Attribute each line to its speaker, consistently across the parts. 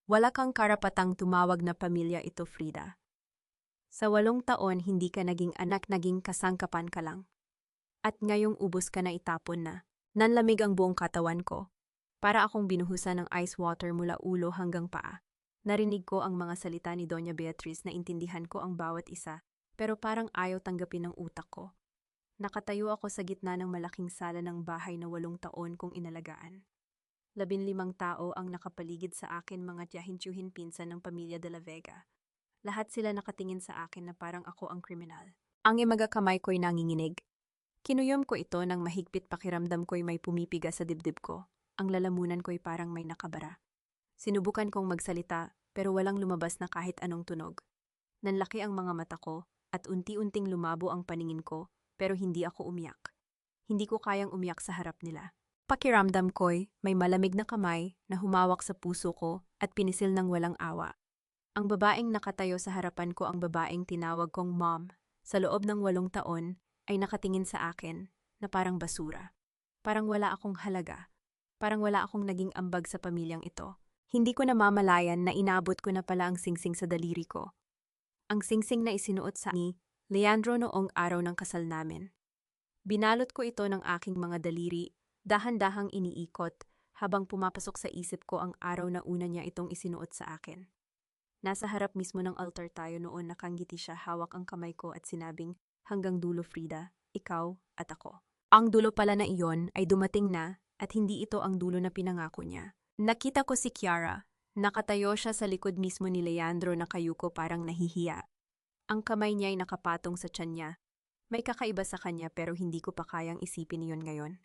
Speaker 1: Wala kang karapatang tumawag na pamilya ito, Frida. Sa 8 taon, hindi ka naging anak, naging kasangkapan ka lang. At ngayong ubos ka na, itapon na. Nanlamig ang buong katawan ko. Para akong binuhusan ng ice water mula ulo hanggang paa. Narinig ko ang mga salita ni Doña Beatriz na intindihan ko ang bawat isa, pero parang ayaw tanggapin ng utak ko. Nakatayo ako sa gitna ng malaking sala ng bahay na 8 taon kong inalagaan. 15 tao ang nakapaligid sa akin, mga tiyahin-tiyuhin pinsan ng pamilya de la Vega. Lahat sila nakatingin sa akin na parang ako ang kriminal. Ang imaga kamay ko'y nanginginig. Kinuyom ko ito ng mahigpit, pakiramdam ko'y may pumipiga sa dibdib ko. Ang lalamunan ko'y parang may nakabara. Sinubukan kong magsalita pero walang lumabas na kahit anong tunog. Nanlaki ang mga mata ko at unti-unting lumabo ang paningin ko pero hindi ako umiyak. Hindi ko kayang umiyak sa harap nila. Pakiramdam ko'y may malamig na kamay na humawak sa puso ko at pinisil ng walang awa. Ang babaeng nakatayo sa harapan ko, ang babaeng tinawag kong mom, sa loob ng 8 taon ay nakatingin sa akin na parang basura. Parang wala akong halaga. Parang wala akong naging ambag sa pamilyang ito. Hindi ko namamalayan na inabot ko na pala ang singsing sa daliri ko. Ang singsing na isinuot sa ni Leandro noong araw ng kasal namin. Binalot ko ito ng aking mga daliri, dahan-dahang iniikot habang pumapasok sa isip ko ang araw na una niya itong isinuot sa akin. Nasa harap mismo ng altar tayo noon, nakangiti siya, hawak ang kamay ko at sinabing, "Hanggang dulo, Frida, ikaw at ako." Ang dulo pala na iyon ay dumating na at hindi ito ang dulo na pinangako niya. Nakita ko si Kiara. Nakatayo siya sa likod mismo ni Leandro, nakayuko parang nahihiya. Ang kamay niya ay nakapatong sa tiyan niya. May kakaiba sa kanya pero hindi ko pa kayang isipin iyon ngayon.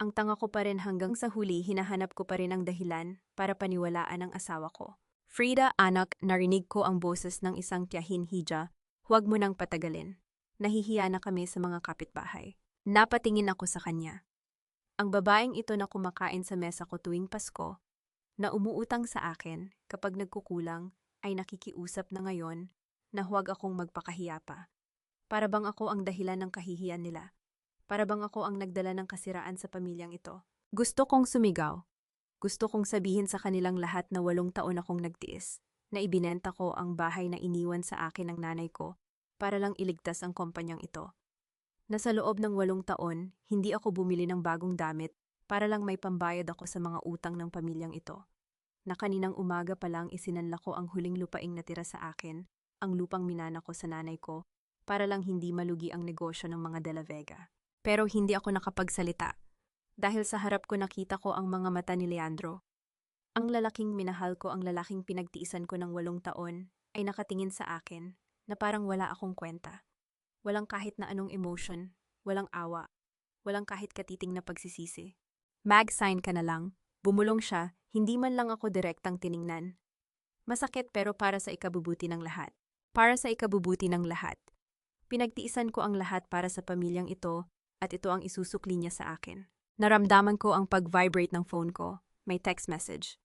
Speaker 1: Ang tanga ko pa rin, hanggang sa huli hinahanap ko pa rin ang dahilan para paniwalaan ang asawa ko. "Frida, anak," narinig ko ang boses ng isang tiyahin, "Hija, huwag mo nang patagalin. Nahihiya na kami sa mga kapitbahay." Napatingin ako sa kanya. Ang babaeng ito na kumakain sa mesa ko tuwing Pasko, na umuutang sa akin kapag nagkukulang, ay nakikiusap na ngayon na huwag akong magpakahiya pa. Para bang ako ang dahilan ng kahihiyan nila. Para bang ako ang nagdala ng kasiraan sa pamilyang ito. Gusto kong sumigaw. Gusto kong sabihin sa kanilang lahat na 8 taon akong nagtiis, na ibinenta ko ang bahay na iniwan sa akin ng nanay ko para lang iligtas ang kumpanyang ito. Na sa loob ng 8 taon, hindi ako bumili ng bagong damit para lang may pambayad ako sa mga utang ng pamilyang ito. Na kaninang umaga pa lang isinanla ko ang huling lupaing natira sa akin, ang lupang minana ko sa nanay ko, para lang hindi malugi ang negosyo ng mga De La Vega. Pero hindi ako nakapagsalita. Dahil sa harap ko nakita ko ang mga mata ni Leandro. Ang lalaking minahal ko, ang lalaking pinagtiisan ko ng 8 taon, ay nakatingin sa akin na parang wala akong kwenta. Walang kahit na anong emotion, walang awa, walang kahit katiting na pagsisisi. "Mag-sign ka na lang." Bumulong siya, hindi man lang ako direktang tiningnan. Masakit pero para sa ikabubuti ng lahat. Para sa ikabubuti ng lahat. Pinagtiisan ko ang lahat para sa pamilyang ito at ito ang isusukli niya sa akin. Naramdaman ko ang pag-vibrate ng phone ko. May text message.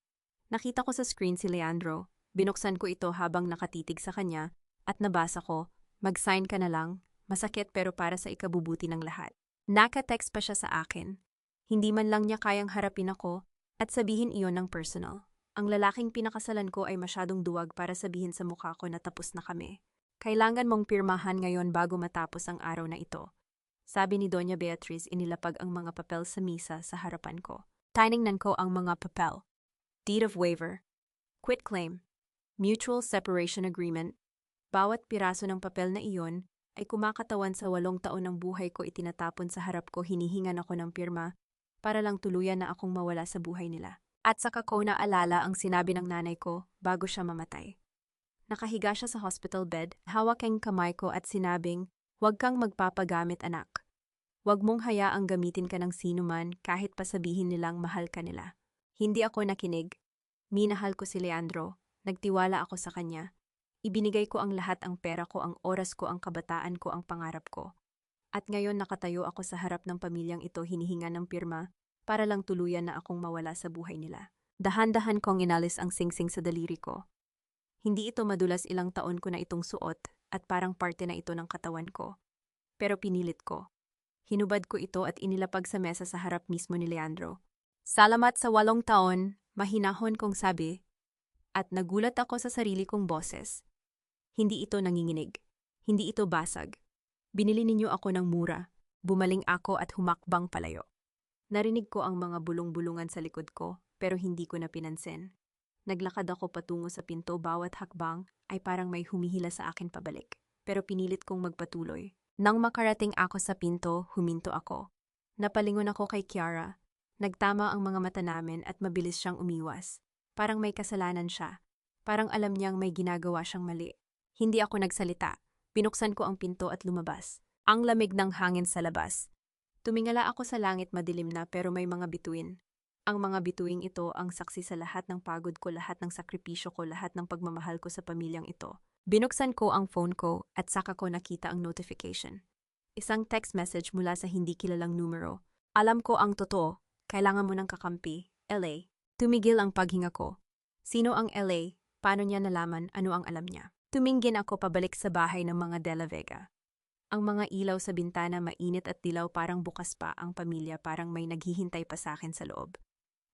Speaker 1: Nakita ko sa screen si Leandro. Binuksan ko ito habang nakatitig sa kanya at nabasa ko, "Mag-sign ka na lang." Masakit pero para sa ikabubuti ng lahat. Naka-text pa siya sa akin. Hindi man lang niya kayang harapin ako at sabihin iyon ng personal. Ang lalaking pinakasalan ko ay masyadong duwag para sabihin sa mukha ko na tapos na kami. "Kailangan mong pirmahan ngayon bago matapos ang araw na ito." Sabi ni Doña Beatriz, inilapag ang mga papel sa misa sa harapan ko. Tiningnan ko ang mga papel. Deed of waiver, quitclaim, mutual separation agreement. Bawat piraso ng papel na iyon ay kumakatawan sa 8 taon ng buhay ko, itinatapon sa harap ko, hinihingan ako ng pirma para lang tuluyan na akong mawala sa buhay nila. At saka ko naalala ang sinabi ng nanay ko bago siya mamatay. Nakahiga siya sa hospital bed, hawak ang kamay ko at sinabing, "Huwag kang magpapagamit, anak. Huwag mong hayaang gamitin ka ng sino man kahit pa sabihin nilang mahal ka nila." Hindi ako nakinig. Minahal ko si Leandro. Nagtiwala ako sa kanya. Ibinigay ko ang lahat, ang pera ko, ang oras ko, ang kabataan ko, ang pangarap ko. At ngayon nakatayo ako sa harap ng pamilyang ito, hinihinga ng pirma para lang tuluyan na akong mawala sa buhay nila. Dahan-dahan kong inalis ang singsing sa daliri ko. Hindi ito madulas, ilang taon ko na itong suot at parang parte na ito ng katawan ko. Pero pinilit ko. Hinubad ko ito at inilapag sa mesa sa harap mismo ni Leandro. "Salamat sa 8 taon," mahinahon kong sabi. At nagulat ako sa sarili kong boses. Hindi ito nanginginig. Hindi ito basag. Binili ninyo ako ng mura. Bumaling ako at humakbang palayo. Narinig ko ang mga bulong-bulungan sa likod ko, pero hindi ko na pinansin. Naglakad ako patungo sa pinto, bawat hakbang ay parang may humihila sa akin pabalik. Pero pinilit kong magpatuloy. Nang makarating ako sa pinto, huminto ako. Napalingon ako kay Kiara. Nagtama ang mga mata namin at mabilis siyang umiwas. Parang may kasalanan siya. Parang alam niyang may ginagawa siyang mali. Hindi ako nagsalita. Binuksan ko ang pinto at lumabas. Ang lamig ng hangin sa labas. Tumingala ako sa langit, madilim na pero may mga bituin. Ang mga bituing ito ang saksi sa lahat ng pagod ko, lahat ng sakripisyo ko, lahat ng pagmamahal ko sa pamilyang ito. Binuksan ko ang phone ko at saka ko nakita ang notification. Isang text message mula sa hindi kilalang numero. Alam ko ang totoo. Kailangan mo ng kakampi. LA. Tumigil ang paghinga ko. Sino ang LA? Paano niya nalaman? Ano ang alam niya? Tumingin ako pabalik sa bahay ng mga De La Vega. Ang mga ilaw sa bintana mainit at dilaw, parang bukas pa ang pamilya, parang may naghihintay pa sa akin sa loob.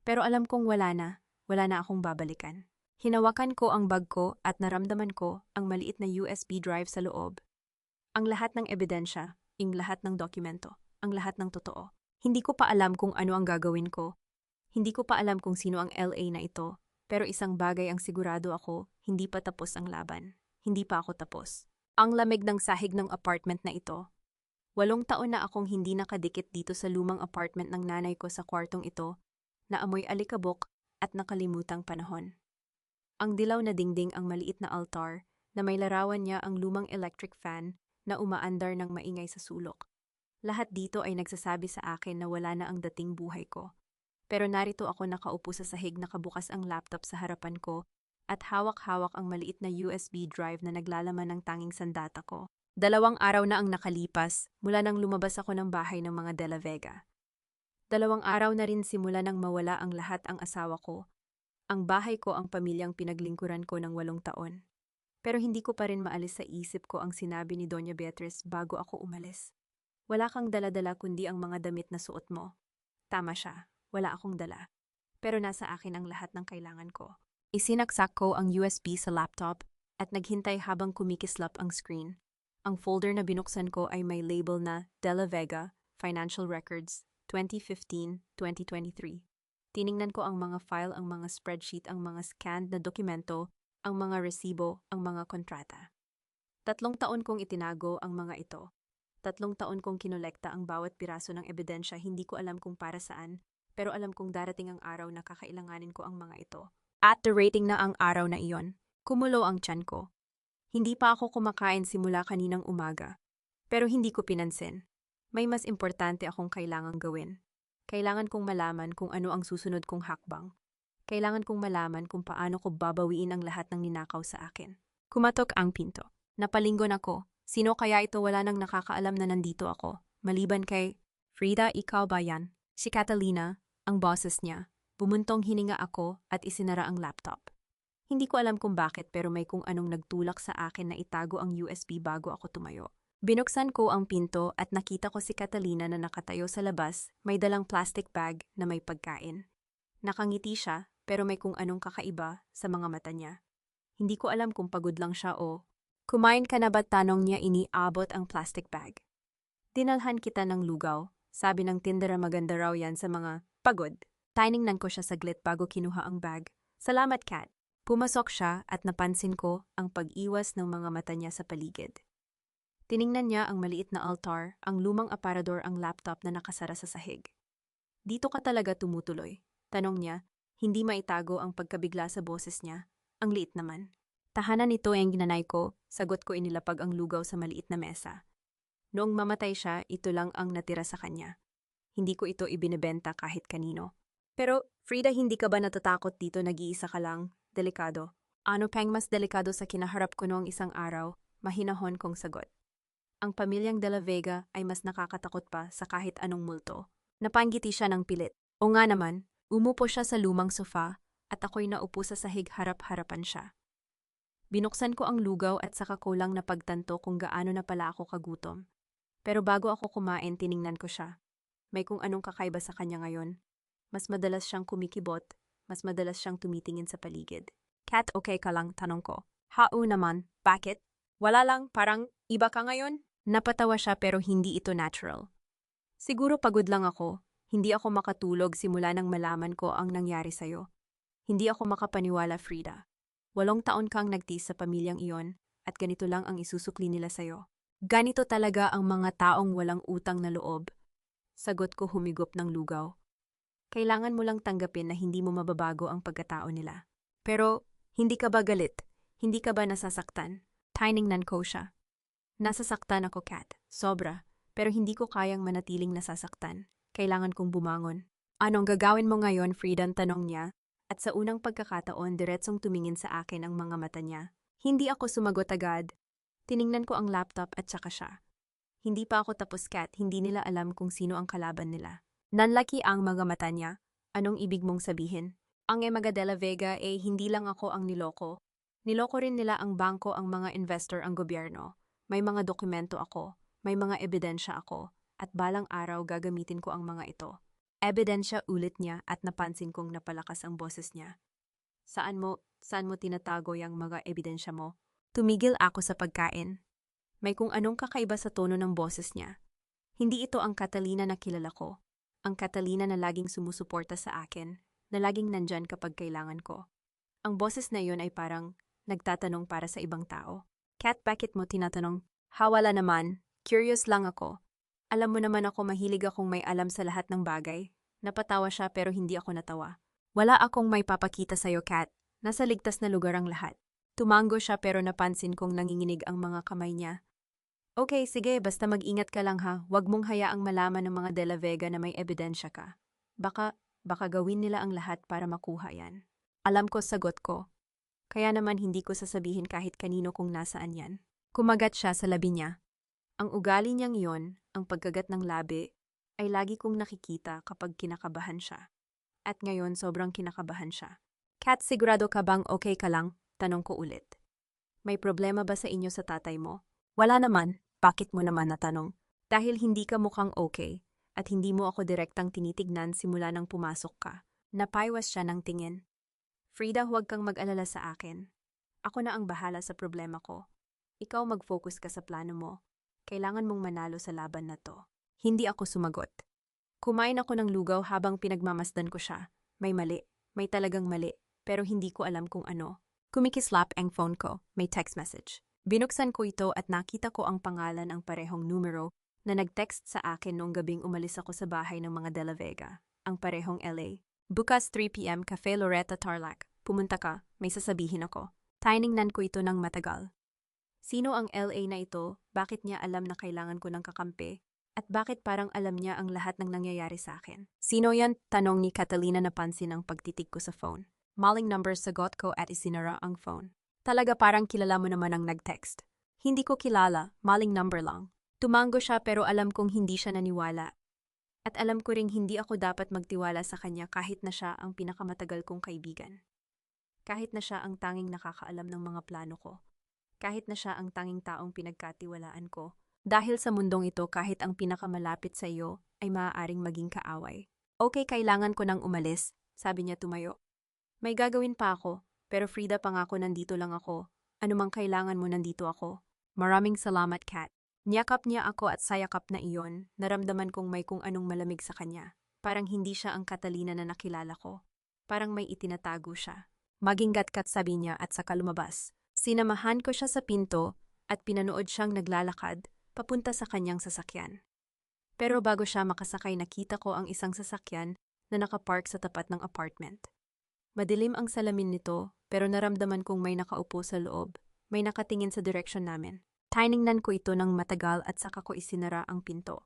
Speaker 1: Pero alam kong wala na akong babalikan. Hinawakan ko ang bag ko at naramdaman ko ang maliit na USB drive sa loob. Ang lahat ng ebidensya, ang lahat ng dokumento, ang lahat ng totoo. Hindi ko pa alam kung ano ang gagawin ko. Hindi ko pa alam kung sino ang LA na ito, pero isang bagay ang sigurado ako, hindi pa tapos ang laban. Hindi pa ako tapos. Ang lamig ng sahig ng apartment na ito. 8 taon na akong hindi nakadikit dito sa lumang apartment ng nanay ko, sa kwartong ito, na amoy alikabok at nakalimutang panahon. Ang dilaw na dingding, ang maliit na altar, na may larawan niya, ang lumang electric fan na umaandar ng maingay sa sulok. Lahat dito ay nagsasabi sa akin na wala na ang dating buhay ko. Pero narito ako nakaupo sa sahig, nakabukas ang laptop sa harapan ko, at hawak-hawak ang maliit na USB drive na naglalaman ng tanging sandata ko. 2 araw na ang nakalipas mula nang lumabas ako ng bahay ng mga De La Vega. 2 araw na rin simula nang mawala ang lahat, ang asawa ko, ang bahay ko, ang pamilyang pinaglingkuran ko ng 8 taon. Pero hindi ko pa rin maalis sa isip ko ang sinabi ni Doña Beatriz bago ako umalis. Wala kang dala-dala kundi ang mga damit na suot mo. Tama siya, wala akong dala. Pero nasa akin ang lahat ng kailangan ko. Isinaksak ko ang USB sa laptop at naghintay habang kumikislap ang screen. Ang folder na binuksan ko ay may label na De La Vega, Financial Records, 2015-2023. Tiningnan ko ang mga file, ang mga spreadsheet, ang mga scanned na dokumento, ang mga resibo, ang mga kontrata. 3 taon kong itinago ang mga ito. 3 taon kong kinolekta ang bawat piraso ng ebidensya. Hindi ko alam kung para saan, pero alam kong darating ang araw na kakailanganin ko ang mga ito. At the rating na ang araw na iyon, kumulo ang tiyan ko. Hindi pa ako kumakain simula kaninang umaga. Pero hindi ko pinansin. May mas importante akong kailangang gawin. Kailangan kong malaman kung ano ang susunod kong hakbang. Kailangan kong malaman kung paano ko babawiin ang lahat ng ninakaw sa akin. Kumatok ang pinto. Napalingon ako. Sino kaya ito? Wala nang nakakaalam na nandito ako. Maliban kay, Frida, ikaw ba yan? Si Catalina, ang boses niya. Bumuntong hininga ako at isinara ang laptop. Hindi ko alam kung bakit, pero may kung anong nagtulak sa akin na itago ang USB bago ako tumayo. Binuksan ko ang pinto at nakita ko si Catalina na nakatayo sa labas, may dalang plastic bag na may pagkain. Nakangiti siya, pero may kung anong kakaiba sa mga mata niya. Hindi ko alam kung pagod lang siya o, kumain ka na ba? Tanong niya, iniabot ang plastic bag. Dinalhan kita ng lugaw, sabi ng tindera, maganda raw yan sa mga pagod. Tiningnan ko siya saglit bago kinuha ang bag. Salamat, Kat. Pumasok siya at napansin ko ang pag-iwas ng mga mata niya sa paligid. Tiningnan niya ang maliit na altar, ang lumang aparador, ang laptop na nakasara sa sahig. Dito ka talaga tumutuloy? Tanong niya, hindi maitago ang pagkabigla sa boses niya. Ang liit naman. Tahanan ito ang ginanay ko, sagot ko, inilapag ang lugaw sa maliit na mesa. Noong mamatay siya, ito lang ang natira sa kanya. Hindi ko ito ibinebenta kahit kanino. Pero, Frida, hindi ka ba natatakot dito? Nag-iisa ka lang? Delikado. Ano pang mas delikado sa kinaharap ko noong isang araw? Mahinahon kong sagot. Ang pamilyang De La Vega ay mas nakakatakot pa sa kahit anong multo. Napanggiti siya ng pilit. O nga naman, umupo siya sa lumang sofa at ako'y naupo sa sahig, harap-harapan siya. Binuksan ko ang lugaw at saka ko lang napagtanto kung gaano na pala ako kagutom. Pero bago ako kumain, tiningnan ko siya. May kung anong kakaiba sa kanya ngayon. Mas madalas siyang kumikibot, mas madalas siyang tumitingin sa paligid. Kat, okay ka lang, tanong ko. Hao naman, bakit? Wala lang, parang iba ka ngayon? Napatawa siya pero hindi ito natural. Siguro pagod lang ako. Hindi ako makatulog simula nang malaman ko ang nangyari sa'yo. Hindi ako makapaniwala, Frida. 8 taon kang nagtiis sa pamilyang iyon at ganito lang ang isusukli nila sa'yo. Ganito talaga ang mga taong walang utang na loob. Sagot ko humigop ng lugaw. Kailangan mo lang tanggapin na hindi mo mababago ang pagkatao nila. Pero, hindi ka ba galit? Hindi ka ba nasasaktan? Tiningnan ko siya. Nasasaktan ako, Kat. Sobra. Pero hindi ko kayang manatiling nasasaktan. Kailangan kong bumangon. Anong gagawin mo ngayon, Frida? Tanong niya. At sa unang pagkakataon, diretsong tumingin sa akin ang mga mata niya. Hindi ako sumagot agad. Tiningnan ko ang laptop at saka siya. Hindi pa ako tapos, Kat. Hindi nila alam kung sino ang kalaban nila. Nanlaki ang mga mata niya. Anong ibig mong sabihin? Ang Emaga de la Vega hindi lang ako ang niloko. Niloko rin nila ang bangko, ang mga investor, ang gobyerno. May mga dokumento ako, may mga ebidensya ako, at balang araw gagamitin ko ang mga ito. Ebidensya, ulit niya at napansin kong napalakas ang boses niya. Saan mo tinatago yung mga ebidensya mo? Tumigil ako sa pagkain. May kung anong kakaiba sa tono ng boses niya. Hindi ito ang Catalina na kilala ko. Ang Catalina na laging sumusuporta sa akin, na laging nandyan kapag kailangan ko. Ang boses na iyon ay parang nagtatanong para sa ibang tao. Kat, bakit mo tinatanong? Wala naman. Curious lang ako. Alam mo naman ako, mahilig akong may alam sa lahat ng bagay. Napatawa siya pero hindi ako natawa. Wala akong may papakita sa'yo, Kat. Nasa ligtas na lugar ang lahat. Tumango siya pero napansin kong nanginginig ang mga kamay niya. Okay, sige, basta mag-ingat ka lang ha. Huwag mong hayaang malaman ng mga De La Vega na may ebidensya ka. Baka gawin nila ang lahat para makuha yan. Alam ko, sagot ko. Kaya naman hindi ko sasabihin kahit kanino kung nasaan yan. Kumagat siya sa labi niya. Ang ugali niyang iyon, ang pagkagat ng labi, ay lagi kong nakikita kapag kinakabahan siya. At ngayon sobrang kinakabahan siya. Kat, sigurado ka bang okay ka lang? Tanong ko ulit. May problema ba sa inyo sa tatay mo? Wala naman. Bakit mo naman natanong? Dahil hindi ka mukhang okay at hindi mo ako direktang tinitignan simula nang pumasok ka. Napaiwas siya ng tingin. Frida, huwag kang mag-alala sa akin. Ako na ang bahala sa problema ko. Ikaw mag-focus ka sa plano mo. Kailangan mong manalo sa laban na to. Hindi ako sumagot. Kumain ako ng lugaw habang pinagmamasdan ko siya. May mali. May talagang mali. Pero hindi ko alam kung ano. Kumikislap ang phone ko. May text message. Binuksan ko ito at nakita ko ang pangalan ang parehong numero na nag-text sa akin noong gabing umalis ako sa bahay ng mga De La Vega. Ang parehong LA. Bukas 3 p.m. Cafe Loretta Tarlac. Pumunta ka, may sasabihin ako. Tiningnan ko ito ng matagal. Sino ang LA na ito? Bakit niya alam na kailangan ko ng kakampi? At bakit parang alam niya ang lahat ng nangyayari sa akin? Sino yan? Tanong ni Catalina, napansin ang pagtitig ko sa phone. Maling number, sagot ko at isinara ang phone. Talaga parang kilala mo naman ang nag-text. Hindi ko kilala, maling number lang. Tumango siya pero alam kong hindi siya naniwala. At alam ko ring hindi ako dapat magtiwala sa kanya kahit na siya ang pinakamatagal kong kaibigan. Kahit na siya ang tanging nakakaalam ng mga plano ko. Kahit na siya ang tanging taong pinagkatiwalaan ko. Dahil sa mundong ito, kahit ang pinakamalapit sa iyo ay maaaring maging kaaway. Okay, kailangan ko nang umalis, sabi niya tumayo. May gagawin pa ako. Pero Frida, pangako nandito lang ako. Anumang kailangan mo, nandito ako. Maraming salamat, Kat. Niyakap niya ako at sayakap na iyon, naramdaman kong may kung anong malamig sa kanya. Parang hindi siya ang Catalina na nakilala ko. Parang may itinatago siya. Maging gatkat, sabi niya at saka lumabas. Sinamahan ko siya sa pinto at pinanood siyang naglalakad papunta sa kanyang sasakyan. Pero bago siya makasakay, nakita ko ang isang sasakyan na nakapark sa tapat ng apartment. Madilim ang salamin nito, pero naramdaman kong may nakaupo sa loob. May nakatingin sa direksyon namin. Tiningnan ko ito ng matagal at saka ko isinara ang pinto.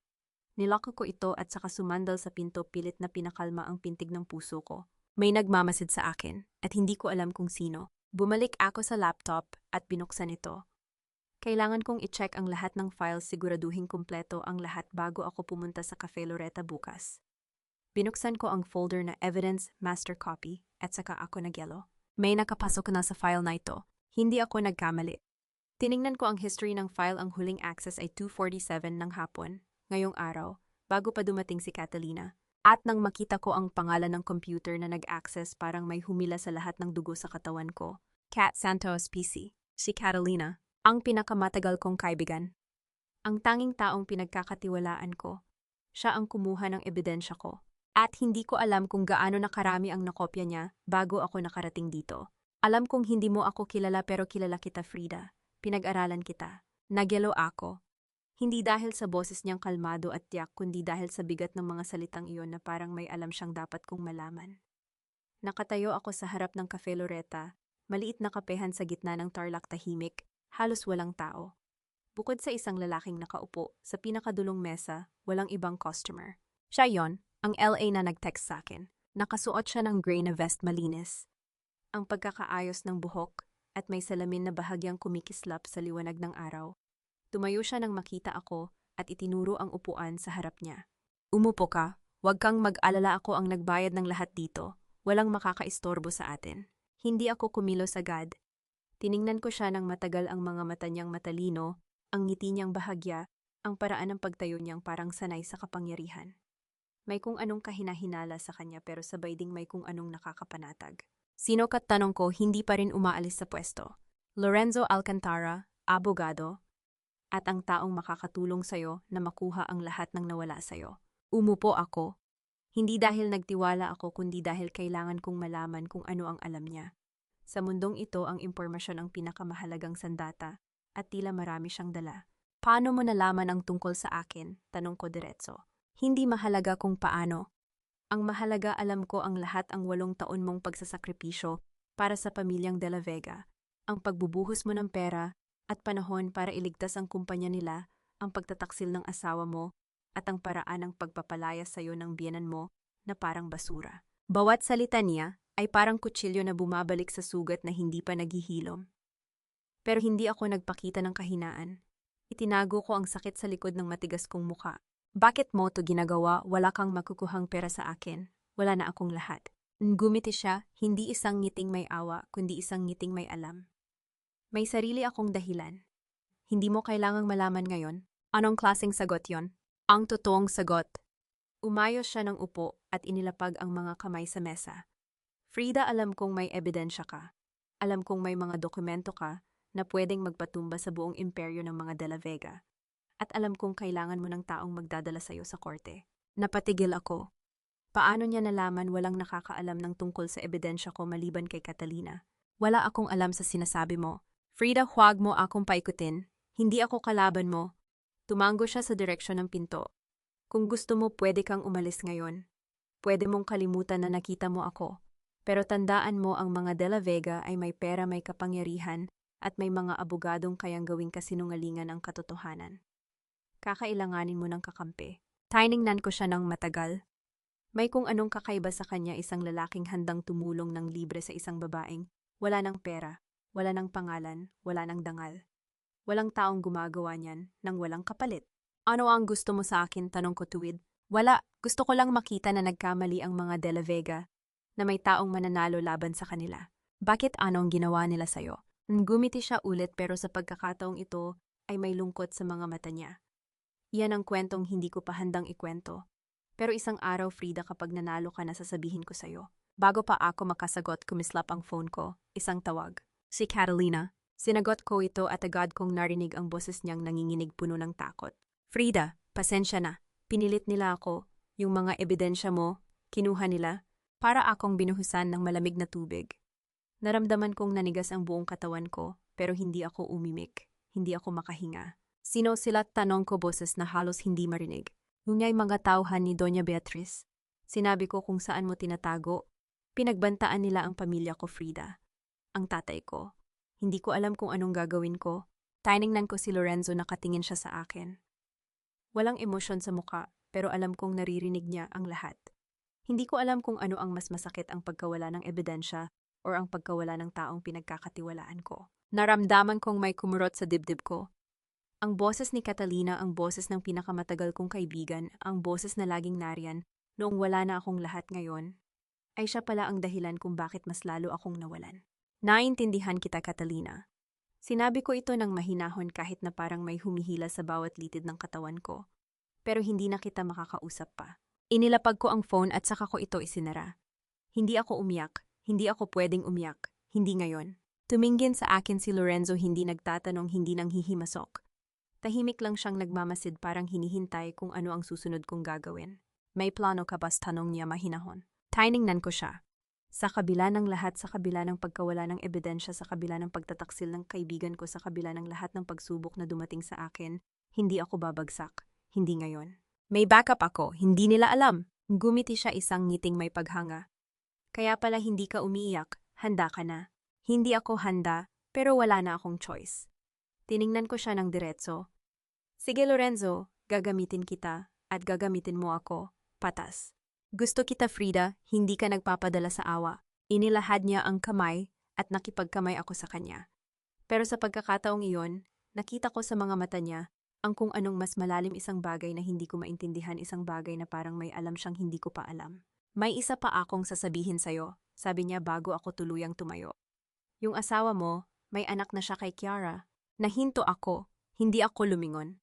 Speaker 1: Niloko ko ito at saka sumandal sa pinto, pilit na pinakalma ang pintig ng puso ko. May nagmamasid sa akin at hindi ko alam kung sino. Bumalik ako sa laptop at binuksan ito. Kailangan kong i-check ang lahat ng files, siguraduhin kumpleto ang lahat bago ako pumunta sa Cafe Loretta bukas. Binuksan ko ang folder na Evidence Master Copy at saka ako nagyelo. May nakapasok na sa file na ito. Hindi ako nagkamali. Tiningnan ko ang history ng file, ang huling access ay 2:47 ng hapon, ngayong araw, bago pa dumating si Catalina. At nang makita ko ang pangalan ng computer na nag-access, parang may humila sa lahat ng dugo sa katawan ko. Kat Santos PC, si Catalina, ang pinakamatagal kong kaibigan. Ang tanging taong pinagkakatiwalaan ko. Siya ang kumuha ng ebidensya ko. At hindi ko alam kung gaano na karami ang nakopya niya bago ako nakarating dito. Alam kong hindi mo ako kilala pero kilala kita, Frida. Pinag-aralan kita. Nagyelo ako. Hindi dahil sa boses niyang kalmado at tiyak kundi dahil sa bigat ng mga salitang iyon na parang may alam siyang dapat kong malaman. Nakatayo ako sa harap ng Cafe Loretta, maliit na kapehan sa gitna ng Tarlac, tahimik, halos walang tao. Bukod sa isang lalaking nakaupo sa pinakadulong mesa, walang ibang customer. Siya yon, ang LA na nag-text sa akin. Nakasuot siya ng gray na vest malinis. Ang pagkakaayos ng buhok at may salamin na bahagyang kumikislap sa liwanag ng araw. Tumayo siya nang makita ako at itinuro ang upuan sa harap niya. Umupo ka, huwag kang mag-alala, ako ang nagbayad ng lahat dito. Walang makakaistorbo sa atin. Hindi ako kumilos agad. Tiningnan ko siya ng matagal, ang mga mata niyang matalino, ang ngiti niyang bahagya, ang paraan ng pagtayo niyang parang sanay sa kapangyarihan. May kung anong kahinahinala sa kanya pero sabay ding may kung anong nakakapanatag. Sino ka, tanong ko, hindi pa rin umaalis sa pwesto. Lorenzo Alcantara, abogado, at ang taong makakatulong sa'yo na makuha ang lahat ng nawala sa'yo. Umupo ako. Hindi dahil nagtiwala ako kundi dahil kailangan kong malaman kung ano ang alam niya. Sa mundong ito, ang impormasyon ang pinakamahalagang sandata at tila marami siyang dala. Paano mo nalaman ang tungkol sa akin? Tanong ko diretso. Hindi mahalaga kung paano. Ang mahalaga, alam ko ang lahat, ang 8 taon mong pagsasakripisyo para sa pamilyang De La Vega, ang pagbubuhos mo ng pera at panahon para iligtas ang kumpanya nila, ang pagtataksil ng asawa mo, at ang paraan ng pagpapalaya sa iyo ng biyenan mo na parang basura. Bawat salita niya ay parang kutsilyo na bumabalik sa sugat na hindi pa naghihilom. Pero hindi ako nagpakita ng kahinaan. Itinago ko ang sakit sa likod ng matigas kong muka. Bakit mo to ginagawa? Wala kang makukuhang pera sa akin. Wala na akong lahat. Ngumiti siya, hindi isang ngiting may awa, kundi isang ngiting may alam. May sarili akong dahilan. Hindi mo kailangang malaman ngayon. Anong klaseng sagot yon? Ang totoong sagot. Umayos siya ng upo at inilapag ang mga kamay sa mesa. Frida, alam kong may ebidensya ka. Alam kong may mga dokumento ka na pwedeng magpatumba sa buong imperyo ng mga De La Vega. At alam kong kailangan mo ng taong magdadala sa iyo sa korte. Napatigil ako. Paano niya nalaman? Walang nakakaalam ng tungkol sa ebidensya ko maliban kay Catalina. Wala akong alam sa sinasabi mo. Frida, huwag mo akong paikutin. Hindi ako kalaban mo. Tumango siya sa direksyon ng pinto. Kung gusto mo, pwede kang umalis ngayon. Pwede mong kalimutan na nakita mo ako. Pero tandaan mo, ang mga De La Vega ay may pera, may kapangyarihan, at may mga abogadong kayang gawing kasinungalingan ang katotohanan. Kakailanganin mo ng kakampi. Tiningnan ko siya ng matagal. May kung anong kakaiba sa kanya, isang lalaking handang tumulong ng libre sa isang babaeng wala ng pera, wala ng pangalan, wala ng dangal. Walang taong gumagawa niyan nang walang kapalit. Ano ang gusto mo sa akin? Tanong ko tuwid. Wala, gusto ko lang makita na nagkamali ang mga De La Vega, na may taong mananalo laban sa kanila. Bakit, anong ginawa nila sa'yo? Gumiti siya ulit pero sa pagkakataong ito ay may lungkot sa mga mata niya. Iyan ang kwentong hindi ko pa handang ikwento. Pero isang araw, Frida, kapag nanalo ka na, sasabihin ko sa'yo. Bago pa ako makasagot, kumislap ang phone ko. Isang tawag. Si Catalina. Sinagot ko ito at agad kong narinig ang boses niyang nanginginig, puno ng takot. Frida, pasensya na. Pinilit nila ako. Yung mga ebidensya mo, kinuha nila, para akong binuhusan ng malamig na tubig. Naramdaman kong nanigas ang buong katawan ko, pero hindi ako umimik. Hindi ako makahinga. Sino sila? Tanong ko, boses na halos hindi marinig. Ngunyay mga tauhan ni Doña Beatriz. Sinabi ko kung saan mo tinatago. Pinagbantaan nila ang pamilya ko, Frida. Ang tatay ko. Hindi ko alam kung anong gagawin ko. Tiningnan ko si Lorenzo, nakatingin siya sa akin. Walang emosyon sa muka, pero alam kong naririnig niya ang lahat. Hindi ko alam kung ano ang mas masakit, ang pagkawala ng ebidensya o ang pagkawala ng taong pinagkakatiwalaan ko. Naramdaman kong may kumurot sa dibdib ko. Ang boses ni Catalina, ang boses ng pinakamatagal kong kaibigan, ang boses na laging nariyan noong wala na akong lahat ngayon, ay siya pala ang dahilan kung bakit mas lalo akong nawalan. Naintindihan kita, Catalina. Sinabi ko ito ng mahinahon kahit na parang may humihila sa bawat litid ng katawan ko. Pero hindi na kita makakausap pa. Inilapag ko ang phone at saka ko ito isinara. Hindi ako umiyak. Hindi ako pwedeng umiyak. Hindi ngayon. Tumingin sa akin si Lorenzo, hindi nagtatanong, hindi nanghihimasok. Tahimik lang siyang nagmamasid, parang hinihintay kung ano ang susunod kong gagawin. May plano ka ba? Tanong niya mahinahon. Tiningnan ko siya. Sa kabila ng lahat, sa kabila ng pagkawala ng ebidensya, sa kabila ng pagtataksil ng kaibigan ko, sa kabila ng lahat ng pagsubok na dumating sa akin, hindi ako babagsak. Hindi ngayon. May backup ako, hindi nila alam. Gumiti siya, isang ngiting may paghanga. Kaya pala hindi ka umiiyak, handa ka na. Hindi ako handa, pero wala na akong choice. Tiningnan ko siya ng diretso. Sige Lorenzo, gagamitin kita, at gagamitin mo ako, patas. Gusto kita Frida, hindi ka nagpapadala sa awa. Inilahad niya ang kamay at nakipagkamay ako sa kanya. Pero sa pagkakataong iyon, nakita ko sa mga mata niya ang kung anong mas malalim, isang bagay na hindi ko maintindihan, isang bagay na parang may alam siyang hindi ko pa alam. May isa pa akong sasabihin sa'yo, sabi niya bago ako tuluyang tumayo. Yung asawa mo, may anak na siya kay Kiara. Nahinto ako, hindi ako lumingon.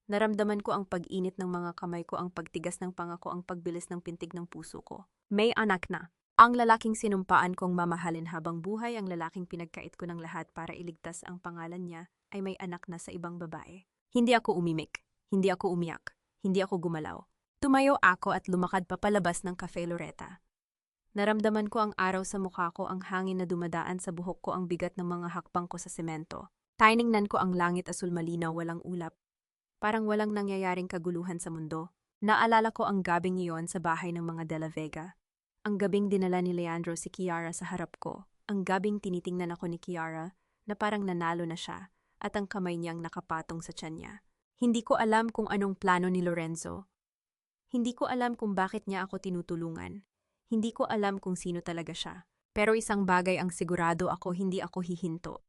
Speaker 1: Naramdaman ko ang pag-init ng mga kamay ko, ang pagtigas ng panga ko, ang pagbilis ng pintig ng puso ko. May anak na. Ang lalaking sinumpaan kong mamahalin habang buhay, ang lalaking pinagkait ko ng lahat para iligtas ang pangalan niya, ay may anak na sa ibang babae. Hindi ako umimik, hindi ako umiyak, hindi ako gumalaw. Tumayo ako at lumakad papalabas ng Cafe Loretta. Naramdaman ko ang araw sa mukha ko, ang hangin na dumadaan sa buhok ko, ang bigat ng mga hakbang ko sa semento. Tiningnan ko ang langit, asul malinaw, walang ulap. Parang walang nangyayaring kaguluhan sa mundo. Naalala ko ang gabing iyon sa bahay ng mga De La Vega. Ang gabing dinala ni Leandro si Kiara sa harap ko. Ang gabing tinitingnan ako ni Kiara na parang nanalo na siya at ang kamay niyang nakapatong sa tiyan niya. Hindi ko alam kung anong plano ni Lorenzo. Hindi ko alam kung bakit niya ako tinutulungan. Hindi ko alam kung sino talaga siya. Pero isang bagay ang sigurado ako, hindi ako hihinto.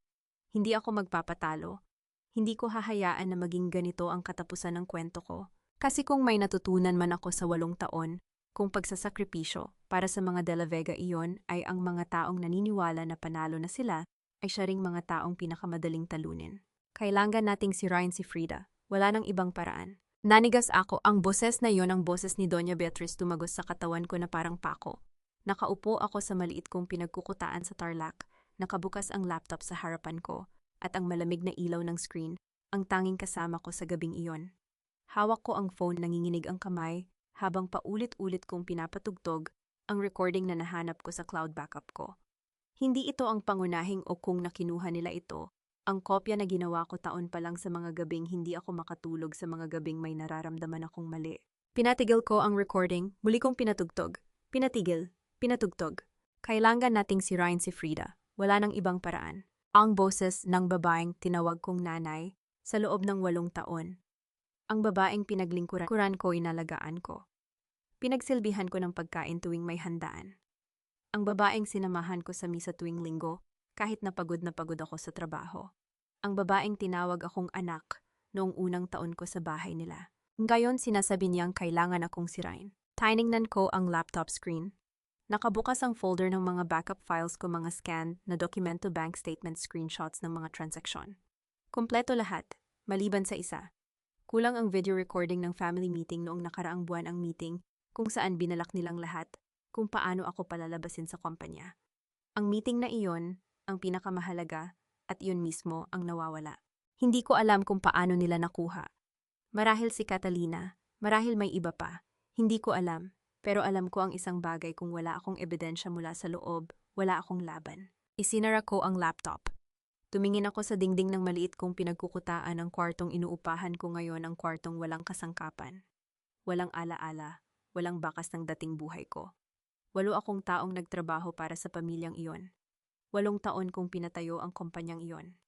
Speaker 1: Hindi ako magpapatalo. Hindi ko hahayaan na maging ganito ang katapusan ng kwento ko. Kasi kung may natutunan man ako sa 8 taon, kung pagsasakripisyo para sa mga De La Vega iyon ay ang mga taong naniniwala na panalo na sila, ay siya ring mga taong pinakamadaling talunin. Kailangan nating sirain si Frida. Wala nang ibang paraan. Nanigas ako, ang boses na iyon, ang boses ni Doña Beatriz tumagos sa katawan ko na parang pako. Nakaupo ako sa maliit kong pinagkukutaan sa Tarlac, nakabukas ang laptop sa harapan ko, at ang malamig na ilaw ng screen, ang tanging kasama ko sa gabing iyon. Hawak ko ang phone, nanginginig ang kamay, habang paulit-ulit kong pinapatugtog ang recording na nahanap ko sa cloud backup ko. Hindi ito ang pangunahing o kung nakinuha nila ito, ang kopya na ginawa ko taon pa lang sa mga gabing hindi ako makatulog, sa mga gabing may nararamdaman akong mali. Pinatigil ko ang recording, muli kong pinatugtog. Pinatigil, pinatugtog. Kailangan nating sirain si Frida, wala nang ibang paraan. Ang boses ng babaeng tinawag kong nanay sa loob ng 8 taon. Ang babaeng pinaglingkuran ko, inalagaan ko. Pinagsilbihan ko ng pagkain tuwing may handaan. Ang babaeng sinamahan ko sa misa tuwing linggo kahit na pagod ako sa trabaho. Ang babaeng tinawag akong anak noong unang taon ko sa bahay nila. Ngayon sinasabi niyang kailangan akong sirain. Tiningnan ko ang laptop screen. Nakabukas ang folder ng mga backup files ko, mga scan na dokumento, bank statement, screenshots ng mga transaksyon. Kompleto lahat, maliban sa isa. Kulang ang video recording ng family meeting noong nakaraang buwan, ang meeting kung saan binalak nilang lahat kung paano ako palalabasin sa kumpanya. Ang meeting na iyon, ang pinakamahalaga, at iyon mismo ang nawawala. Hindi ko alam kung paano nila nakuha. Marahil si Catalina, marahil may iba pa. Hindi ko alam. Pero alam ko ang isang bagay, kung wala akong ebidensya mula sa loob, wala akong laban. Isinara ko ang laptop. Tumingin ako sa dingding ng maliit kong pinagkukutaan, ang kwartong inuupahan ko ngayon, ang kwartong walang kasangkapan. Walang alaala, walang bakas ng dating buhay ko. 8 akong taong nagtrabaho para sa pamilyang iyon. 8 taon kong pinatayo ang kumpanyang iyon.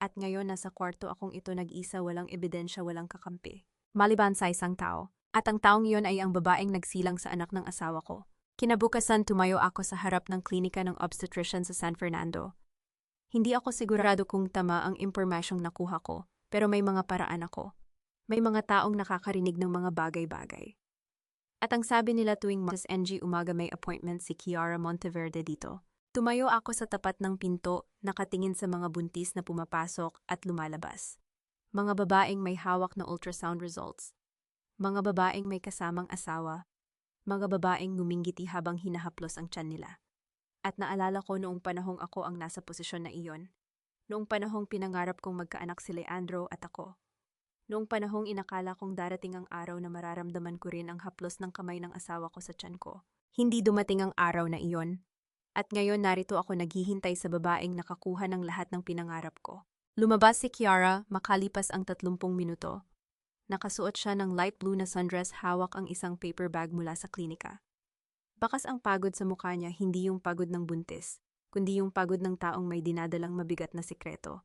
Speaker 1: At ngayon nasa kwarto akong ito nag-isa, walang ebidensya, walang kakampi. Maliban sa isang tao. At ang taong iyon ay ang babaeng nagsilang sa anak ng asawa ko. Kinabukasan tumayo ako sa harap ng klinika ng obstetrician sa San Fernando. Hindi ako sigurado kung tama ang impormasyong nakuha ko, pero may mga paraan ako. May mga taong nakakarinig ng mga bagay-bagay. At ang sabi nila tuwing Mas NG umaga may appointment si Kiara Monteverde dito. Tumayo ako sa tapat ng pinto, nakatingin sa mga buntis na pumapasok at lumalabas. Mga babaeng may hawak na ultrasound results. Mga babaeng may kasamang asawa, mga babaeng ngumingiti habang hinahaplos ang tiyan nila. At naalala ko noong panahong ako ang nasa posisyon na iyon. Noong panahong pinangarap kong magkaanak si Leandro at ako. Noong panahong inakala kong darating ang araw na mararamdaman ko rin ang haplos ng kamay ng asawa ko sa tiyan ko. Hindi dumating ang araw na iyon. At ngayon narito ako naghihintay sa babaeng nakakuha ng lahat ng pinangarap ko. Lumabas si Kiara makalipas ang 30 minuto. Nakasuot siya ng light blue na sundress, hawak ang isang paper bag mula sa klinika. Bakas ang pagod sa mukha niya, hindi yung pagod ng buntis, kundi yung pagod ng taong may dinadalang mabigat na sikreto.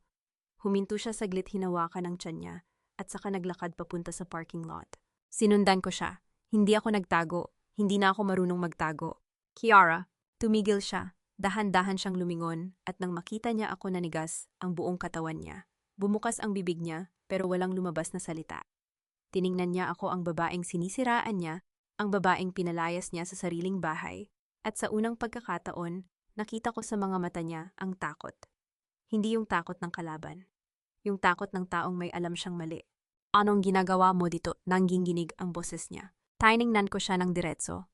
Speaker 1: Huminto siya saglit, hinawakan ang tiyan niya, at saka naglakad papunta sa parking lot. Sinundan ko siya. Hindi ako nagtago. Hindi na ako marunong magtago. Kiara, tumigil siya. Dahan-dahan siyang lumingon, at nang makita niya ako nanigas ang buong katawan niya. Bumukas ang bibig niya, pero walang lumabas na salita. Tiningnan niya ako, ang babaeng sinisiraan niya, ang babaeng pinalayas niya sa sariling bahay, at sa unang pagkakataon, nakita ko sa mga mata niya ang takot. Hindi yung takot ng kalaban. Yung takot ng taong may alam siyang mali. Anong ginagawa mo dito? Nangginginig ang boses niya. Tiningnan ko siya ng diretso.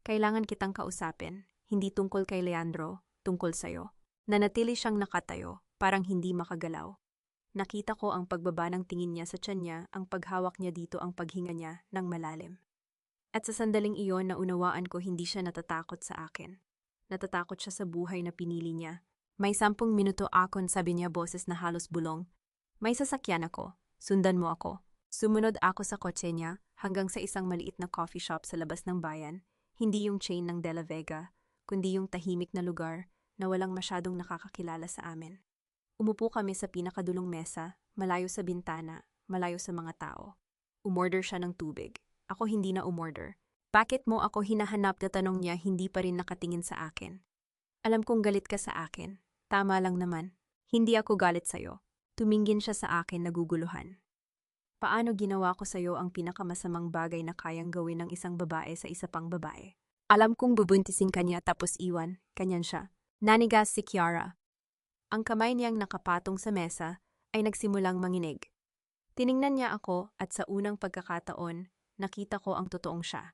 Speaker 1: Kailangan kitang kausapin. Hindi tungkol kay Leandro, tungkol sa'yo. Nanatili siyang nakatayo, parang hindi makagalaw. Nakita ko ang pagbaba ng tingin niya sa tiyan niya, ang paghawak niya dito, ang paghinga niya ng malalim. At sa sandaling iyon, naunawaan ko hindi siya natatakot sa akin. Natatakot siya sa buhay na pinili niya. May 10 minuto akon, sabi niya, boses na halos bulong. May sasakyan ako. Sundan mo ako. Sumunod ako sa kotse niya hanggang sa isang maliit na coffee shop sa labas ng bayan. Hindi yung chain ng De La Vega, kundi yung tahimik na lugar na walang masyadong nakakakilala sa amin. Umupo kami sa pinakadulong mesa, malayo sa bintana, malayo sa mga tao. Umorder siya ng tubig. Ako hindi na umorder. Bakit mo ako hinahanap? Na tanong niya, hindi pa rin nakatingin sa akin. Alam kong galit ka sa akin. Tama lang naman. Hindi ako galit sa'yo. Tumingin siya sa akin, naguguluhan. Paano ginawa ko sa'yo ang pinakamasamang bagay na kayang gawin ng isang babae sa isa pang babae? Alam kong bubuntisin kanya tapos iwan, kanyan siya. Nanigas si Kiara. Ang kamay niyang nakapatong sa mesa ay nagsimulang manginig. Tiningnan niya ako at sa unang pagkakataon, nakita ko ang totoong siya.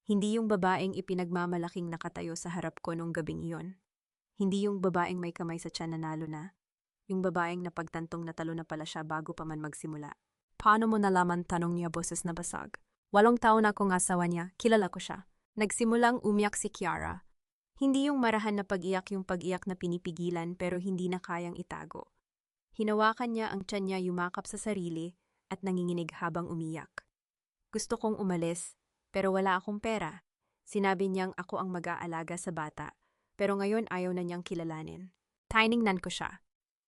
Speaker 1: Hindi yung babaeng ipinagmamalaking nakatayo sa harap ko nung gabing iyon. Hindi yung babaeng may kamay sa tiyan, nanalo na. Yung babaeng napagtantong natalo na pala siya bago pa man magsimula. Paano mo nalaman? Tanong niya, boses na basag. 8 taon na akong asawa niya, kilala ko siya. Nagsimulang umiyak si Kiara. Hindi yung marahan na pag-iyak, yung pag-iyak na pinipigilan pero hindi na kayang itago. Hinawakan niya ang tiyan niya, yumakap sa sarili at nanginginig habang umiyak. Gusto kong umalis, pero wala akong pera. Sinabi niyang ako ang mag-aalaga sa bata, pero ngayon ayaw na niyang kilalanin. Tiningnan ko siya.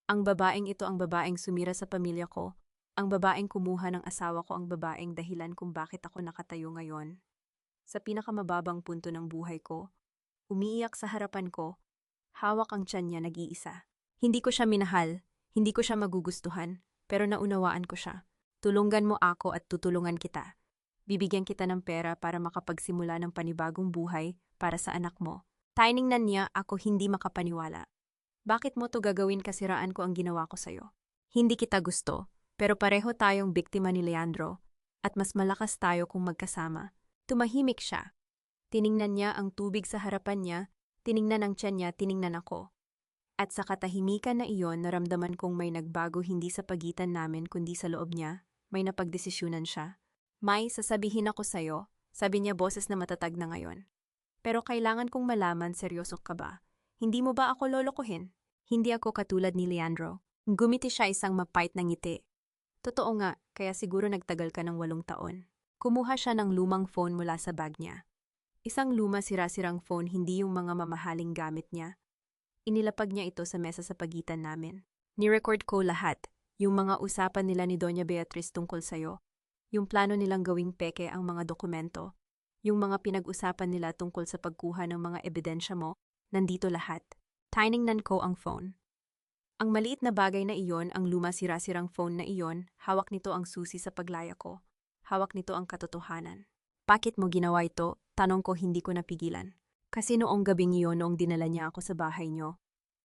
Speaker 1: Ang babaeng ito ang babaeng sumira sa pamilya ko, ang babaeng kumuha ng asawa ko, ang babaeng dahilan kung bakit ako nakatayo ngayon. Sa pinakamababang punto ng buhay ko, umiiyak sa harapan ko, hawak ang tiyan niya, nag-iisa. Hindi ko siya minahal, hindi ko siya magugustuhan, pero naunawaan ko siya. Tulungan mo ako at tutulungan kita. Bibigyan kita ng pera para makapagsimula ng panibagong buhay para sa anak mo. Tiningnan niya ako, hindi makapaniwala. Bakit mo to gagawin? Kasiraan ko ang ginawa ko sa'yo. Hindi kita gusto, pero pareho tayong biktima ni Leandro at mas malakas tayo kung magkasama. Tumahimik siya. Tiningnan niya ang tubig sa harapan niya, tiningnan ang tiyan niya, tiningnan ako. At sa katahimikan na iyon, naramdaman kong may nagbago, hindi sa pagitan namin kundi sa loob niya. May napagdesisyunan siya. May sasabihin ako sa'yo, sabi niya, boses na matatag na ngayon. Pero kailangan kong malaman, seryoso ka ba? Hindi mo ba ako lolokohin? Hindi ako katulad ni Leandro. Gumiti siya, isang mapait na ngiti. Totoo nga, kaya siguro nagtagal ka ng 8 taon. Kumuha siya ng lumang phone mula sa bag niya. Isang luma, sira-sirang phone, hindi yung mga mamahaling gamit niya. Inilapag niya ito sa mesa sa pagitan namin. Ni-record ko lahat, yung mga usapan nila ni Doña Beatriz tungkol sa'yo. Yung plano nilang gawing peke ang mga dokumento, yung mga pinag-usapan nila tungkol sa pagkuha ng mga ebidensya mo, nandito lahat. Tiningnan ko ang phone. Ang maliit na bagay na iyon, ang luma sira-sirang phone na iyon, hawak nito ang susi sa paglaya ko. Hawak nito ang katotohanan. Bakit mo ginawa ito? Tanong ko, hindi ko napigilan. Kasi noong gabing iyon, noong dinala niya ako sa bahay niyo.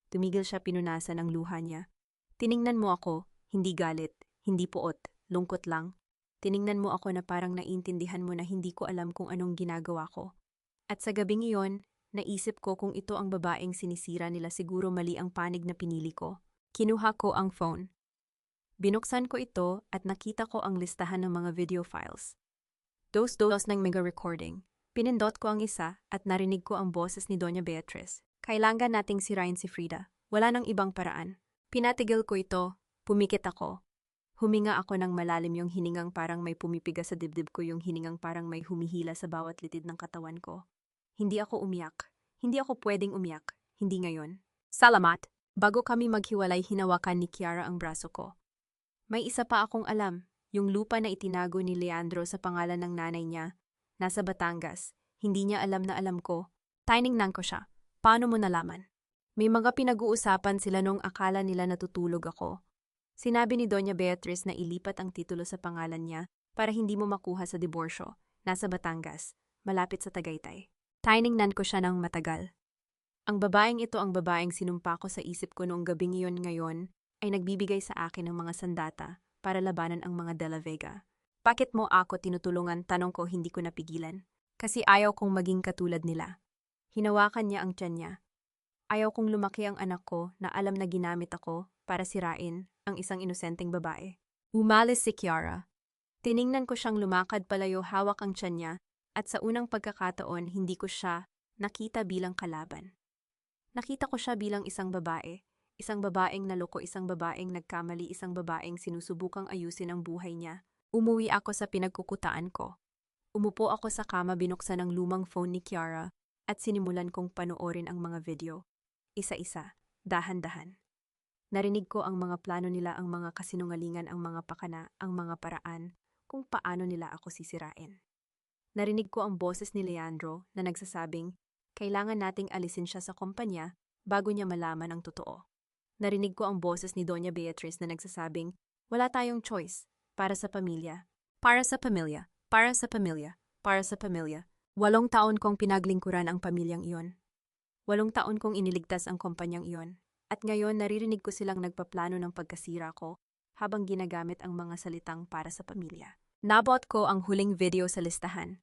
Speaker 1: Tumigil siya, pinunasan ang luha niya. Tiningnan mo ako, hindi galit, hindi puot, lungkot lang. Tiningnan mo ako na parang naiintindihan mo na hindi ko alam kung anong ginagawa ko. At sa gabing iyon, Naisip ko kung ito ang babaeng sinisira nila siguro mali ang panig na pinili ko. Kinuha ko ang phone. Binuksan ko ito at nakita ko ang listahan ng mga video files. Dos ng mega recording. Pinindot ko ang isa at narinig ko ang boses ni Doña Beatriz. Kailangan nating sirain si Frida. Wala nang ibang paraan. Pinatigil ko ito. Pumikit ako. Huminga ako ng malalim, yung hiningang parang may pumipiga sa dibdib ko, yung hiningang parang may humihila sa bawat litid ng katawan ko. Hindi ako umiyak. Hindi ako pwedeng umiyak. Hindi ngayon. Salamat! Bago kami maghiwalay, hinawakan ni Kiara ang braso ko. May isa pa akong alam. Yung lupa na itinago ni Leandro sa pangalan ng nanay niya, nasa Batangas. Hindi niya alam na alam ko. Tiningnan ko siya. Paano mo nalaman? May mga pinag-uusapan sila nung akala nila natutulog ako. Sinabi ni Doña Beatriz na ilipat ang titulo sa pangalan niya para hindi mo makuha sa diborsyo. Nasa Batangas, malapit sa Tagaytay. Tiningnan ko siya ng matagal. Ang babaeng ito ang babaeng sinumpa ko sa isip ko noong gabing iyon, ngayon ay nagbibigay sa akin ng mga sandata para labanan ang mga De La Vega. Bakit mo ako tinutulungan? Tanong ko, hindi ko napigilan. Kasi ayaw kong maging katulad nila. Hinawakan niya ang tiyan niya. Ayaw kong lumaki ang anak ko na alam na ginamit ako para sirain ang isang inosenteng babae. Umalis si Kiara. Tiningnan ko siyang lumakad palayo, hawak ang tiyan niya, at sa unang pagkakataon hindi ko siya nakita bilang kalaban. Nakita ko siya bilang isang babaeng naloko, isang babaeng nagkamali, isang babaeng sinusubukang ayusin ang buhay niya. Umuwi ako sa pinagkukutaan ko. Umupo ako sa kama, binuksan ang lumang phone ni Kiara at sinimulan kong panoorin ang mga video. Isa-isa, dahan-dahan. Narinig ko ang mga plano nila, ang mga kasinungalingan, ang mga pakana, ang mga paraan kung paano nila ako sisirain. Narinig ko ang boses ni Leandro na nagsasabing, kailangan nating alisin siya sa kumpanya bago niya malaman ang totoo. Narinig ko ang boses ni Doña Beatriz na nagsasabing, wala tayong choice, para sa pamilya. Para sa pamilya, para sa pamilya, para sa pamilya. 8 taon kong pinaglingkuran ang pamilyang iyon. 8 taon kong iniligtas ang kumpanyang iyon. At ngayon naririnig ko silang nagpaplano ng pagkasira ko habang ginagamit ang mga salitang para sa pamilya. Nabot ko ang huling video sa listahan.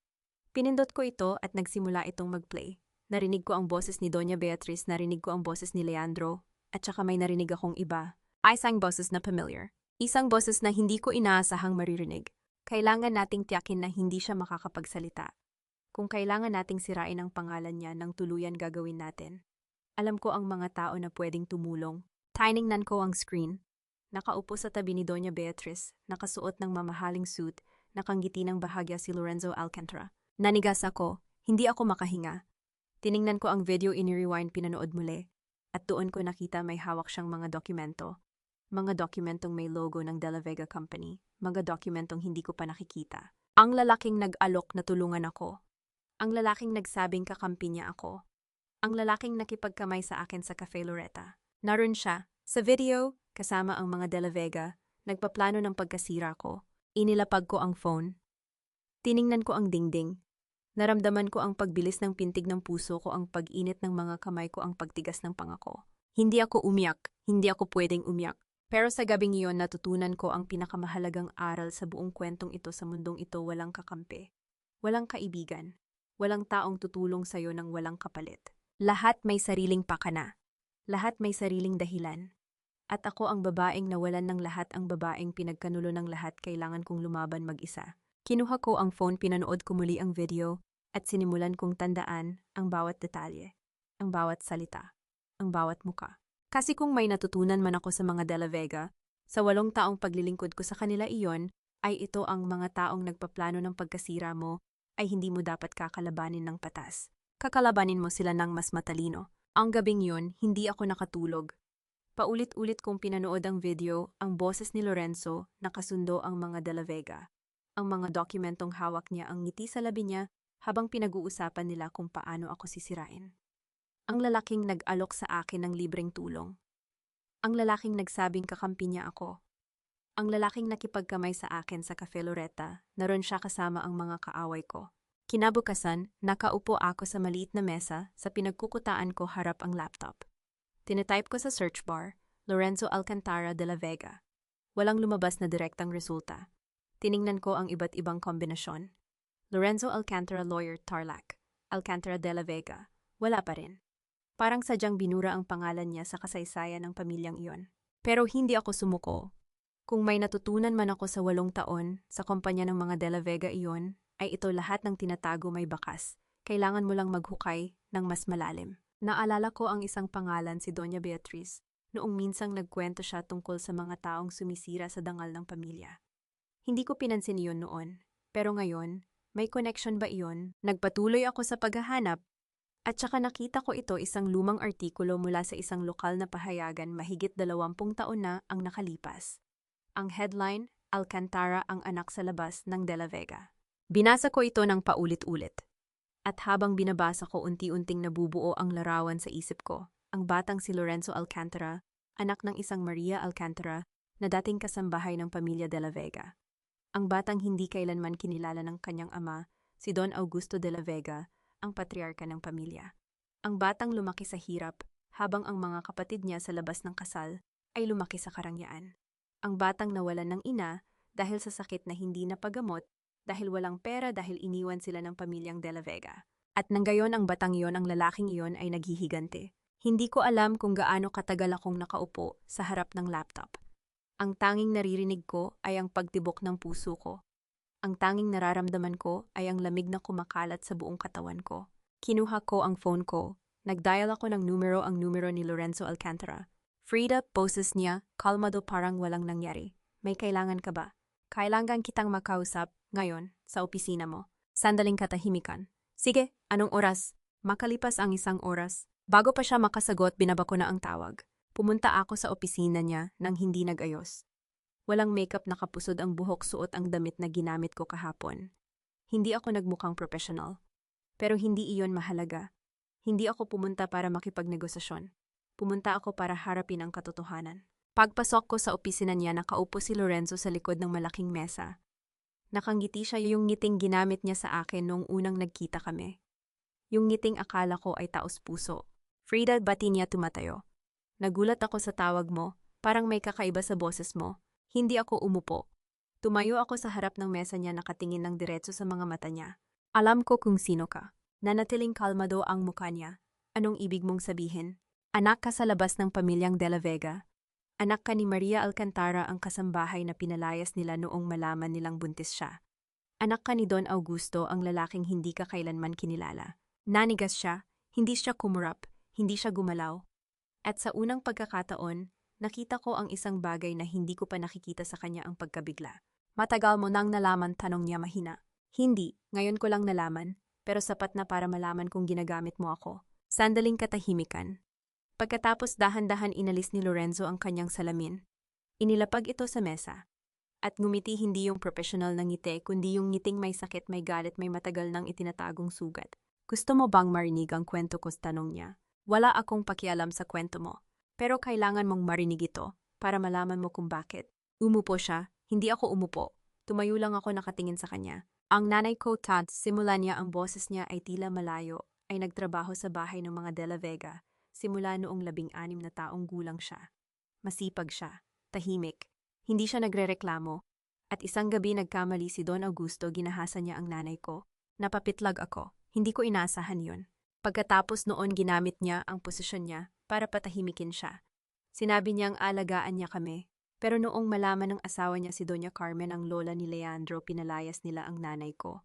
Speaker 1: Pinindot ko ito at nagsimula itong mag-play. Narinig ko ang boses ni Doña Beatriz, narinig ko ang boses ni Leandro, at saka may narinig akong iba. Isang boses na familiar. Isang boses na hindi ko inaasahang maririnig. Kailangan nating tiyakin na hindi siya makakapagsalita. Kung kailangan nating sirain ang pangalan niya, ng tuluyan gagawin natin. Alam ko ang mga tao na pwedeng tumulong. Tiningnan ko ang screen. Nakaupo sa tabi ni Doña Beatriz, nakasuot ng mamahaling suit, nakangiti ng bahagya si Lorenzo Alcantara. Nanigas ako, hindi ako makahinga. Tiningnan ko ang video, ini-rewind, pinanood muli, at doon ko nakita may hawak siyang mga dokumento. Mga dokumentong may logo ng De La Vega Company, mga dokumentong hindi ko pa nakikita. Ang lalaking nag-alok na tulungan ako. Ang lalaking nagsabing kakampi niya ako. Ang lalaking nakipagkamay sa akin sa Cafe Loretta. Naroon siya, sa video, kasama ang mga De La Vega, nagpaplano ng pagkasira ko. Inilapag ko ang phone. Tiningnan ko ang dingding. Naramdaman ko ang pagbilis ng pintig ng puso ko, ang pag-init ng mga kamay ko, ang pagtigas ng panga ko. Hindi ako umiyak, hindi ako pwedeng umiyak. Pero sa gabing iyon natutunan ko ang pinakamahalagang aral sa buong kwentong ito. Sa mundong ito walang kakampi, walang kaibigan, walang taong tutulong sa'yo ng walang kapalit. Lahat may sariling pakana. Lahat may sariling dahilan. At ako ang babaeng nawalan ng lahat, ang babaeng pinagkanulo ng lahat, kailangan kong lumaban mag-isa. Kinuha ko ang phone, pinanood ko muli ang video, at sinimulan kong tandaan ang bawat detalye, ang bawat salita, ang bawat muka. Kasi kung may natutunan man ako sa mga De La Vega, sa 8 taong paglilingkod ko sa kanila, iyon, ay ito ang mga taong nagpaplano ng pagkasira mo, ay hindi mo dapat kakalabanin ng patas. Kakalabanin mo sila ng mas matalino. Ang gabing yun, hindi ako nakatulog. Paulit-ulit kong pinanood ang video, ang boses ni Lorenzo, nakasundo ang mga De La Vega. Ang mga dokumentong hawak niya, ang ngiti sa labi niya, habang pinag-uusapan nila kung paano ako sisirain. Ang lalaking nag-alok sa akin ng libreng tulong. Ang lalaking nagsabing kakampi niya ako. Ang lalaking nakipagkamay sa akin sa Cafe Loretta, naroon siya kasama ang mga kaaway ko. Kinabukasan, nakaupo ako sa maliit na mesa, sa pinagkukutaan ko harap ang laptop. Tinetype ko sa search bar, Lorenzo Alcantara de la Vega. Walang lumabas na direktang resulta. Tiningnan ko ang iba't ibang kombinasyon. Lorenzo Alcantara, lawyer, Tarlac. Alcantara de la Vega. Wala pa rin. Parang sadyang binura ang pangalan niya sa kasaysayan ng pamilyang iyon. Pero hindi ako sumuko. Kung may natutunan man ako sa 8 taon sa kumpanya ng mga De La Vega iyon, ay ito lahat ng tinatago may bakas. Kailangan mo lang maghukay ng mas malalim. Naalala ko ang isang pangalan, si Doña Beatriz, noong minsang nagkwento siya tungkol sa mga taong sumisira sa dangal ng pamilya. Hindi ko pinansin iyon noon, pero ngayon, may connection ba iyon? Nagpatuloy ako sa paghahanap, at saka nakita ko ito isang lumang artikulo mula sa isang lokal na pahayagan mahigit 20 taon na ang nakalipas. Ang headline, Alcantara ang anak sa labas ng De La Vega. Binasa ko ito ng paulit-ulit. At habang binabasa ko, unti-unting nabubuo ang larawan sa isip ko. Ang batang si Lorenzo Alcantara, anak ng isang Maria Alcantara na dating kasambahay ng pamilya De La Vega. Ang batang hindi kailanman kinilala ng kanyang ama, si Don Augusto De La Vega, ang patriarka ng pamilya. Ang batang lumaki sa hirap, habang ang mga kapatid niya sa labas ng kasal ay lumaki sa karangyaan. Ang batang nawalan ng ina dahil sa sakit na hindi napagamot, dahil walang pera dahil iniwan sila ng pamilyang De La Vega. At nang gayon ang batang iyon, ang lalaking iyon ay naghihigante. Hindi ko alam kung gaano katagal akong nakaupo sa harap ng laptop. Ang tanging naririnig ko ay ang pagtibok ng puso ko. Ang tanging nararamdaman ko ay ang lamig na kumakalat sa buong katawan ko. Kinuha ko ang phone ko. Nagdial ako ng numero, ang numero ni Lorenzo Alcantara. Frida, boses niya, kalmado parang walang nangyari. May kailangan ka ba? Kailangan kitang makausap ngayon sa opisina mo. Sandaling katahimikan. Sige, anong oras? Makalipas ang 1 oras. Bago pa siya makasagot, binaba ko na ang tawag. Pumunta ako sa opisina niya nang hindi nag-ayos. Walang makeup, nakapusod ang buhok, suot ang damit na ginamit ko kahapon. Hindi ako nagmukhang professional. Pero hindi iyon mahalaga. Hindi ako pumunta para makipagnegosasyon. Pumunta ako para harapin ang katotohanan. Pagpasok ko sa opisina niya, nakaupo si Lorenzo sa likod ng malaking mesa. Nakangiti siya, yung ngiting ginamit niya sa akin noong unang nagkita kami. Yung ngiting akala ko ay taos puso. Frida, bati niya tumatayo. Nagulat ako sa tawag mo, parang may kakaiba sa boses mo. Hindi ako umupo. Tumayo ako sa harap ng mesa niya, nakatingin ng diretso sa mga mata niya. Alam ko kung sino ka. Nanatiling kalmado ang mukha niya. Anong ibig mong sabihin? Anak ka sa labas ng pamilyang De La Vega. Anak ka ni Maria Alcantara, ang kasambahay na pinalayas nila noong malaman nilang buntis siya. Anak ka ni Don Augusto, ang lalaking hindi ka kailanman kinilala. Nanigas siya, hindi siya kumurap, hindi siya gumalaw. At sa unang pagkakataon, nakita ko ang isang bagay na hindi ko pa nakikita sa kanya, ang pagkabigla. Matagal mo nang nalaman, tanong niya mahina. Hindi, ngayon ko lang nalaman, pero sapat na para malaman kung ginagamit mo ako. Sandaling katahimikan. Pagkatapos dahan-dahan inalis ni Lorenzo ang kanyang salamin. Inilapag ito sa mesa. At ngumiti, hindi yung professional na ngiti, kundi yung ngiting may sakit, may galit, may matagal nang itinatagong sugat. Gusto mo bang marinig ang kwento ko? Tanong niya. Wala akong pakialam sa kwento mo. Pero kailangan mong marinig ito para malaman mo kung bakit. Umupo siya, hindi ako umupo. Tumayo lang ako, nakatingin sa kanya. Ang nanay ko, Tad, simula niya, ang boses niya ay tila malayo, ay nagtrabaho sa bahay ng mga De La Vega. Simula noong 16 na taong gulang siya. Masipag siya, tahimik, hindi siya nagrereklamo. At isang gabi nagkamali si Don Augusto, ginahasa niya ang nanay ko. Napapitlag ako, hindi ko inaasahan yun. Pagkatapos noon, ginamit niya ang posisyon niya para patahimikin siya. Sinabi niyang alagaan niya kami, pero noong malaman ng asawa niya, si Doña Carmen, ang lola ni Leandro, pinalayas nila ang nanay ko.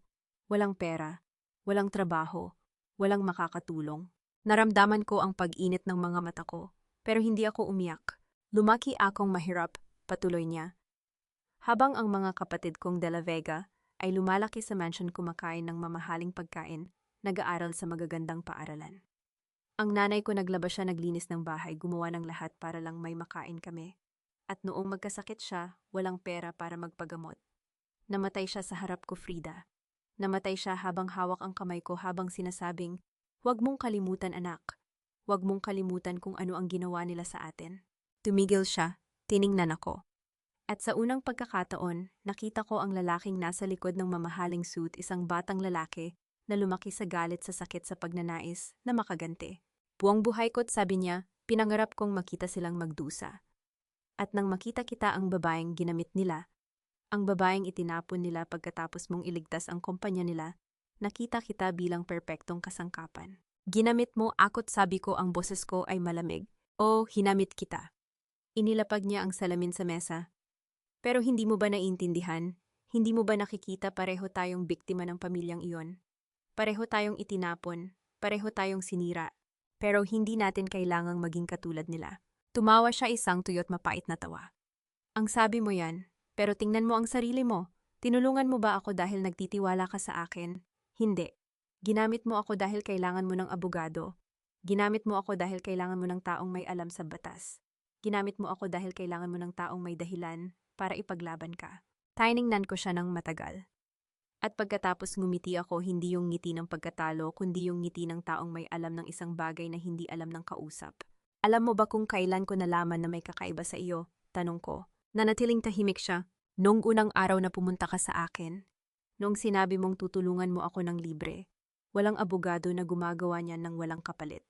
Speaker 1: Walang pera, walang trabaho, walang makakatulong. Naramdaman ko ang pag-init ng mga mata ko, pero hindi ako umiyak. Lumaki akong mahirap, patuloy niya. Habang ang mga kapatid kong De La Vega ay lumalaki sa mansion, kumakain ng mamahaling pagkain, nag-aaral sa magagandang paaralan. Ang nanay ko, naglaba siya, naglinis ng bahay, gumawa ng lahat para lang may makain kami. At noong magkasakit siya, walang pera para magpagamot. Namatay siya sa harap ko, Frida. Namatay siya habang hawak ang kamay ko, habang sinasabing, "Huwag mong kalimutan, anak. Huwag mong kalimutan kung ano ang ginawa nila sa atin." Tumigil siya, tiningnan ako. At sa unang pagkakataon, nakita ko ang lalaking nasa likod ng mamahaling suit, isang batang lalaki na lumaki sa galit, sa sakit, sa pagnanais na makaganti. Buong buhay ko't, sabi niya, pinangarap kong makita silang magdusa. At nang makita kita, ang babaeng ginamit nila, ang babaeng itinapon nila pagkatapos mong iligtas ang kumpanya nila, nakita kita bilang perpektong kasangkapan. Ginamit mo ako't sabi ko ang boses ko ay malamig. O, hinamit kita. Inilapag niya ang salamin sa mesa. Pero hindi mo ba naiintindihan? Hindi mo ba nakikita pareho tayong biktima ng pamilyang iyon? Pareho tayong itinapon, pareho tayong sinira. Pero hindi natin kailangang maging katulad nila. Tumawa siya isang tuyot mapait na tawa. Ang sabi mo yan, pero tingnan mo ang sarili mo. Tinulungan mo ba ako dahil nagtitiwala ka sa akin? Hindi. Ginamit mo ako dahil kailangan mo ng abogado. Ginamit mo ako dahil kailangan mo ng taong may alam sa batas. Ginamit mo ako dahil kailangan mo ng taong may dahilan para ipaglaban ka. Tiningnan ko siya ng matagal. At pagkatapos ngumiti ako, hindi yung ngiti ng pagkatalo, kundi yung ngiti ng taong may alam ng isang bagay na hindi alam ng kausap. Alam mo ba kung kailan ko nalaman na may kakaiba sa iyo? Tanong ko. Nanatiling tahimik siya. Noong unang araw na pumunta ka sa akin. Noong sinabi mong tutulungan mo ako ng libre. Walang abogado na gumagawa niyan ng walang kapalit.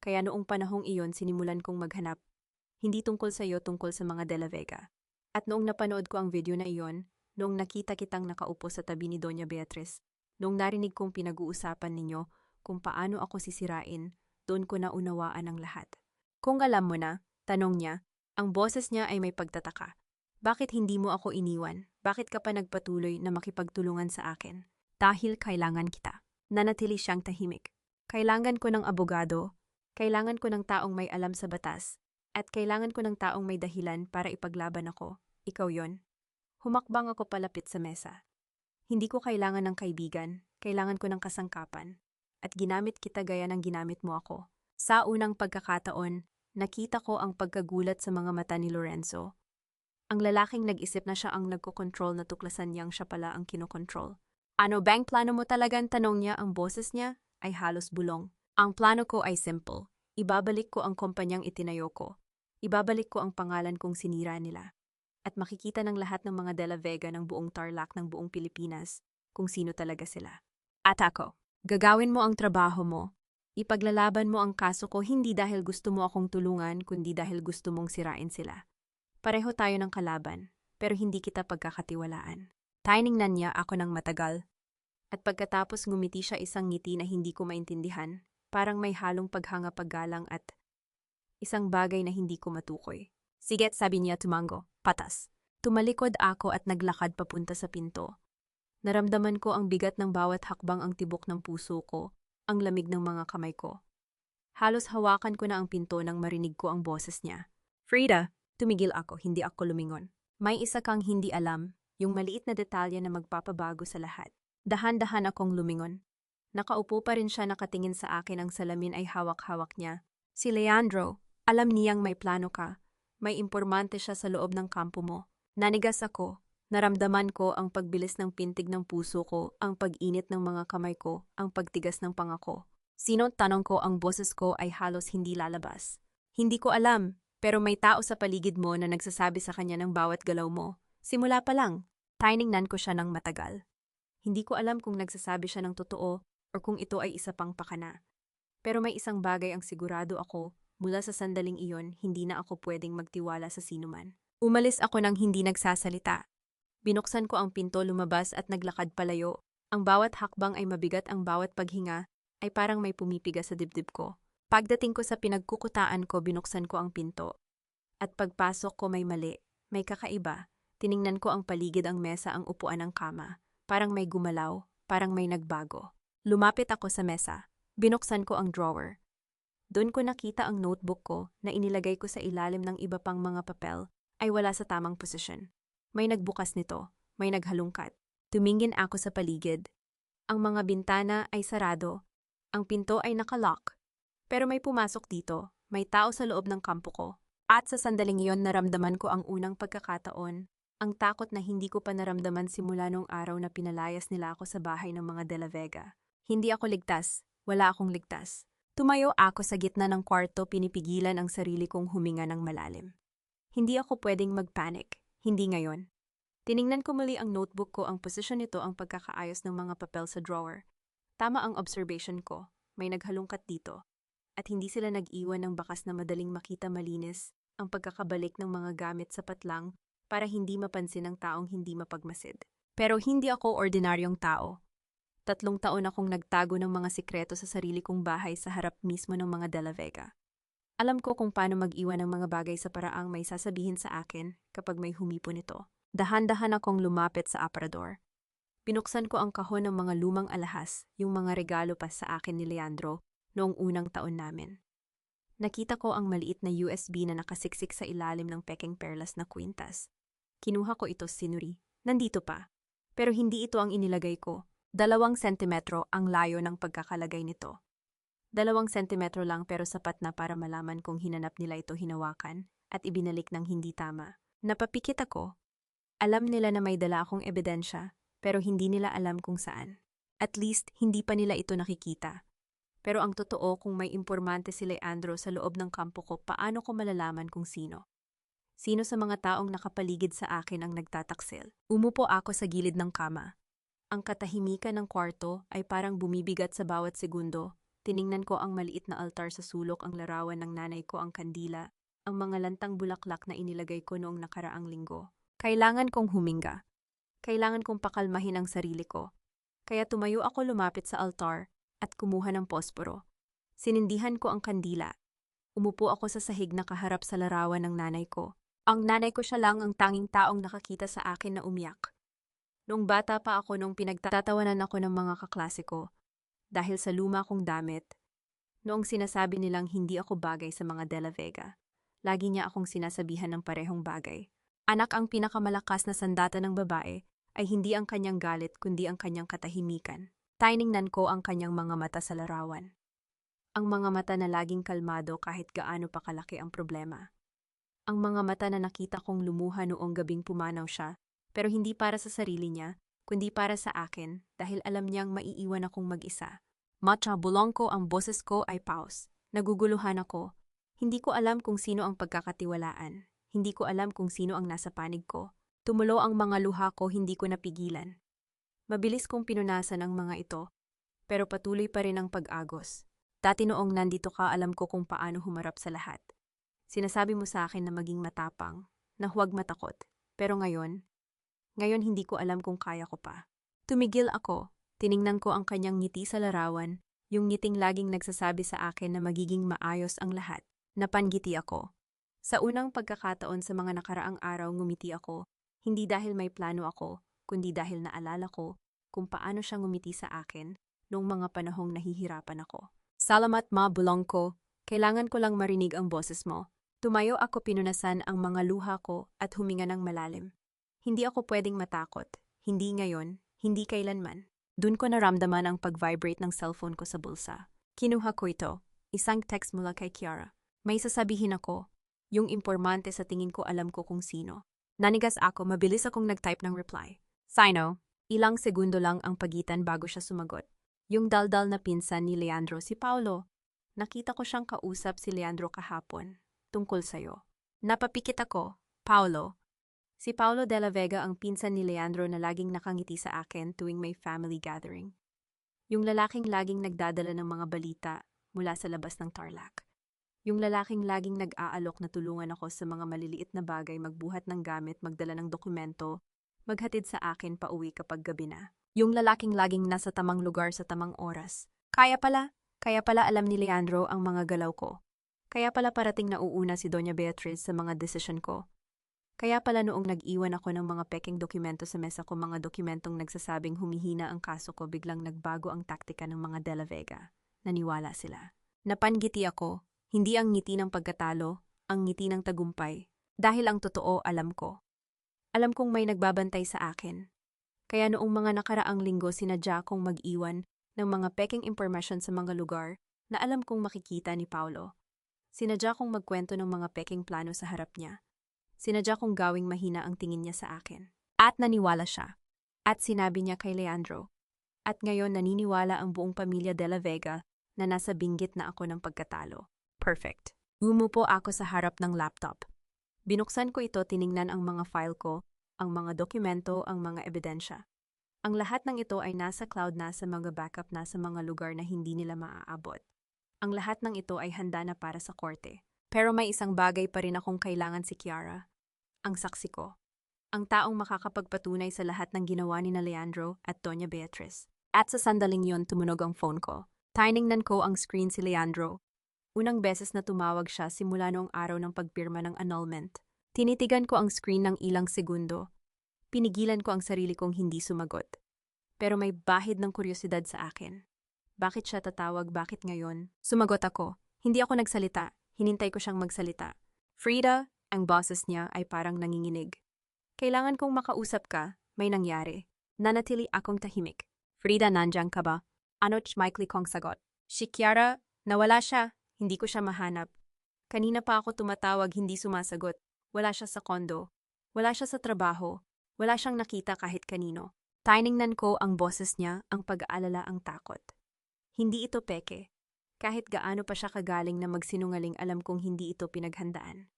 Speaker 1: Kaya noong panahong iyon sinimulan kong maghanap. Hindi tungkol sa iyo, tungkol sa mga De La Vega. At noong napanood ko ang video na iyon, noong nakita kitang nakaupo sa tabi ni Doña Beatriz, noong narinig kong pinag-uusapan ninyo kung paano ako sisirain, doon ko naunawaan ang lahat. Kung alam mo na, tanong niya, ang boses niya ay may pagtataka. Bakit hindi mo ako iniwan? Bakit ka pa nagpatuloy na makipagtulungan sa akin? Dahil kailangan kita. Nanatili siyang tahimik. Kailangan ko ng abogado, kailangan ko ng taong may alam sa batas, at kailangan ko ng taong may dahilan para ipaglaban ako. Ikaw yon. Humakbang ako palapit sa mesa. Hindi ko kailangan ng kaibigan, kailangan ko ng kasangkapan. At ginamit kita gaya ng ginamit mo ako. Sa unang pagkakataon, nakita ko ang pagkagulat sa mga mata ni Lorenzo. Ang lalaking nag-isip na siya ang nagkokontrol na tuklasan niyang siya pala ang kinokontrol. Ano bang plano mo talagang, tanong niya, ang boses niya ay halos bulong. Ang plano ko ay simple. Ibabalik ko ang kumpanyang itinayo ko. Ibabalik ko ang pangalan kong sinira nila. At makikita ng lahat ng mga De La Vega ng buong Tarlac ng buong Pilipinas kung sino talaga sila. At ako, gagawin mo ang trabaho mo. Ipaglalaban mo ang kaso ko hindi dahil gusto mo akong tulungan kundi dahil gusto mong sirain sila. Pareho tayo ng kalaban, pero hindi kita pagkakatiwalaan. Tiningnan niya ako ng matagal. At pagkatapos ngumiti siya isang ngiti na hindi ko maintindihan, parang may halong paghanga-paggalang at isang bagay na hindi ko matukoy. Siget, sabi niya tumango, patas. Tumalikod ako at naglakad papunta sa pinto. Naramdaman ko ang bigat ng bawat hakbang, ang tibok ng puso ko, ang lamig ng mga kamay ko. Halos hawakan ko na ang pinto nang marinig ko ang boses niya. Frida! Tumigil ako, hindi ako lumingon. May isa kang hindi alam, yung maliit na detalye na magpapabago sa lahat. Dahan-dahan akong lumingon. Nakaupo pa rin siya, nakatingin sa akin, ang salamin ay hawak-hawak niya. Si Leandro, alam niyang may plano ka. May impormante siya sa loob ng kampo mo. Nanigas ako. Naramdaman ko ang pagbilis ng pintig ng puso ko, ang pag-init ng mga kamay ko, ang pagtigas ng pangako. Sino? Tanong ko, ang boses ko ay halos hindi lalabas. Hindi ko alam, pero may tao sa paligid mo na nagsasabi sa kanya ng bawat galaw mo. Simula pa lang, tiningnan ko siya ng matagal. Hindi ko alam kung nagsasabi siya ng totoo o kung ito ay isa pang pakana. Pero may isang bagay ang sigurado ako, mula sa sandaling iyon, hindi na ako pwedeng magtiwala sa sinuman. Umalis ako nang hindi nagsasalita. Binuksan ko ang pinto, lumabas at naglakad palayo. Ang bawat hakbang ay mabigat, ang bawat paghinga ay parang may pumipiga sa dibdib ko. Pagdating ko sa pinagkukutaan ko, binuksan ko ang pinto. At pagpasok ko may mali, may kakaiba. Tiningnan ko ang paligid, ang mesa, ang upuan, ng kama. Parang may gumalaw, parang may nagbago. Lumapit ako sa mesa. Binuksan ko ang drawer. Doon ko nakita ang notebook ko na inilagay ko sa ilalim ng iba pang mga papel ay wala sa tamang posisyon. May nagbukas nito, may naghalungkat. Tumingin ako sa paligid. Ang mga bintana ay sarado. Ang pinto ay nakalock. Pero may pumasok dito, may tao sa loob ng kampo ko. At sa sandaling iyon naramdaman ko ang unang pagkakataon. Ang takot na hindi ko pa naramdaman simula nung araw na pinalayas nila ako sa bahay ng mga De La Vega. Hindi ako ligtas. Wala akong ligtas. Tumayo ako sa gitna ng kwarto, pinipigilan ang sarili kong huminga ng malalim. Hindi ako pwedeng mag-panic. Hindi ngayon. Tiningnan ko muli ang notebook ko, ang posisyon nito, ang pagkakaayos ng mga papel sa drawer. Tama ang observation ko. May naghalungkat dito. At hindi sila nag-iwan ng bakas na madaling makita, malinis. Ang pagkakabalik ng mga gamit sapat lang para hindi mapansin ng taong hindi mapagmasid. Pero hindi ako ordinaryong tao. 3 taon akong nagtago ng mga sikreto sa sarili kong bahay sa harap mismo ng mga De La Vega. Alam ko kung paano mag-iwan ng mga bagay sa paraang may sasabihin sa akin kapag may humipon ito. Dahan-dahan akong lumapit sa aparador. Binuksan ko ang kahon ng mga lumang alahas, yung mga regalo pa sa akin ni Leandro noong unang taon namin. Nakita ko ang maliit na USB na nakasiksik sa ilalim ng pekeng perlas na kwintas. Kinuha ko ito, sinuri. Nandito pa. Pero hindi ito ang inilagay ko. 2 sentimetro ang layo ng pagkakalagay nito. 2 sentimetro lang pero sapat na para malaman kung hinanap nila ito hinawakan at ibinalik ng hindi tama. Napapikit ako. Alam nila na may dala akong ebidensya pero hindi nila alam kung saan. At least hindi pa nila ito nakikita. Pero ang totoo kung may impormante si Leandro sa loob ng kampo ko, paano ko malalaman kung sino? Sino sa mga taong nakapaligid sa akin ang nagtataksil? Umupo ako sa gilid ng kama. Ang katahimikan ng kwarto ay parang bumibigat sa bawat segundo. Tiningnan ko ang maliit na altar sa sulok, ang larawan ng nanay ko, ang kandila, ang mga lantang bulaklak na inilagay ko noong nakaraang linggo. Kailangan kong huminga. Kailangan kong pakalmahin ang sarili ko. Kaya tumayo ako, lumapit sa altar at kumuha ng posporo. Sinindihan ko ang kandila. Umupo ako sa sahig na kaharap sa larawan ng nanay ko. Ang nanay ko, siya lang ang tanging taong nakakita sa akin na umiyak. Noong bata pa ako, nung pinagtatawanan ako ng mga kaklase ko, dahil sa luma kong damit, noong sinasabi nilang hindi ako bagay sa mga De La Vega, lagi niya akong sinasabihan ng parehong bagay. Anak, ang pinakamalakas na sandata ng babae ay hindi ang kanyang galit kundi ang kanyang katahimikan. Tiningnan ko ang kanyang mga mata sa larawan. Ang mga mata na laging kalmado kahit gaano pa kalaki ang problema. Ang mga mata na nakita kong lumuha noong gabing pumanaw siya, pero hindi para sa sarili niya, kundi para sa akin dahil alam niyang maiiwan akong mag-isa. Bulong ko, ang boses ko ay pause. Naguguluhan ako. Hindi ko alam kung sino ang pagkakatiwalaan. Hindi ko alam kung sino ang nasa panig ko. Tumulo ang mga luha ko, hindi ko napigilan. Mabilis kong pinunasan ang mga ito, pero patuloy pa rin ang pag-agos. Dati noong nandito ka, alam ko kung paano humarap sa lahat. Sinasabi mo sa akin na maging matapang, na huwag matakot. Pero ngayon hindi ko alam kung kaya ko pa. Tumigil ako, tiningnan ko ang kanyang ngiti sa larawan, yung ngiting laging nagsasabi sa akin na magiging maayos ang lahat. Napangiti ako. Sa unang pagkakataon sa mga nakaraang araw, ngumiti ako, hindi dahil may plano ako, kundi dahil naalala ko kung paano siya ngumiti sa akin noong mga panahong nahihirapan ako. Salamat, bulong ko. Kailangan ko lang marinig ang boses mo. Tumayo ako, pinunasan ang mga luha ko at huminga ng malalim. Hindi ako pwedeng matakot. Hindi ngayon, hindi kailanman. Doon ko naramdaman ang pag-vibrate ng cellphone ko sa bulsa. Kinuha ko ito, isang text mula kay Kiara. May sasabihin ako, yung impormante, sa tingin ko alam ko kung sino. Nanigas ako, mabilis akong nag-type ng reply. Sino? Ilang segundo lang ang pagitan bago siya sumagot. Yung daldal na pinsan ni Leandro, si Paulo. Nakita ko siyang kausap si Leandro kahapon. Tungkol sa'yo. Napapikit ako, Paulo. Si Paulo De La Vega ang pinsan ni Leandro na laging nakangiti sa akin tuwing may family gathering. Yung lalaking laging nagdadala ng mga balita mula sa labas ng Tarlac. Yung lalaking laging nag-aalok na tulungan ako sa mga maliliit na bagay, magbuhat ng gamit, magdala ng dokumento, maghatid sa akin pauwi kapag gabi na. Yung lalaking laging nasa tamang lugar sa tamang oras. Kaya pala alam ni Leandro ang mga galaw ko. Kaya pala parating nauuna si Doña Beatriz sa mga desisyon ko. Kaya pala noong nag-iwan ako ng mga peking dokumento sa mesa ko, mga dokumentong nagsasabing humihina ang kaso ko, biglang nagbago ang taktika ng mga De La Vega. Naniwala sila. Napangiti ako, hindi ang ngiti ng pagkatalo, ang ngiti ng tagumpay. Dahil ang totoo, alam ko. Alam kong may nagbabantay sa akin. Kaya noong mga nakaraang linggo, sinadya kong mag-iwan ng mga peking impormasyon sa mga lugar na alam kong makikita ni Paulo. Sinadya kong magkwento ng mga peking plano sa harap niya. Sinadya kong gawing mahina ang tingin niya sa akin. At naniwala siya. At sinabi niya kay Leandro. At ngayon naniniwala ang buong pamilya De La Vega na nasa binggit na ako ng pagkatalo. Perfect. Umupo ako sa harap ng laptop. Binuksan ko ito, tiningnan ang mga file ko, ang mga dokumento, ang mga ebidensya. Ang lahat ng ito ay nasa cloud na, sa mga backup na, sa mga lugar na hindi nila maaabot. Ang lahat ng ito ay handa na para sa korte. Pero may isang bagay pa rin akong kailangan, si Kiara. Ang saksi ko. Ang taong makakapagpatunay sa lahat ng ginawa ni na Leandro at Doña Beatriz. At sa sandaling yon tumunog ang phone ko. Tiningnan ko ang screen si Leandro. Unang beses na tumawag siya simula noong araw ng pagpirma ng annulment. Tinitigan ko ang screen ng ilang segundo. Pinigilan ko ang sarili kong hindi sumagot. Pero may bahid ng kuryosidad sa akin. Bakit siya tatawag? Bakit ngayon? Sumagot ako. Hindi ako nagsalita. Hinintay ko siyang magsalita. Frida, ang boses niya ay parang nanginginig. Kailangan kong makausap ka. May nangyari. Nanatili akong tahimik. Frida, nandiyan ka ba? Ano't maikli kong sagot. Si Kiara, nawala siya. Hindi ko siya mahanap. Kanina pa ako tumatawag, hindi sumasagot. Wala siya sa kondo. Wala siya sa trabaho. Wala siyang nakita kahit kanino. Tiningnan ko ang boses niya, ang pag-aalala, ang takot. Hindi ito peke. Kahit gaano pa siya kagaling na magsinungaling, alam kong hindi ito pinaghandaan.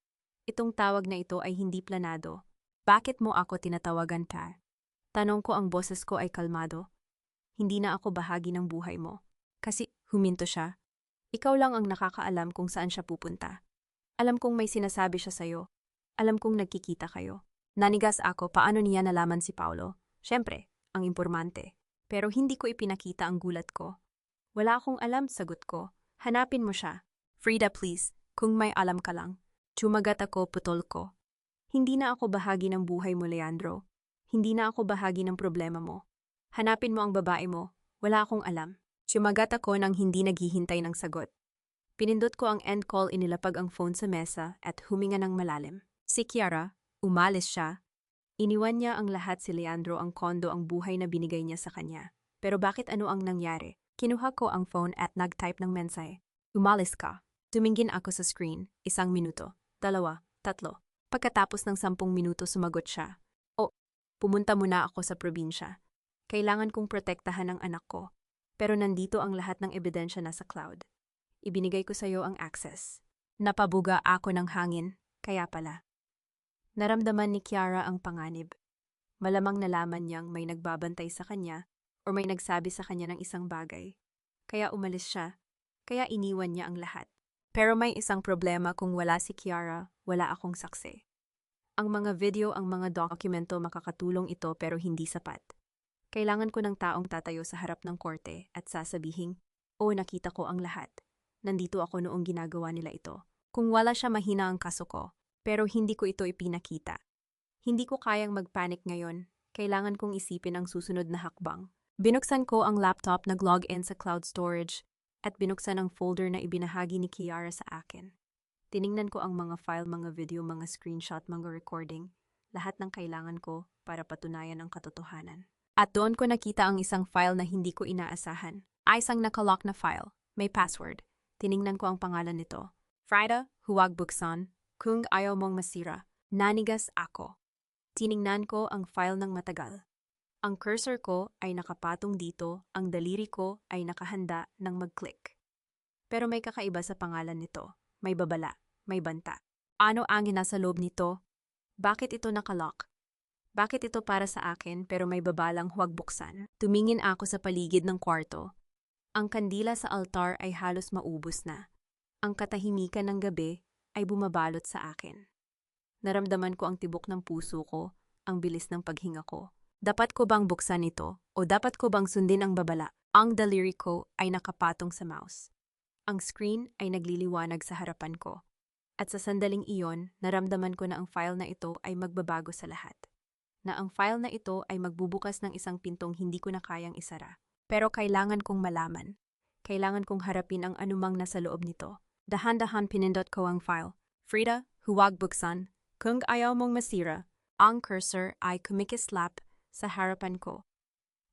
Speaker 1: Itong tawag na ito ay hindi planado. Bakit mo ako tinatawagan ka? Tanong ko, ang boses ko ay kalmado. Hindi na ako bahagi ng buhay mo. Kasi huminto siya. Ikaw lang ang nakakaalam kung saan siya pupunta. Alam kong may sinasabi siya sa'yo. Alam kong nagkikita kayo. Nanigas ako, paano niya nalaman si Paulo? Siyempre, ang impormante. Pero hindi ko ipinakita ang gulat ko. Wala akong alam, sagot ko. Hanapin mo siya. Frida, please, kung may alam ka lang. Tumagat ako, putol ko. Hindi na ako bahagi ng buhay mo, Leandro. Hindi na ako bahagi ng problema mo. Hanapin mo ang babae mo. Wala akong alam. Tumagat ako nang hindi naghihintay ng sagot. Pinindot ko ang end call, inilapag ang phone sa mesa at huminga ng malalim. Si Kiara, umalis siya. Iniwan niya ang lahat, si Leandro, ang kondo, ang buhay na binigay niya sa kanya. Pero bakit, ano ang nangyari? Kinuha ko ang phone at nag-type ng mensahe. Umalis ka. Tumingin ako sa screen. 1 minuto, 2, 3. Pagkatapos ng 10 minuto sumagot siya. Pumunta muna ako sa probinsya. Kailangan kong protektahan ang anak ko. Pero nandito ang lahat ng ebidensya na sa cloud. Ibinigay ko sa iyo ang access. Napabuga ako ng hangin, kaya pala. Naramdaman ni Kiara ang panganib. Malamang nalaman niyang may nagbabantay sa kanya o may nagsabi sa kanya ng isang bagay. Kaya umalis siya, kaya iniwan niya ang lahat. Pero may isang problema, kung wala si Kiara, wala akong saksi. Ang mga video, ang mga dokumento, makakatulong ito pero hindi sapat. Kailangan ko ng taong tatayo sa harap ng korte at sasabihing, nakita ko ang lahat. Nandito ako noong ginagawa nila ito. Kung wala siya, mahina ang kaso ko. Pero hindi ko ito ipinakita. Hindi ko kayang magpanik ngayon. Kailangan kong isipin ang susunod na hakbang. Binuksan ko ang laptop, nag-log in sa cloud storage, at binuksan ang folder na ibinahagi ni Kiara sa akin. Tiningnan ko ang mga file, mga video, mga screenshot, mga recording, lahat ng kailangan ko para patunayan ang katotohanan. At doon ko nakita ang isang file na hindi ko inaasahan. Ay isang nakalock na file. May password. Tiningnan ko ang pangalan nito. Frida, huwag buksan. Kung ayaw mong masira. Nanigas ako. Tiningnan ko ang file ng matagal. Ang cursor ko ay nakapatong dito, ang daliri ko ay nakahanda nang mag-click. Pero may kakaiba sa pangalan nito. May babala, may banta. Ano ang nasa loob nito? Bakit ito nakalock? Bakit ito para sa akin pero may babalang huwag buksan? Tumingin ako sa paligid ng kwarto. Ang kandila sa altar ay halos maubos na. Ang katahimikan ng gabi ay bumabalot sa akin. Naramdaman ko ang tibok ng puso ko, ang bilis ng paghinga ko. Dapat ko bang buksan ito o dapat ko bang sundin ang babala? Ang daliri ko ay nakapatong sa mouse. Ang screen ay nagliliwanag sa harapan ko. At sa sandaling iyon, naramdaman ko na ang file na ito ay magbabago sa lahat. Na ang file na ito ay magbubukas ng isang pintong hindi ko na kayang isara. Pero kailangan kong malaman. Kailangan kong harapin ang anumang nasa loob nito. Dahan-dahan pinindot ko ang file. Frida, huwag buksan. Kung ayaw mong masira. Ang cursor ay kumikislap sa harapan ko.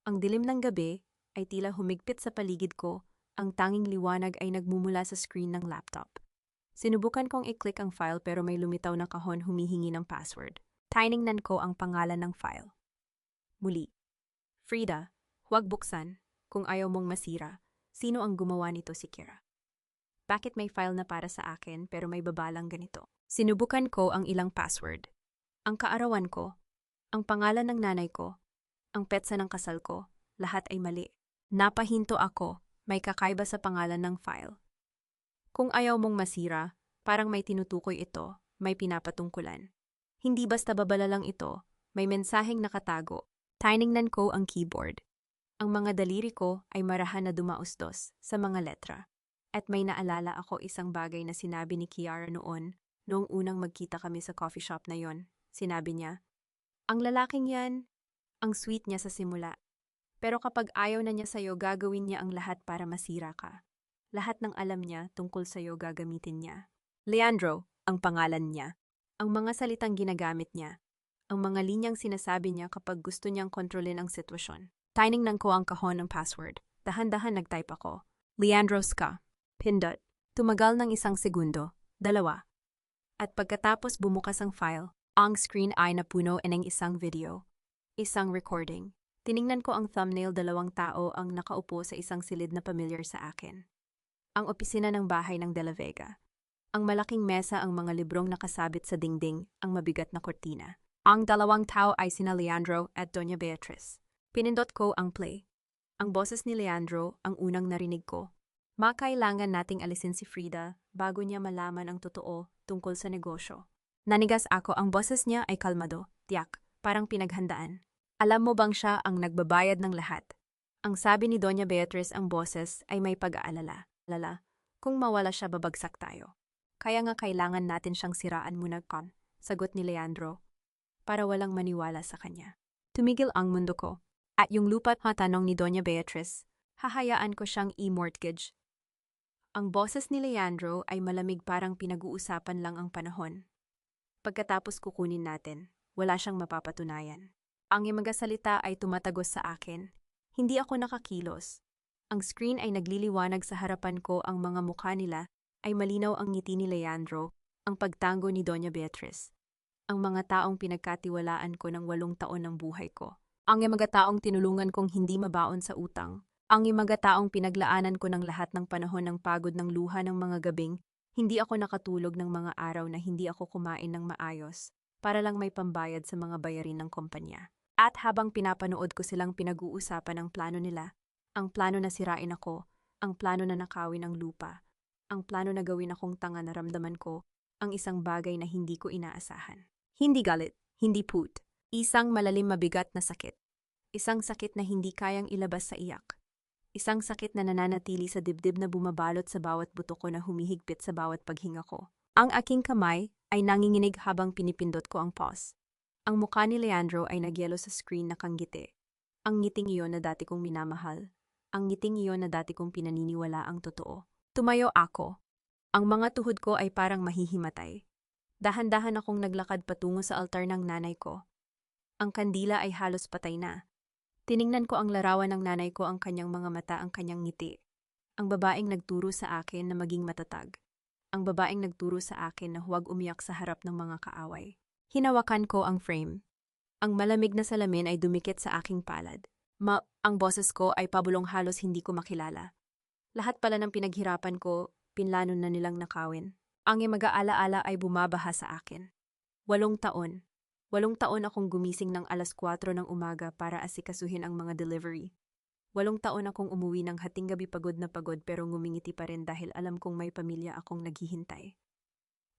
Speaker 1: Ang dilim ng gabi ay tila humigpit sa paligid ko. Ang tanging liwanag ay nagmumula sa screen ng laptop. Sinubukan kong i-click ang file pero may lumitaw na kahon humihingi ng password. Tiningnan ko ang pangalan ng file. Muli. Frida, huwag buksan. Kung ayaw mong masira. Sino ang gumawa nito? Si Kiara. Bakit may file na para sa akin pero may babalang ganito? Sinubukan ko ang ilang password. Ang kaarawan ko, ang pangalan ng nanay ko, ang petsa ng kasal ko, lahat ay mali. Napahinto ako, may kakaiba sa pangalan ng file. Kung ayaw mong masira, parang may tinutukoy ito, may pinapatungkulan. Hindi basta babala lang ito, may mensaheng nakatago. Tiningnan ko ang keyboard. Ang mga daliri ko ay marahan na dumausdos sa mga letra. At may naalala ako isang bagay na sinabi ni Kiara noong unang magkita kami sa coffee shop na yon. Sinabi niya, ang lalaking yan, ang sweet niya sa simula. Pero kapag ayaw na niya sa'yo, gagawin niya ang lahat para masira ka. Lahat ng alam niya tungkol sa'yo gagamitin niya. Leandro, ang pangalan niya. Ang mga salitang ginagamit niya. Ang mga linyang sinasabi niya kapag gusto niyang kontrolin ang sitwasyon. Tiningnan ko ang kahon ng password. Dahan-dahan nag-type ako. Leandro Ska. Pindot. Tumagal ng 1 segundo. 2. At pagkatapos bumukas ang file, ang screen ay napuno ng isang video. Isang recording. Tiningnan ko ang thumbnail, 2 tao ang nakaupo sa isang silid na pamilyar sa akin. Ang opisina ng bahay ng De La Vega. Ang malaking mesa, ang mga librong nakasabit sa dingding, ang mabigat na kortina. Ang 2 tao ay sina Leandro at Doña Beatriz. Pinindot ko ang play. Ang boses ni Leandro ang unang narinig ko. Makailangan nating alisin si Frida bago niya malaman ang totoo tungkol sa negosyo. Nanigas ako, ang boses niya ay kalmado, tiyak, parang pinaghandaan. Alam mo bang siya ang nagbabayad ng lahat? Ang sabi ni Doña Beatriz, ang boses ay may pag-aalala. Kung mawala siya, babagsak tayo. Kaya nga kailangan natin siyang siraan muna, sagot ni Leandro, para walang maniwala sa kanya. Tumigil ang mundo ko. At yung lupa, tanong ni Doña Beatriz, hahayaan ko siyang i-mortgage. Ang boses ni Leandro ay malamig, parang pinag-uusapan lang ang panahon. Pagkatapos kukunin natin, wala siyang mapapatunayan. Ang mga salita ay tumatagos sa akin. Hindi ako nakakilos. Ang screen ay nagliliwanag sa harapan ko, ang mga mukha nila ay malinaw, ang ngiti ni Leandro, ang pagtango ni Doña Beatriz. Ang mga taong pinagkatiwalaan ko ng 8 taon ng buhay ko. Ang mga taong tinulungan kong hindi mabaon sa utang. Ang mga taong pinaglaanan ko ng lahat ng panahon ng pagod, ng luha, ng mga gabing hindi ako nakatulog, ng mga araw na hindi ako kumain ng maayos para lang may pambayad sa mga bayarin ng kumpanya. At habang pinapanood ko silang pinag-uusapan ang plano nila, ang plano na sirain ako, ang plano na nakawin ang lupa, ang plano na gawin akong tanga, naramdaman ko ang isang bagay na hindi ko inaasahan. Hindi galit, hindi put. Isang malalim, mabigat na sakit. Isang sakit na hindi kayang ilabas sa iyak. Isang sakit na nananatili sa dibdib, na bumabalot sa bawat buto ko, na humihigpit sa bawat paghinga ko. Ang aking kamay ay nanginginig habang pinipindot ko ang pause. Ang mukha ni Leandro ay nagyelo sa screen, nakangiti. Ang ngiting iyon na dati kong minamahal. Ang ngiting iyon na dati kong pinaniniwala ang totoo. Tumayo ako. Ang mga tuhod ko ay parang mahihimatay. Dahan-dahan akong naglakad patungo sa altar ng nanay ko. Ang kandila ay halos patay na. Tiningnan ko ang larawan ng nanay ko, ang kanyang mga mata, ang kanyang ngiti. Ang babaeng nagturo sa akin na maging matatag. Ang babaeng nagturo sa akin na huwag umiyak sa harap ng mga kaaway. Hinawakan ko ang frame. Ang malamig na salamin ay dumikit sa aking palad. Ang boses ko ay pabulong, halos hindi ko makilala. Lahat pala ng pinaghirapan ko, pinlano na nilang nakawin. Ang mag-aalaala ay bumabaha sa akin. 8 taon. 8 taon akong gumising ng 4:00 ng umaga para asikasuhin ang mga delivery. 8 taon akong umuwi ng hatinggabi, pagod na pagod, pero ngumingiti pa rin dahil alam kong may pamilya akong naghihintay.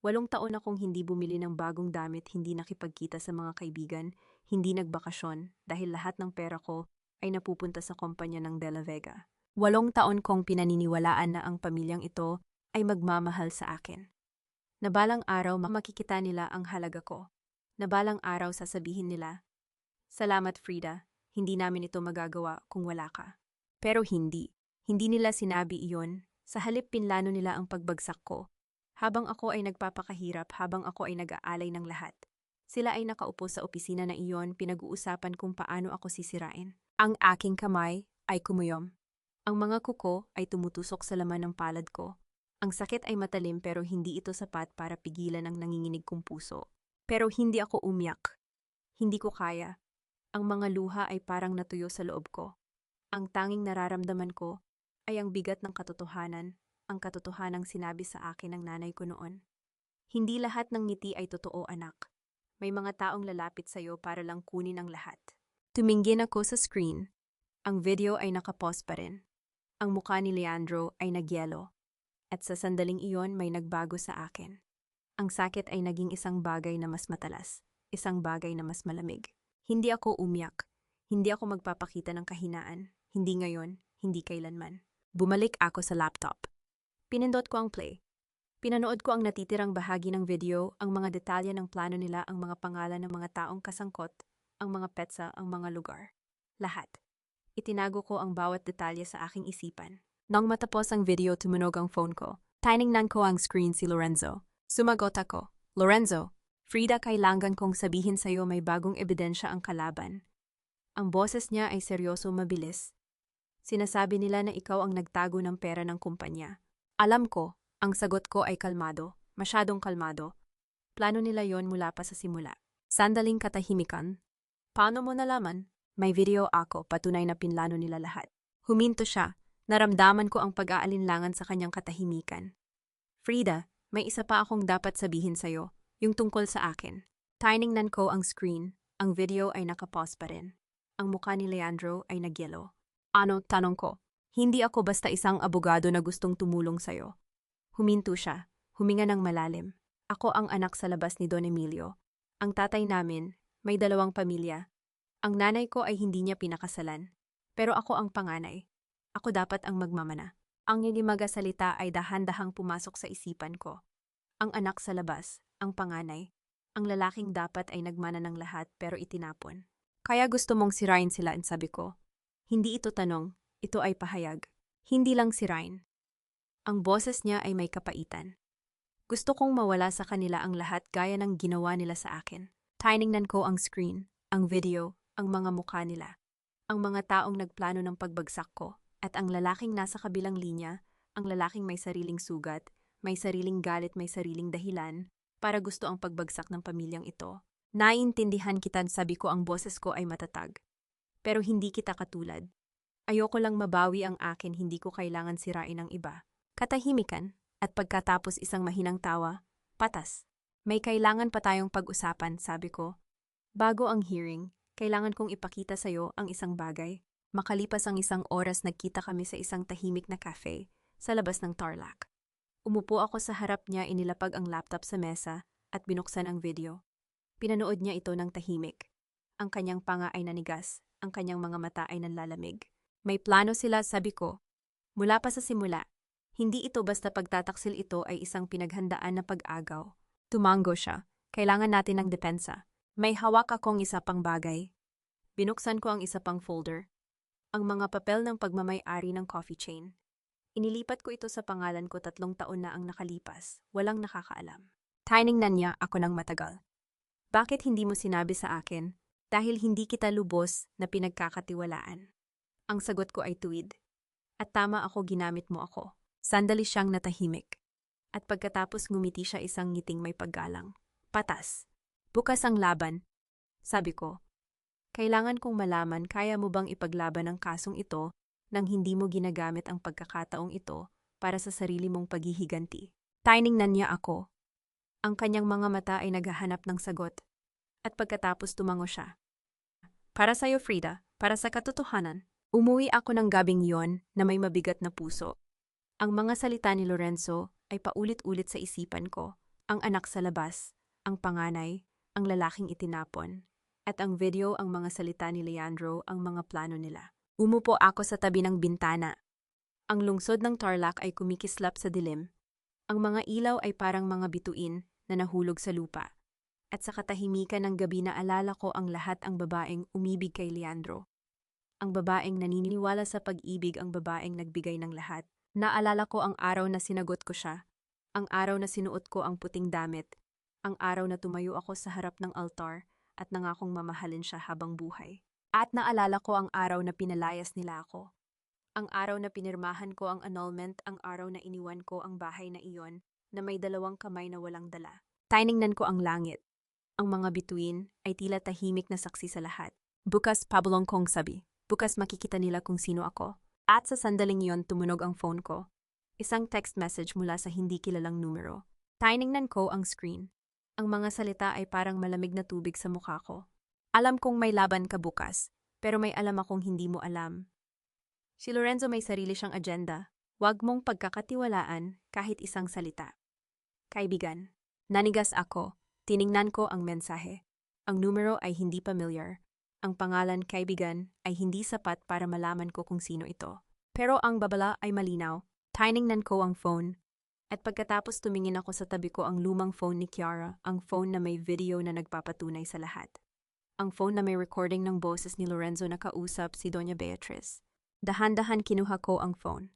Speaker 1: 8 taon akong hindi bumili ng bagong damit, hindi nakipagkita sa mga kaibigan, hindi nagbakasyon dahil lahat ng pera ko ay napupunta sa kumpanya ng De La Vega. 8 taon kong pinaniniwalaan na ang pamilyang ito ay magmamahal sa akin. Na balang araw makikita nila ang halaga ko. Na balang araw sasabihin nila, salamat Frida, hindi namin ito magagawa kung wala ka. Pero hindi. Hindi nila sinabi iyon. Sa halip, pinlano nila ang pagbagsak ko. Habang ako ay nagpapakahirap, habang ako ay nag-aalay ng lahat. Sila ay nakaupo sa opisina na iyon, pinag-uusapan kung paano ako sisirain. Ang aking kamay ay kumuyom. Ang mga kuko ay tumutusok sa laman ng palad ko. Ang sakit ay matalim, pero hindi ito sapat para pigilan ang nanginginig kong puso. Pero hindi ako umiyak. Hindi ko kaya. Ang mga luha ay parang natuyo sa loob ko. Ang tanging nararamdaman ko ay ang bigat ng katotohanan, ang katotohanang sinabi sa akin ng nanay ko noon. Hindi lahat ng ngiti ay totoo, anak. May mga taong lalapit sa iyo para lang kunin ang lahat. Tumingin ako sa screen. Ang video ay nakapause pa rin. Ang mukha ni Leandro ay nagyelo. At sa sandaling iyon may nagbago sa akin. Ang sakit ay naging isang bagay na mas matalas, isang bagay na mas malamig. Hindi ako umiyak, hindi ako magpapakita ng kahinaan. Hindi ngayon, hindi kailanman. Bumalik ako sa laptop. Pinindot ko ang play. Pinanood ko ang natitirang bahagi ng video, ang mga detalye ng plano nila, ang mga pangalan ng mga taong kasangkot, ang mga petsa, ang mga lugar. Lahat. Itinago ko ang bawat detalye sa aking isipan. Nang matapos ang video, tumunog ang phone ko. Tiningnan ko ang screen si Lorenzo. Sumagot ako. Lorenzo, Frida, kailangan kong sabihin sa'yo may bagong ebidensya ang kalaban. Ang boses niya ay seryoso, mabilis. Sinasabi nila na ikaw ang nagtago ng pera ng kumpanya. Alam ko, ang sagot ko ay kalmado, masyadong kalmado. Plano nila yon mula pa sa simula. Sandaling katahimikan. Paano mo nalaman? May video ako, patunay na pinlano nila lahat. Huminto siya. Naramdaman ko ang pag-aalinlangan sa kanyang katahimikan. Frida, may isa pa akong dapat sabihin sa'yo, yung tungkol sa akin. Tiningnan ko ang screen, ang video ay nakapause pa rin. Ang mukha ni Leandro ay nagyelo. Ano, tanong ko, hindi ako basta isang abogado na gustong tumulong sa'yo. Huminto siya, huminga ng malalim. Ako ang anak sa labas ni Don Emilio. Ang tatay namin, may 2 pamilya. Ang nanay ko ay hindi niya pinakasalan. Pero ako ang panganay. Ako dapat ang magmamana. Ang nilimaga salita ay dahan-dahang pumasok sa isipan ko. Ang anak sa labas, ang panganay. Ang lalaking dapat ay nagmana ng lahat pero itinapon. Kaya gusto mong sirain sila, sabi ko. Hindi ito tanong, ito ay pahayag. Hindi lang sirain. Ang boses niya ay may kapaitan. Gusto kong mawala sa kanila ang lahat gaya ng ginawa nila sa akin. Tiningnan ko ang screen, ang video, ang mga mukha nila. Ang mga taong nagplano ng pagbagsak ko. At ang lalaking nasa kabilang linya, ang lalaking may sariling sugat, may sariling galit, may sariling dahilan, para gusto ang pagbagsak ng pamilyang ito. Naiintindihan kita, sabi ko, ang boses ko ay matatag. Pero hindi kita katulad. Ayoko lang mabawi ang akin, hindi ko kailangan sirain ang iba. Katahimikan, at pagkatapos isang mahinang tawa, patas. May kailangan pa tayong pag-usapan, sabi ko. Bago ang hearing, kailangan kong ipakita sa'yo ang isang bagay. Makalipas ang 1 oras, nagkita kami sa isang tahimik na cafe sa labas ng Tarlac. Umupo ako sa harap niya, inilapag ang laptop sa mesa at binuksan ang video. Pinanood niya ito ng tahimik. Ang kanyang panga ay nanigas, ang kanyang mga mata ay nanlalamig. May plano sila, sabi ko. Mula pa sa simula, hindi ito basta pagtataksil, ito ay isang pinaghandaan na pag-agaw. Tumango siya. Kailangan natin ng depensa. May hawak akong isa pang bagay. Binuksan ko ang isa pang folder. Ang mga papel ng pagmamay-ari ng coffee chain. Inilipat ko ito sa pangalan ko, 3 taon na ang nakalipas. Walang nakakaalam. Tiningnan niya ako ng matagal. Bakit hindi mo sinabi sa akin? Dahil hindi kita lubos na pinagkakatiwalaan. Ang sagot ko ay tuwid. At tama ako, ginamit mo ako. Sandali siyang natahimik. At pagkatapos ngumiti siya, isang ngiting may paggalang. Patas. Bukas ang laban. Sabi ko. Kailangan kong malaman, kaya mo bang ipaglaban ang kasong ito nang hindi mo ginagamit ang pagkakataong ito para sa sarili mong paghihiganti? Tiningnan niya ako. Ang kanyang mga mata ay naghahanap ng sagot. At pagkatapos tumango siya. Para sa'yo, Frida, para sa katotohanan. Umuwi ako ng gabing yon na may mabigat na puso. Ang mga salita ni Lorenzo ay paulit-ulit sa isipan ko. Ang anak sa labas, ang panganay, ang lalaking itinapon. At ang video, ang mga salita ni Leandro, ang mga plano nila. Umupo ako sa tabi ng bintana. Ang lungsod ng Tarlac ay kumikislap sa dilim. Ang mga ilaw ay parang mga bituin na nahulog sa lupa. At sa katahimikan ng gabi, naalala ko ang lahat, ang babaeng umibig kay Leandro. Ang babaeng naniniwala sa pag-ibig, ang babaeng nagbigay ng lahat. Naalala ko ang araw na sinagot ko siya. Ang araw na sinuot ko ang puting damit. Ang araw na tumayo ako sa harap ng altar at nangakong mamahalin siya habang buhay. At naalala ko ang araw na pinalayas nila ako. Ang araw na pinirmahan ko ang annulment, ang araw na iniwan ko ang bahay na iyon na may 2 kamay na walang dala. Tiningnan ko ang langit. Ang mga bituin ay tila tahimik na saksi sa lahat. Bukas, pablong kong sabi. Bukas makikita nila kung sino ako. At sa sandaling iyon, tumunog ang phone ko. Isang text message mula sa hindi kilalang numero. Tiningnan ko ang screen. Ang mga salita ay parang malamig na tubig sa mukha ko. Alam kong may laban ka bukas, pero may alam akong hindi mo alam. Si Lorenzo may sarili siyang agenda. Huwag mong pagkakatiwalaan kahit isang salita. Kaibigan, nanigas ako. Tiningnan ko ang mensahe. Ang numero ay hindi familiar. Ang pangalan kaibigan ay hindi sapat para malaman ko kung sino ito. Pero ang babala ay malinaw. Tiningnan ko ang phone. At pagkatapos tumingin ako sa tabi ko ang lumang phone ni Kiara, ang phone na may video na nagpapatunay sa lahat. Ang phone na may recording ng boses ni Lorenzo na kausap si Doña Beatriz. Dahan-dahan kinuha ko ang phone.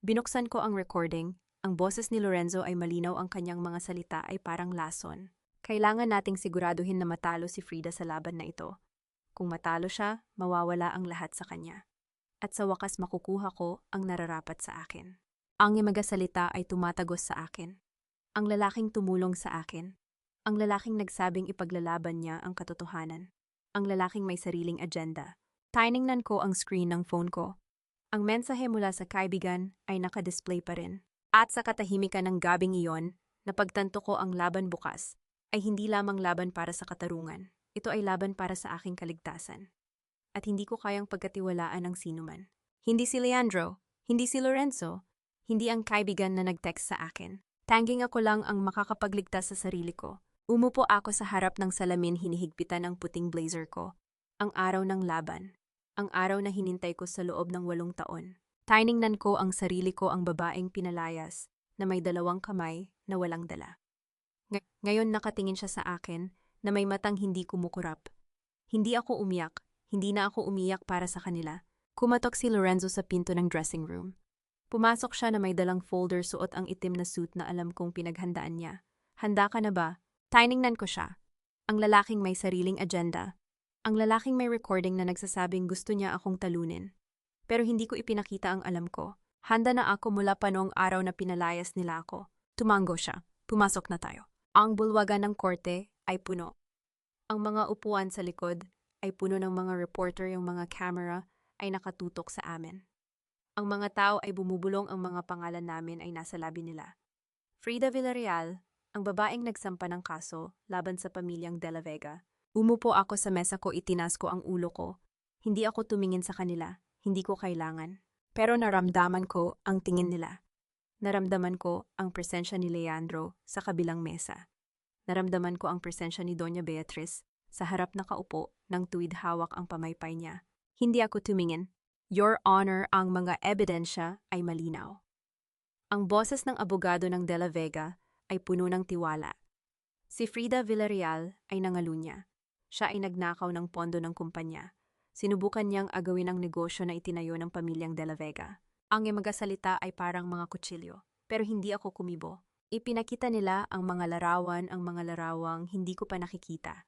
Speaker 1: Binuksan ko ang recording. Ang boses ni Lorenzo ay malinaw, ang kanyang mga salita ay parang lason. Kailangan nating siguraduhin na matalo si Frida sa laban na ito. Kung matalo siya, mawawala ang lahat sa kanya. At sa wakas makukuha ko ang nararapat sa akin. Ang magasalita ay tumatagos sa akin. Ang lalaking tumulong sa akin. Ang lalaking nagsabing ipaglalaban niya ang katotohanan. Ang lalaking may sariling agenda. Tiningnan ko ang screen ng phone ko. Ang mensahe mula sa kaibigan ay nakadisplay pa rin. At sa katahimikan ng gabing iyon, napagtanto ko ang laban bukas ay hindi lamang laban para sa katarungan. Ito ay laban para sa aking kaligtasan. At hindi ko kayang pagkatiwalaan ng sinuman. Hindi si Leandro, hindi si Lorenzo, hindi ang kaibigan na nag-text sa akin. Tanging ako lang ang makakapagligtas sa sarili ko. Umupo ako sa harap ng salamin, hinihigpitan ang puting blazer ko. Ang araw ng laban. Ang araw na hinintay ko sa loob ng 8 taon. Tiningnan ko ang sarili ko, ang babaeng pinalayas na may 2 kamay na walang dala. Ngayon nakatingin siya sa akin na may matang hindi kumukurap. Hindi ako umiyak. Hindi na ako umiyak para sa kanila. Kumatok si Lorenzo sa pinto ng dressing room. Pumasok siya na may dalang folder, suot ang itim na suit na alam kong pinaghandaan niya. Handa ka na ba? Tiningnan ko siya. Ang lalaking may sariling agenda. Ang lalaking may recording na nagsasabing gusto niya akong talunin. Pero hindi ko ipinakita ang alam ko. Handa na ako mula pa noong araw na pinalayas nila ako. Tumango siya. Pumasok na tayo. Ang bulwagan ng korte ay puno. Ang mga upuan sa likod ay puno ng mga reporter, yung mga camera ay nakatutok sa amin. Ang mga tao ay bumubulong, ang mga pangalan namin ay nasa labi nila. Frida Villarreal, ang babaeng nagsampa ng kaso laban sa pamilyang De La Vega. Umupo ako sa mesa ko, itinas ko ang ulo ko. Hindi ako tumingin sa kanila. Hindi ko kailangan. Pero naramdaman ko ang tingin nila. Naramdaman ko ang presensya ni Leandro sa kabilang mesa. Naramdaman ko ang presensya ni Doña Beatriz sa harap na kaupo ng tuwid hawak ang pamaypay niya. Hindi ako tumingin. Your Honor, ang mga ebidensya ay malinaw. Ang boses ng abogado ng De La Vega ay puno ng tiwala. Si Frida Villarreal ay nangalunya. Siya ay nagnakaw ng pondo ng kumpanya. Sinubukan niyang agawin ang negosyo na itinayo ng pamilyang De La Vega. Ang magasalita ay parang mga kutsilyo, pero hindi ako kumibo. Ipinakita nila ang mga larawan, ang mga larawang hindi ko pa nakikita.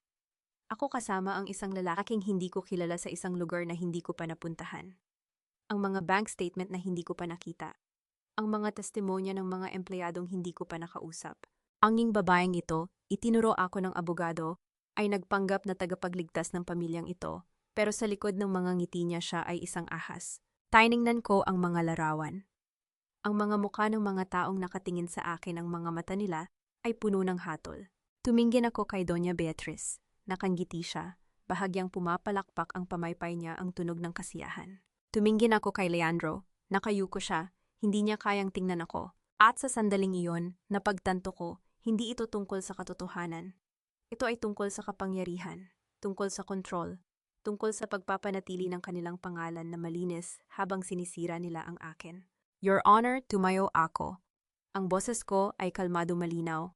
Speaker 1: Ako kasama ang isang lalaking hindi ko kilala sa isang lugar na hindi ko pa napuntahan. Ang mga bank statement na hindi ko pa nakita. Ang mga testimonya ng mga empleyadong hindi ko pa nakausap. Anging babaeng ito, itinuro ako ng abogado, ay nagpanggap na tagapagligtas ng pamilyang ito. Pero sa likod ng mga ngiti niya, siya ay isang ahas. Tiningnan ko ang mga larawan. Ang mga mukha ng mga taong nakatingin sa akin, ang mga mata nila ay puno ng hatol. Tumingin ako kay Doña Beatriz. Nakangiti siya. Bahagyang pumapalakpak ang pamaypay niya, ang tunog ng kasiyahan. Tumingin ako kay Leandro. Nakayuko siya. Hindi niya kayang tingnan ako. At sa sandaling iyon, napagtanto ko, hindi ito tungkol sa katotohanan. Ito ay tungkol sa kapangyarihan, tungkol sa kontrol, tungkol sa pagpapanatili ng kanilang pangalan na malinis habang sinisira nila ang akin. Your Honor, tumayo ako. Ang boses ko ay kalmado, malinaw.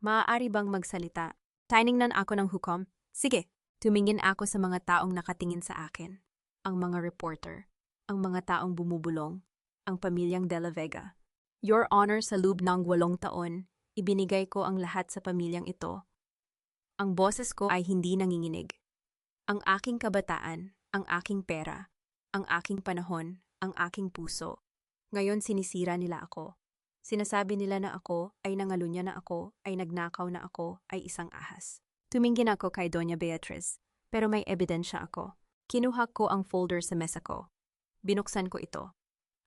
Speaker 1: Maaari bang magsalita? Tiningnan ako ng hukom. Sige. Tumingin ako sa mga taong nakatingin sa akin. Ang mga reporter, ang mga taong bumubulong, ang pamilyang De La Vega. Your Honor, sa loob ng 8 taon, ibinigay ko ang lahat sa pamilyang ito. Ang boses ko ay hindi nanginginig. Ang aking kabataan, ang aking pera, ang aking panahon, ang aking puso. Ngayon sinisira nila ako. Sinasabi nila na ako ay nangalunya, na ako ay nagnakaw, na ako ay isang ahas. Tumingin ako kay Doña Beatriz, pero may ebidensya ako. Kinuha ko ang folder sa mesa ko. Binuksan ko ito.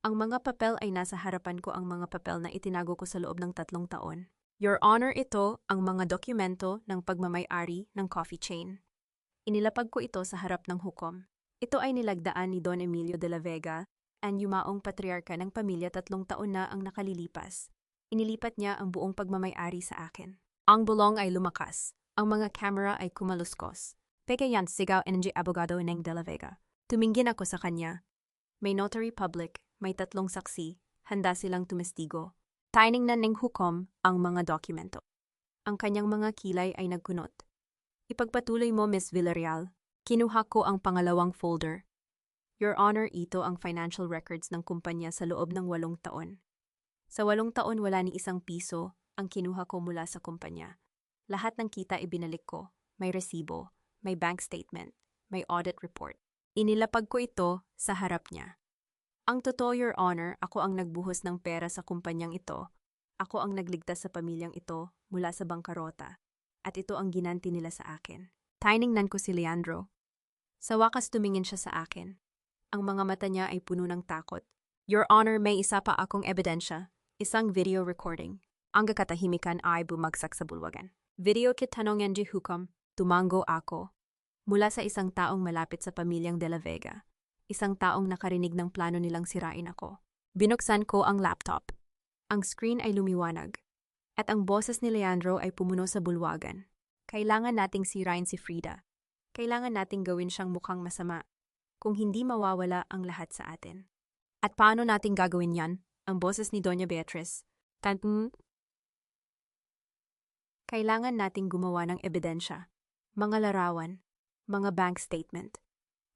Speaker 1: Ang mga papel ay nasa harapan ko, ang mga papel na itinago ko sa loob ng 3 taon. Your Honor, ito ang mga dokumento ng pagmamay-ari ng coffee chain. Inilapag ko ito sa harap ng hukom. Ito ay nilagdaan ni Don Emilio de la Vega, ang yumaong patriarka ng pamilya. 3 taon na ang nakalilipas. Inilipat niya ang buong pagmamay-ari sa akin. Ang bulong ay lumakas. Ang mga camera ay kumaluskos. Peke yan sigaw NG abogado ng De La Vega. Tumingin ako sa kanya. May notary public, may 3 saksi, handa silang tumestigo. Tiningnan ng hukom ang mga dokumento. Ang kanyang mga kilay ay nagkunot. Ipagpatuloy mo, Miss Villarreal. Kinuha ko ang pangalawang folder. Your Honor, ito ang financial records ng kumpanya sa loob ng 8 taon. Sa 8 taon wala ni isang piso ang kinuha ko mula sa kumpanya. Lahat ng kita ibinalik ko. May resibo, may bank statement, may audit report. Inilapag ko ito sa harap niya. Ang totoo, Your Honor, ako ang nagbuhos ng pera sa kumpanyang ito. Ako ang nagligtas sa pamilyang ito mula sa bangkarota. At ito ang ginanti nila sa akin. Tiningnan ko si Leandro. Sa wakas tumingin siya sa akin. Ang mga mata niya ay puno ng takot. Your Honor, may isa pa akong ebidensya. Isang video recording. Ang katahimikan ay bumagsak sa bulwagan. Video kit tanongan di hukom. Tumango ako. Mula sa isang taong malapit sa pamilyang De La Vega. Isang taong nakarinig ng plano nilang sirain ako. Binuksan ko ang laptop. Ang screen ay lumiwanag. At ang boses ni Leandro ay pumuno sa bulwagan. Kailangan nating sirain si Frida. Kailangan nating gawin siyang mukhang masama. Kung hindi mawawala ang lahat sa atin. At paano nating gagawin yan? Ang boses ni Doña Beatriz. Kailangan nating gumawa ng ebidensya. Mga larawan. Mga bank statement.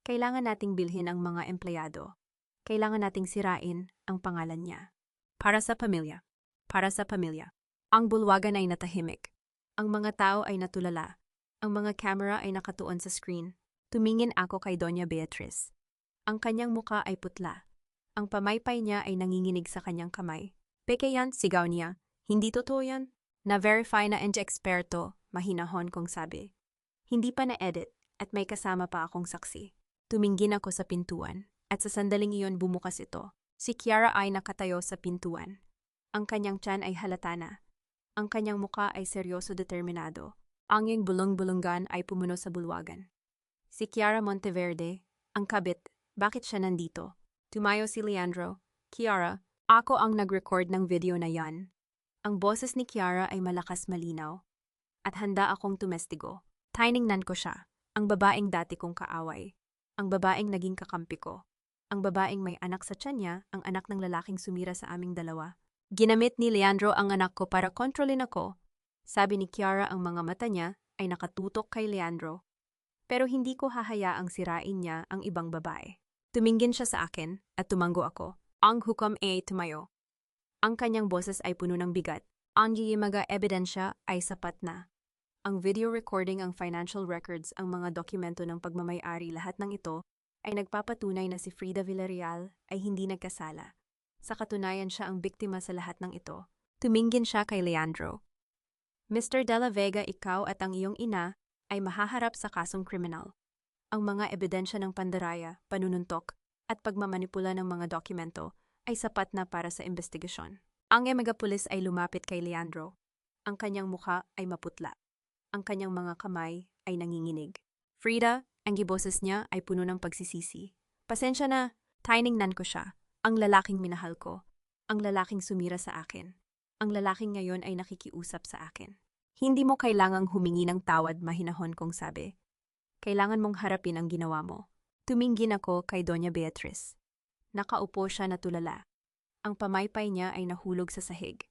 Speaker 1: Kailangan nating bilhin ang mga empleyado. Kailangan nating sirain ang pangalan niya. Para sa pamilya. Para sa pamilya. Ang bulwagan ay natahimik. Ang mga tao ay natulala. Ang mga camera ay nakatuon sa screen. Tumingin ako kay Doña Beatriz. Ang kanyang muka ay putla. Ang pamaypay niya ay nanginginig sa kanyang kamay. Peke yan, sigaw niya. Hindi totoo yan. Na-verify na and eksperto, mahinahon kong sabi. Hindi pa na-edit at may kasama pa akong saksi. Tumingin ako sa pintuan at sa sandaling iyon bumukas ito. Si Kiara ay nakatayo sa pintuan. Ang kanyang tiyan ay halata na. Ang kanyang muka ay seryoso determinado. Ang iyong bulong-bulungan ay pumuno sa bulwagan. Si Kiara Monteverde, ang kabit, bakit siya nandito? Tumayo si Leandro. Kiara, ako ang nag-record ng video na yan. Ang boses ni Kiara ay malakas malinaw. At handa akong tumestigo. Tiningnan ko siya, ang babaeng dati kong kaaway. Ang babaeng naging kakampi ko. Ang babaeng may anak sa tiyan niya, ang anak ng lalaking sumira sa aming dalawa. Ginamit ni Leandro ang anak ko para kontrolin ako. Sabi ni Kiara, ang mga mata niya ay nakatutok kay Leandro. Pero hindi ko hahayaang sirain niya ang ibang babae. Tumingin siya sa akin at tumango ako. Ang hukom ay tumayo. Ang kanyang boses ay puno ng bigat. Ang mga ebidensya ay sapat na. Ang video recording, ang financial records, ang mga dokumento ng pagmamay-ari, lahat ng ito ay nagpapatunay na si Frida Villarreal ay hindi nagkasala. Sa katunayan siya ang biktima sa lahat ng ito. Tumingin siya kay Leandro. Mr. De La Vega, ikaw at ang iyong ina ay mahaharap sa kasong kriminal. Ang mga ebidensya ng pandaraya, panununtok, at pagmamanipula ng mga dokumento ay sapat na para sa investigasyon. Ang megapulis ay lumapit kay Leandro. Ang kanyang mukha ay maputla. Ang kanyang mga kamay ay nanginginig. Frida, ang giboses niya ay puno ng pagsisisi. Pasensya na, tiningnan ko siya. Ang lalaking minahal ko. Ang lalaking sumira sa akin. Ang lalaking ngayon ay nakikiusap sa akin. Hindi mo kailangang humingi ng tawad, mahinahon kong sabi. Kailangan mong harapin ang ginawa mo. Tumingin ako kay Doña Beatriz. Nakaupo siya na tulala. Ang pamaypay niya ay nahulog sa sahig.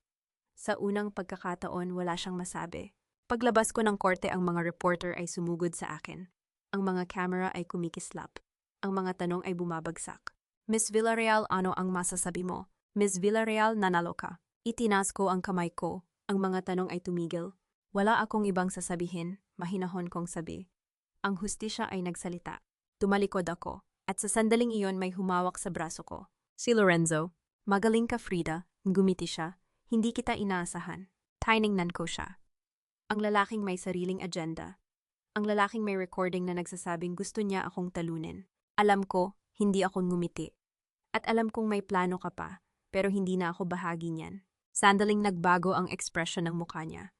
Speaker 1: Sa unang pagkakataon wala siyang masabi. Paglabas ko ng korte, ang mga reporter ay sumugod sa akin. Ang mga camera ay kumikislap. Ang mga tanong ay bumabagsak. Miss Villarreal, ano ang masasabi mo? Miss Villarreal, nanalo ka. Itinas ko ang kamay ko. Ang mga tanong ay tumigil. Wala akong ibang sasabihin, mahinahon kong sabi. Ang hustisya ay nagsalita. Tumalikod ako, at sa sandaling iyon may humawak sa braso ko. Si Lorenzo. Magaling ka, Frida. Gumiti siya. Hindi kita inaasahan. Tiningnan ko siya. Ang lalaking may sariling agenda. Ang lalaking may recording na nagsasabing gusto niya akong talunin. Alam ko, hindi ako ngumiti. At alam kong may plano ka pa, pero hindi na ako bahagi niyan. Sandaling nagbago ang ekspresyon ng mukha niya.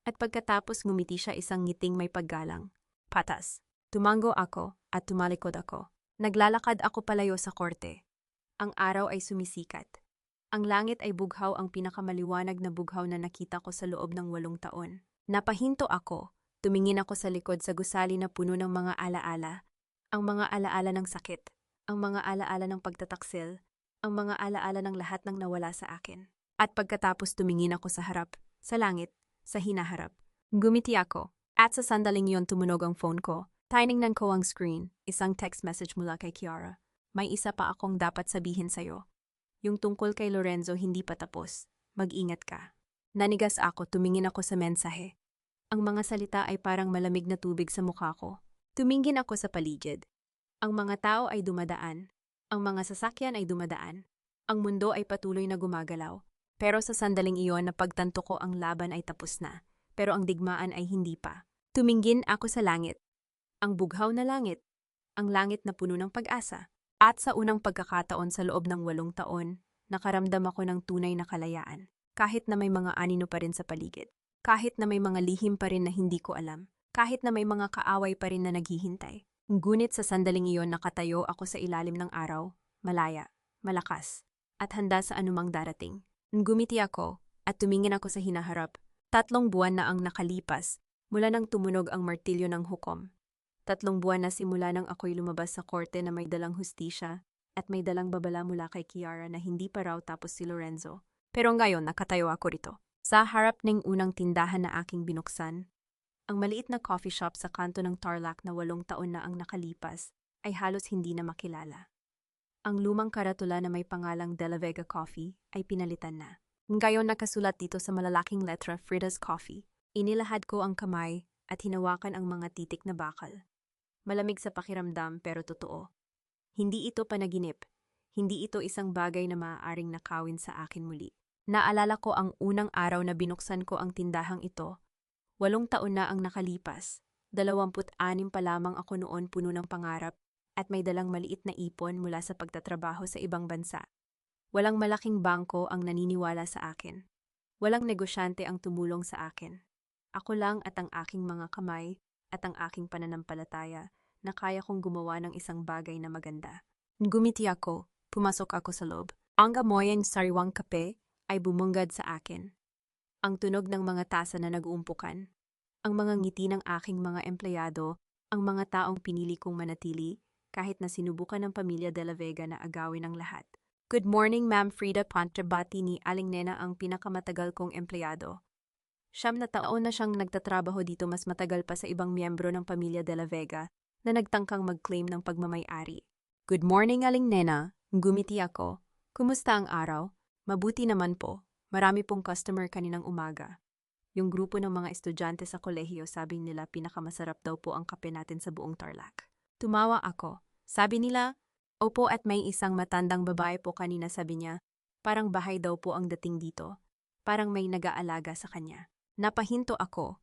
Speaker 1: At pagkatapos ngumiti siya, isang ngiting may paggalang. Patas. Tumango ako at tumalikod ako. Naglalakad ako palayo sa korte. Ang araw ay sumisikat. Ang langit ay bughaw, ang pinakamaliwanag na bughaw na nakita ko sa loob ng 8 taon. Napahinto ako Tumingin ako sa likod sa gusali na puno ng mga alaala. Ang mga alaala ng sakit, ang mga alaala ng pagtataksil, ang mga alaala ng lahat ng nawala sa akin. At pagkatapos tumingin ako sa harap, sa langit, sa hinaharap. Gumiti ako, at sa sandaling yon tumunog ang phone ko. Tiningnan ko ang screen, isang text message mula kay Kiara. May isa pa akong dapat sabihin sa'yo. Yung tungkol kay Lorenzo hindi pa tapos. Mag-ingat ka. Nanigas ako, tumingin ako sa mensahe. Ang mga salita ay parang malamig na tubig sa mukha ko. Tumingin ako sa paligid. Ang mga tao ay dumadaan. Ang mga sasakyan ay dumadaan. Ang mundo ay patuloy na gumagalaw. Pero sa sandaling iyon napagtanto ko ang laban ay tapos na. Pero ang digmaan ay hindi pa. Tumingin ako sa langit. Ang bughaw na langit. Ang langit na puno ng pag-asa. At sa unang pagkakataon sa loob ng 8 taon, nakaramdam ako ng tunay na kalayaan. Kahit na may mga anino pa rin sa paligid. Kahit na may mga lihim pa rin na hindi ko alam. Kahit na may mga kaaway pa rin na naghihintay. Ngunit sa sandaling iyon nakatayo ako sa ilalim ng araw, malaya, malakas, at handa sa anumang darating. Ngumiti ako at tumingin ako sa hinaharap. 3 buwan na ang nakalipas mula nang tumunog ang martilyo ng hukom. 3 buwan na simula nang ako'y lumabas sa korte na may dalang hustisya at may dalang babala mula kay Kiara na hindi pa raw tapos si Lorenzo. Pero ngayon nakatayo ako rito. Sa harap ng unang tindahan na aking binuksan, ang maliit na coffee shop sa kanto ng Tarlac na 8 taon na ang nakalipas ay halos hindi na makilala. Ang lumang karatula na may pangalang De La Vega Coffee ay pinalitan na. Ngayon nakasulat dito sa malalaking letra Frida's Coffee. Inilahad ko ang kamay at hinawakan ang mga titik na bakal. Malamig sa pakiramdam pero totoo. Hindi ito panaginip. Hindi ito isang bagay na maaaring nakawin sa akin muli. Naalala ko ang unang araw na binuksan ko ang tindahang ito. 8 taon na ang nakalipas. 26 pa lamang ako noon, puno ng pangarap at may dalang maliit na ipon mula sa pagtatrabaho sa ibang bansa. Walang malaking bangko ang naniniwala sa akin. Walang negosyante ang tumulong sa akin. Ako lang at ang aking mga kamay at ang aking pananampalataya na kaya kong gumawa ng isang bagay na maganda. Gumiti ako, pumasok ako sa loob. Ang amoy ng sariwang kape ay bumungad sa akin. Ang tunog ng mga tasa na nag-uumpukan, ang mga ngiti ng aking mga empleyado, ang mga taong pinili kong manatili, kahit na sinubukan ng pamilya De La Vega na agawin ang lahat. Good morning, Ma'am Frida, Pontrabati ni Aling Nena, ang pinakamatagal kong empleyado. 9 na taon na siyang nagtatrabaho dito, mas matagal pa sa ibang miyembro ng pamilya De La Vega na nagtangkang mag-claim ng pagmamay-ari. Good morning, Aling Nena. Gumiti ako. Kumusta ang araw? Mabuti naman po. Marami pong customer kaninang umaga. Yung grupo ng mga estudyante sa kolehiyo, sabi nila pinakamasarap daw po ang kape natin sa buong Tarlac. Tumawa ako. Sabi nila, opo, at may isang matandang babae po kanina, sabi niya, parang bahay daw po ang dating dito. Parang may nag-aalaga sa kanya. Napahinto ako.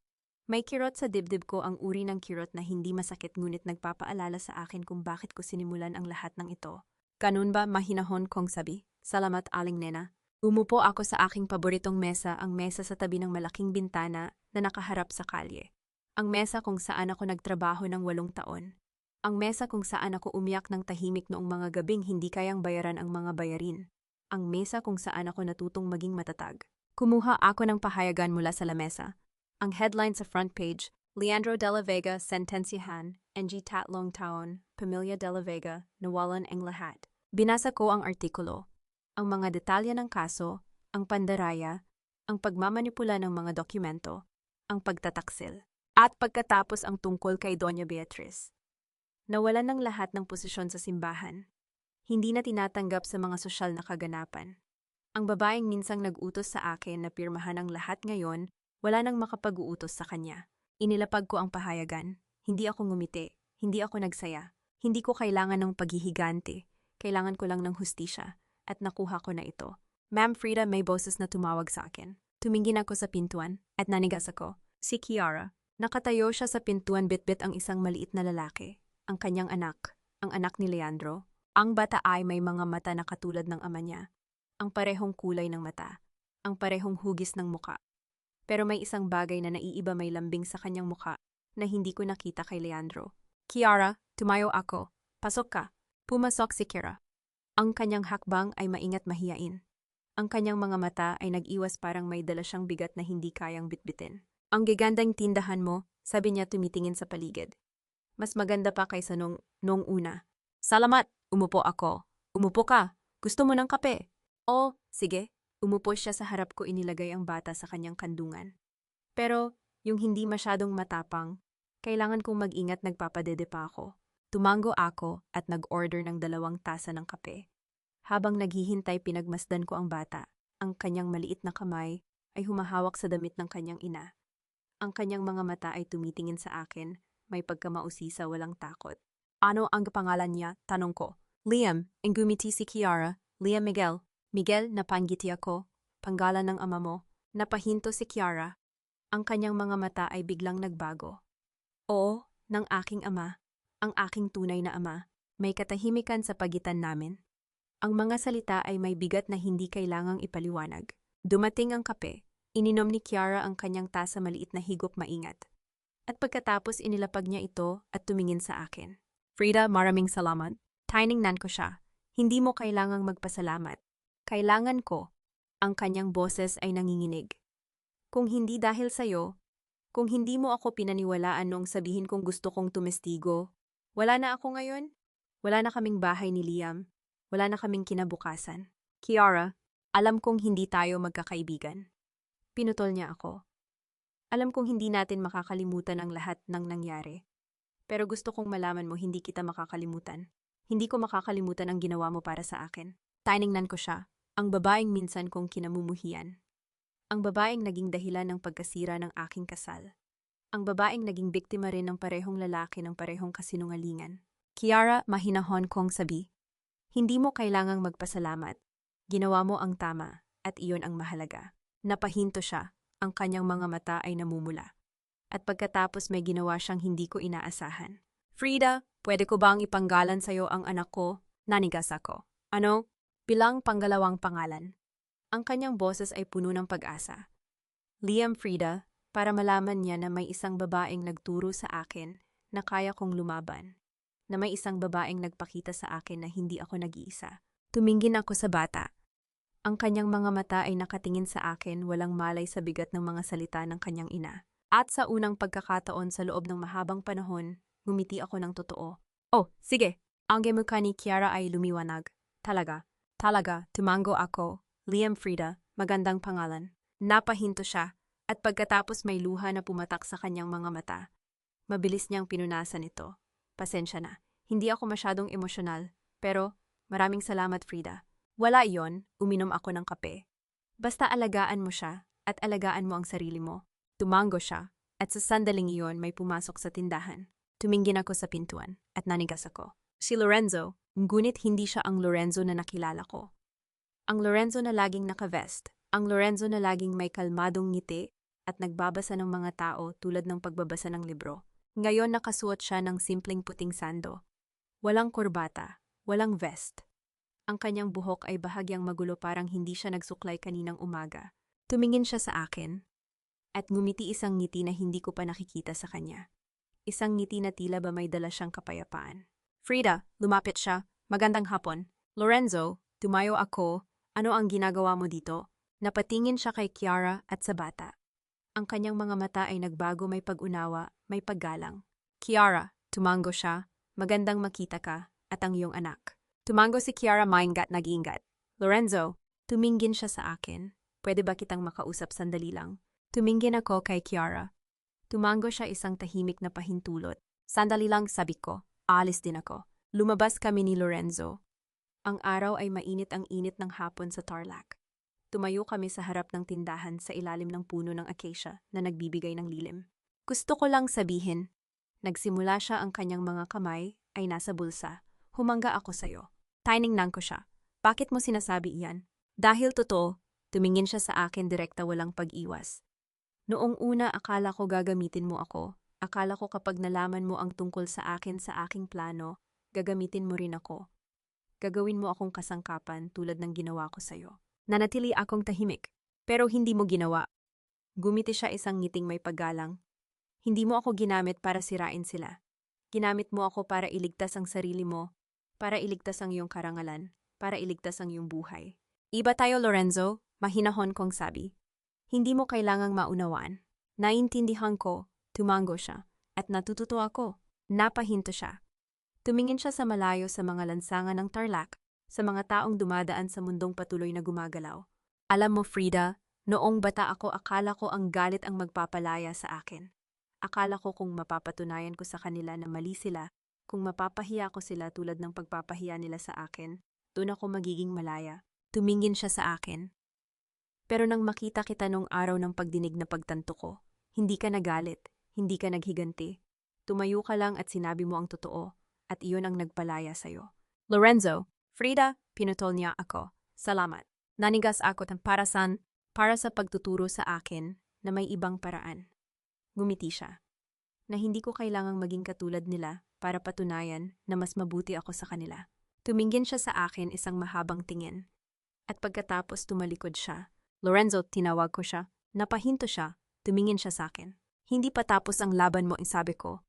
Speaker 1: May kirot sa dibdib ko, ang uri ng kirot na hindi masakit ngunit nagpapaalala sa akin kung bakit ko sinimulan ang lahat ng ito. Ganun ba, mahinahon kong sabi? Salamat, Aling Nena. Umupo ako sa aking paboritong mesa, ang mesa sa tabi ng malaking bintana na nakaharap sa kalye. Ang mesa kung saan ako nagtrabaho ng 8 taon. Ang mesa kung saan ako umiyak ng tahimik noong mga gabing hindi kayang bayaran ang mga bayarin. Ang mesa kung saan ako natutong maging matatag. Kumuha ako ng pahayagan mula sa lamesa. Ang headline sa front page, Leandro De La Vega, sentensyahan, NG tatlong taon, Pamilya De La Vega, nawalan ang lahat. Binasa ko ang artikulo. Ang mga detalye ng kaso, ang pandaraya, ang pagmamanipula ng mga dokumento, ang pagtataksil, at pagkatapos ang tungkol kay Doña Beatriz. Nawalan ng lahat ng posisyon sa simbahan. Hindi na tinatanggap sa mga sosyal na kaganapan. Ang babaeng minsang nag-utos sa akin na pirmahan ang lahat ngayon, wala nang makapag-uutos sa kanya. Inilapag ko ang pahayagan. Hindi ako ngumiti. Hindi ako nagsaya. Hindi ko kailangan ng paghihigante. Kailangan ko lang ng hustisya. At nakuha ko na ito. Ma'am Frida, may boses na tumawag sa akin. Tumingin ako sa pintuan at nanigas ako. Si Kiara. Nakatayo siya sa pintuan, bitbit ang isang maliit na lalaki. Ang kanyang anak. Ang anak ni Leandro. Ang bata ay may mga mata na katulad ng ama niya. Ang parehong kulay ng mata. Ang parehong hugis ng muka. Pero may isang bagay na naiiba, may lambing sa kanyang muka na hindi ko nakita kay Leandro. Kiara, tumayo ako. Pasok ka. Pumasok si Kiara. Ang kanyang hakbang ay maingat mahiyain. Ang kanyang mga mata ay nag-iwas, parang may dala siyang bigat na hindi kayang bitbitin. Ang gigandang tindahan mo, Sabi niya tumitingin sa paligid. Mas maganda pa kaysa nung una. Salamat, umupo ako. Umupo ka. Gusto mo ng kape? Oh, sige. Umupo siya sa harap ko, inilagay ang bata sa kanyang kandungan. Pero, yung hindi masyadong matapang, kailangan kong mag-ingat, nagpapadede pa ako. Tumango ako at nag-order ng 2 tasa ng kape. Habang naghihintay, pinagmasdan ko ang bata. Ang kanyang maliit na kamay ay humahawak sa damit ng kanyang ina. Ang kanyang mga mata ay tumitingin sa akin, may pagkamausisa, walang takot. Ano ang pangalan niya? Tanong ko. Liam, ang gumiti si Kiara. Liam Miguel. Miguel, napanggiti ako. Panggalan ng ama mo. Napahinto si Kiara. Ang kanyang mga mata ay biglang nagbago. Oo, ng aking ama. Ang aking tunay na ama. May katahimikan sa pagitan namin. Ang mga salita ay may bigat na hindi kailangang ipaliwanag. Dumating ang kape. Ininom ni Kiara ang kanyang tasa, maliit na higop, maingat. At pagkatapos inilapag niya ito at tumingin sa akin. Frida, maraming salamat. Tiningnan ko siya. Hindi mo kailangang magpasalamat. Kailangan ko. Ang kanyang boses ay nanginginig. Kung hindi dahil sa'yo, kung hindi mo ako pinaniwalaan noong sabihin kong gusto kong tumestigo, wala na ako ngayon. Wala na kaming bahay ni Liam. Wala na kaming kinabukasan. Kiara, alam kong hindi tayo magkakaibigan. Pinutol niya ako. Alam kong hindi natin makakalimutan ang lahat ng nangyari. Pero gusto kong malaman mo, hindi kita makakalimutan. Hindi ko makakalimutan ang ginawa mo para sa akin. Tiningnan ko siya, ang babaeng minsan kong kinamumuhian. Ang babaeng naging dahilan ng pagkasira ng aking kasal. Ang babaeng naging biktima rin ng parehong lalaki ng parehong kasinungalingan. Kiara, mahinahon kong sabi. Hindi mo kailangang magpasalamat. Ginawa mo ang tama, at iyon ang mahalaga. Napahinto siya. Ang kanyang mga mata ay namumula. At pagkatapos may ginawa siyang hindi ko inaasahan. Frida, pwede ko bang ipanggalan sa'yo ang anak ko? Nanigas ako. Ano? Bilang panggalawang pangalan. Ang kanyang boses ay puno ng pag-asa. Liam Frida, para malaman niya na may isang babaeng nagturo sa akin na kaya kong lumaban. Na may isang babaeng nagpakita sa akin na hindi ako nag-iisa. Tumingin ako sa bata. Ang kanyang mga mata ay nakatingin sa akin, walang malay sa bigat ng mga salita ng kanyang ina. At sa unang pagkakataon sa loob ng mahabang panahon, ngumiti ako ng totoo. Oh, sige! Ang mukha ni Kiara ay lumiwanag. Talaga, tumango ako. Liam Frida, magandang pangalan. Napahinto siya, at pagkatapos may luha na pumatak sa kanyang mga mata. Mabilis niyang pinunasan ito. Pasensya na, hindi ako masyadong emosyonal, pero maraming salamat, Frida. Wala iyon, uminom ako ng kape. Basta alagaan mo siya, at alagaan mo ang sarili mo. Tumango siya, at sa sandaling iyon may pumasok sa tindahan. Tumingin ako sa pintuan, at nanigas ako. Si Lorenzo, ngunit hindi siya ang Lorenzo na nakilala ko. Ang Lorenzo na laging naka-vest, ang Lorenzo na laging may kalmadong ngiti, at nagbabasa ng mga tao tulad ng pagbabasa ng libro. Ngayon nakasuot siya ng simpleng puting sando. Walang kurbata, walang vest. Ang kanyang buhok ay bahagyang magulo, parang hindi siya nagsuklay kaninang umaga. Tumingin siya sa akin at ngumiti, isang ngiti na hindi ko pa nakikita sa kanya. Isang ngiti na tila ba may dala siyang kapayapaan. Frida, lumapit siya. Magandang hapon. Lorenzo, tumayo ako. Ano ang ginagawa mo dito? Napatingin siya kay Kiara at sa bata. Ang kanyang mga mata ay nagbago, may pag-unawa, may paggalang. Kiara, tumango siya. Magandang makita ka at ang iyong anak. Tumango si Kiara, maingat, nag-iingat. Lorenzo, tumingin siya sa akin. Pwede ba kitang makausap sandali lang? Tumingin ako kay Kiara. Tumango siya, isang tahimik na pahintulot. Sandali lang, sabi ko. Aalis din ako. Lumabas kami ni Lorenzo. Ang araw ay mainit, ang init ng hapon sa Tarlac. Tumayo kami sa harap ng tindahan sa ilalim ng puno ng acacia na nagbibigay ng lilim. Gusto ko lang sabihin. Nagsimula siya, ang kanyang mga kamay ay nasa bulsa. Humangga ako sa'yo. Tiningnan ko siya. Bakit mo sinasabi iyan? Dahil totoo, tumingin siya sa akin direkta, walang pag-iwas. Noong una akala ko gagamitin mo ako. Akala ko kapag nalaman mo ang tungkol sa akin, sa aking plano, gagamitin mo rin ako. Gagawin mo akong kasangkapan tulad ng ginawa ko sa'yo. Nanatili akong tahimik, pero hindi mo ginawa. Gumiti siya, isang ngiting may paggalang. Hindi mo ako ginamit para sirain sila. Ginamit mo ako para iligtas ang sarili mo, para iligtas ang iyong karangalan, para iligtas ang iyong buhay. Iba tayo, Lorenzo, mahinahon kong sabi. Hindi mo kailangang maunawaan. Naintindihan ko, Tumango siya. At natututo ako. Napahinto siya. Tumingin siya sa malayo sa mga lansangan ng Tarlac, sa mga taong dumadaan sa mundong patuloy na gumagalaw. Alam mo, Frida, noong bata ako akala ko ang galit ang magpapalaya sa akin. Akala ko kung mapapatunayan ko sa kanila na mali sila, kung mapapahiya ko sila tulad ng pagpapahiya nila sa akin, doon ako magiging malaya. Tumingin siya sa akin. Pero nang makita kita nung araw ng pagdinig na pagtanto ko, hindi ka nagalit, hindi ka naghiganti. Tumayo ka lang at sinabi mo ang totoo, at iyon ang nagpalaya sa'yo. Lorenzo, Frida, pinutol niya ako. Salamat. Nanigas ako para sa pagtuturo sa akin na may ibang paraan. Ngumiti siya. Na hindi ko kailangang maging katulad nila para patunayan na mas mabuti ako sa kanila. Tumingin siya sa akin isang mahabang tingin. At pagkatapos tumalikod siya. Lorenzo, tinawag ko siya. Napahinto siya. Tumingin siya sa akin. Hindi pa tapos ang laban mo, sabi ko.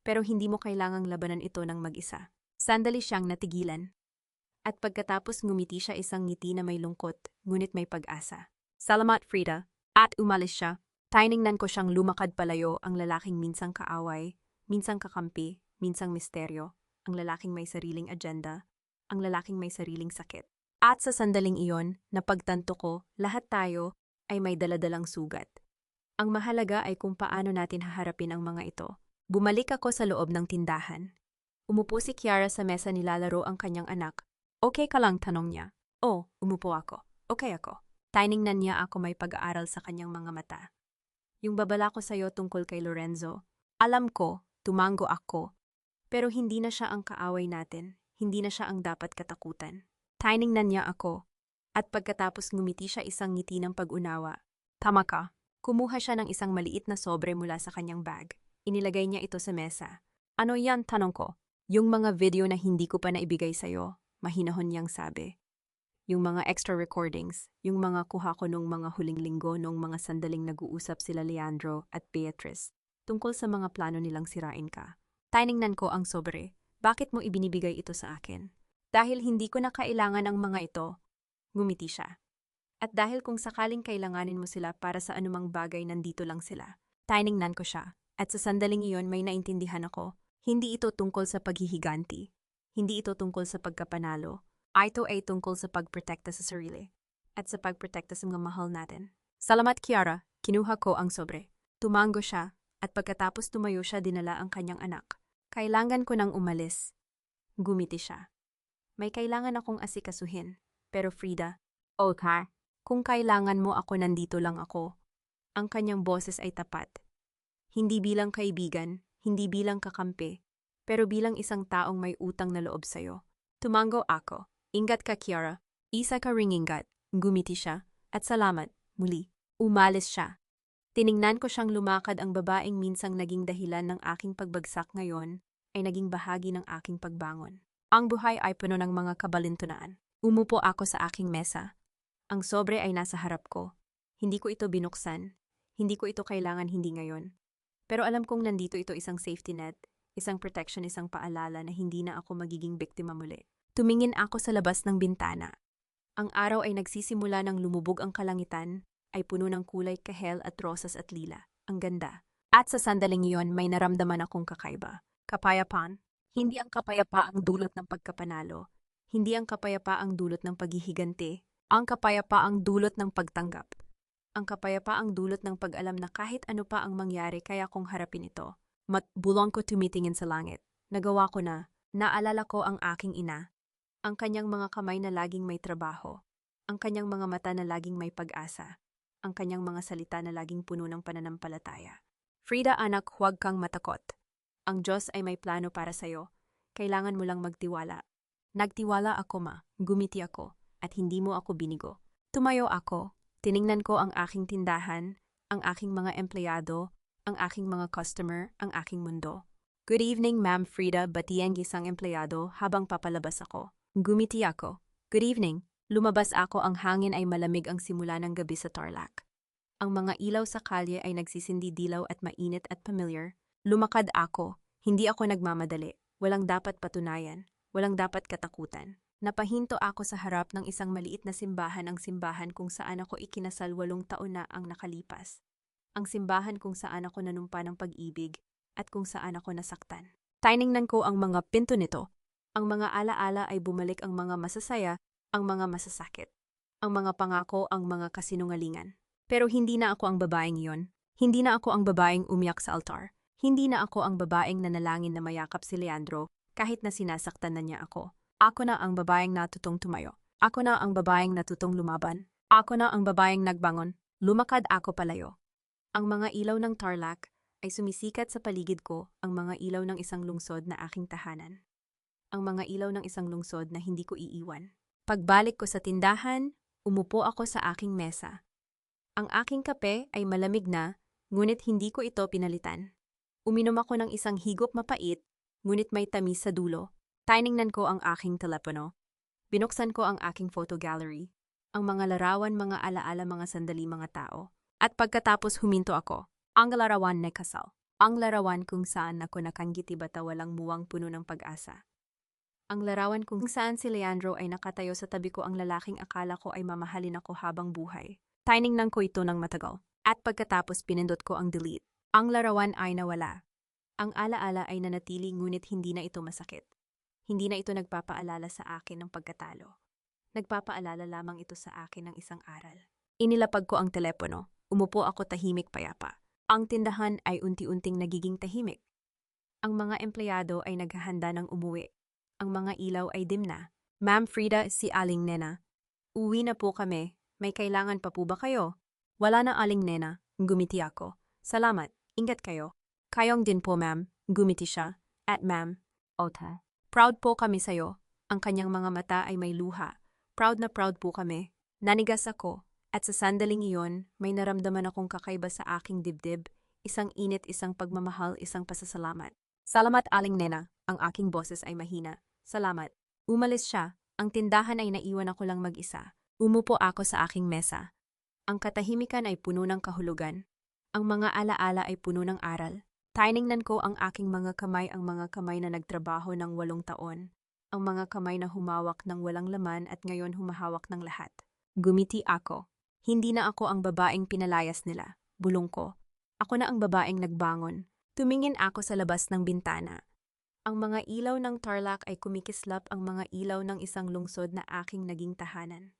Speaker 1: Pero hindi mo kailangang labanan ito ng mag-isa. Sandali siyang natigilan. At pagkatapos ngumiti siya isang ngiti na may lungkot, ngunit may pag-asa. Salamat, Frida. At umalis siya. Tiningnan ko siyang lumakad palayo, ang lalaking minsang kaaway, minsang kakampi, minsang misteryo, ang lalaking may sariling agenda, ang lalaking may sariling sakit. At sa sandaling iyon, napagtanto ko, lahat tayo ay may daladalang sugat. Ang mahalaga ay kung paano natin haharapin ang mga ito. Bumalik ako sa loob ng tindahan. Umupo si Kiara sa mesa, nilalaro ang kanyang anak. Okay ka lang, tanong niya. Oh, umupo ako. Okay ako. Tiningnan niya ako, may pag-aaral sa kanyang mga mata. Yung babala ko sa'yo tungkol kay Lorenzo, alam ko, tumango ako. Pero hindi na siya ang kaaway natin, hindi na siya ang dapat katakutan. Tiningnan niya ako. At pagkatapos ngumiti siya isang ngiti ng pag-unawa. Tama ka. Kumuha siya ng isang maliit na sobre mula sa kanyang bag. Inilagay niya ito sa mesa. Ano yan, tanong ko. Yung mga video na hindi ko pa naibigay sa'yo, mahinahon niyang sabi. Yung mga extra recordings, yung mga kuha ko nung mga huling linggo nung mga sandaling nag-uusap sila Leandro at Beatrice tungkol sa mga plano nilang sirain ka. Tiningnan ko ang sobre. Bakit mo ibinibigay ito sa akin? Dahil hindi ko na kailangan ang mga ito. Ngumiti siya. At dahil kung sakaling kailanganin mo sila para sa anumang bagay, nandito lang sila. Tiningnan ko siya. At sa sandaling iyon may naintindihan ako. Hindi ito tungkol sa paghihiganti. Hindi ito tungkol sa pagkapanalo. Ito ay tungkol sa pagprotekta sa sarili. At sa pagprotekta sa mga mahal natin. Salamat, Kiara. Kinuha ko ang sobre. Tumango siya. At pagkatapos tumayo siya, dinala ang kanyang anak. Kailangan ko nang umalis. Gumiti siya. May kailangan akong asikasuhin. Pero Frida, okay. Kung kailangan mo ako, nandito lang ako. Ang kanyang boses ay tapat. Hindi bilang kaibigan, hindi bilang kakampi, pero bilang isang taong may utang na loob sa'yo. Tumango ako. Ingat ka, Kiara. Isa ka ring ingat. Gumiti siya. At salamat. Muli. Umalis siya. Tiningnan ko siyang lumakad. Ang babaeng minsang naging dahilan ng aking pagbagsak ngayon ay naging bahagi ng aking pagbangon. Ang buhay ay puno ng mga kabalintunaan. Umupo ako sa aking mesa. Ang sobre ay nasa harap ko. Hindi ko ito binuksan. Hindi ko ito kailangan, hindi ngayon. Pero alam kong nandito ito, isang safety net, isang protection, isang paalala na hindi na ako magiging biktima muli. Tumingin ako sa labas ng bintana. Ang araw ay nagsisimula ng lumubog, ang kalangitan ay puno ng kulay kahel at rosas at lila. Ang ganda. At sa sandaling iyon may naramdaman akong kakaiba. Kapayapaan. Hindi ang kapayapaang dulot ng pagkapanalo. Hindi ang kapayapaang dulot ng paghihiganti. Ang kapayapaang dulot ng pagtanggap. Ang kapayapaang dulot ng pag-alam na kahit ano pa ang mangyari, kaya kong harapin ito. Bulong ko tumitingin sa langit. Nagawa ko na. Naalala ko ang aking ina. Ang kanyang mga kamay na laging may trabaho. Ang kanyang mga mata na laging may pag-asa. Ang kanyang mga salita na laging puno ng pananampalataya. Frida, anak, huwag kang matakot. Ang Diyos ay may plano para sa'yo. Kailangan mo lang magtiwala. Nagtiwala ako, ma. Gumiti ako. At hindi mo ako binigo. Tumayo ako. Tiningnan ko ang aking tindahan, ang aking mga empleyado, ang aking mga customer, ang aking mundo. Good evening, Ma'am Frida, batiyang isang empleyado habang papalabas ako. Gumiti ako. Good evening. Lumabas ako, ang hangin ay malamig, ang simula ng gabi sa Tarlac. Ang mga ilaw sa kalye ay nagsisindi dilaw at mainit at familiar. Lumakad ako. Hindi ako nagmamadali. Walang dapat patunayan. Walang dapat katakutan. Napahinto ako sa harap ng isang maliit na simbahan, ang simbahan kung saan ako ikinasal 8 taon na ang nakalipas. Ang simbahan kung saan ako nanumpa ng pag-ibig at kung saan ako nasaktan. Tiningnan ko ang mga pinto nito. Ang mga alaala ay bumalik, ang mga masasaya, ang mga masasakit. Ang mga pangako, ang mga kasinungalingan. Pero hindi na ako ang babaeng iyon. Hindi na ako ang babaeng umiyak sa altar. Hindi na ako ang babaeng nanalangin na mayakap si Leandro kahit na sinasaktan na niya ako. Ako na ang babaeng natutong tumayo. Ako na ang babaeng natutong lumaban. Ako na ang babaeng nagbangon. Lumakad ako palayo. Ang mga ilaw ng Tarlac ay sumisikat sa paligid ko, ang mga ilaw ng isang lungsod na aking tahanan. Ang mga ilaw ng isang lungsod na hindi ko iiwan. Pagbalik ko sa tindahan, umupo ako sa aking mesa. Ang aking kape ay malamig na, ngunit hindi ko ito pinalitan. Uminom ako ng isang higop mapait, ngunit may tamis sa dulo. Tiningnan ko ang aking telepono. Binuksan ko ang aking photo gallery. Ang mga larawan, mga alaala, mga sandali, mga tao. At pagkatapos huminto ako. Ang larawan na kasal. Ang larawan kung saan ako nakangiti bata walang muwang puno ng pag-asa. Ang larawan kung saan si Leandro ay nakatayo sa tabi ko, ang lalaking akala ko ay mamahalin ako habang buhay. Tiningnan ko ito ng matagal. At pagkatapos pinindot ko ang delete. Ang larawan ay nawala. Ang alaala ay nanatili ngunit hindi na ito masakit. Hindi na ito nagpapaalala sa akin ng pagkatalo. Nagpapaalala lamang ito sa akin ng isang aral. Inilapag ko ang telepono. Umupo ako tahimik payapa. Ang tindahan ay unti-unting nagiging tahimik. Ang mga empleyado ay naghahanda ng umuwi. Ang mga ilaw ay dim na. Ma'am Frida, si Aling Nena. Uwi na po kami. May kailangan pa po ba kayo? Wala na, Aling Nena. Gumiti ako. Salamat. Ingat kayo. Kayong din po, ma'am. Gumiti siya. At ma'am. Ota. Proud po kami sayo. Ang kanyang mga mata ay may luha. Proud na proud po kami. Nanigas ako. At sa sandaling iyon, may naramdaman akong kakaiba sa aking dibdib, isang init, isang pagmamahal, isang pasasalamat. Salamat, Aling Nena. Ang aking boses ay mahina. Salamat. Umalis siya. Ang tindahan ay naiwan ako lang mag-isa. Umupo ako sa aking mesa. Ang katahimikan ay puno ng kahulugan. Ang mga alaala ay puno ng aral. Tiningnan ko ang aking mga kamay, ang mga kamay na nagtrabaho ng 8 taon. Ang mga kamay na humawak ng walang laman at ngayon humahawak ng lahat. Gumiti ako. Hindi na ako ang babaeng pinalayas nila. Bulong ko. Ako na ang babaeng nagbangon. Tumingin ako sa labas ng bintana. Ang mga ilaw ng Tarlac ay kumikislap, ang mga ilaw ng isang lungsod na aking naging tahanan.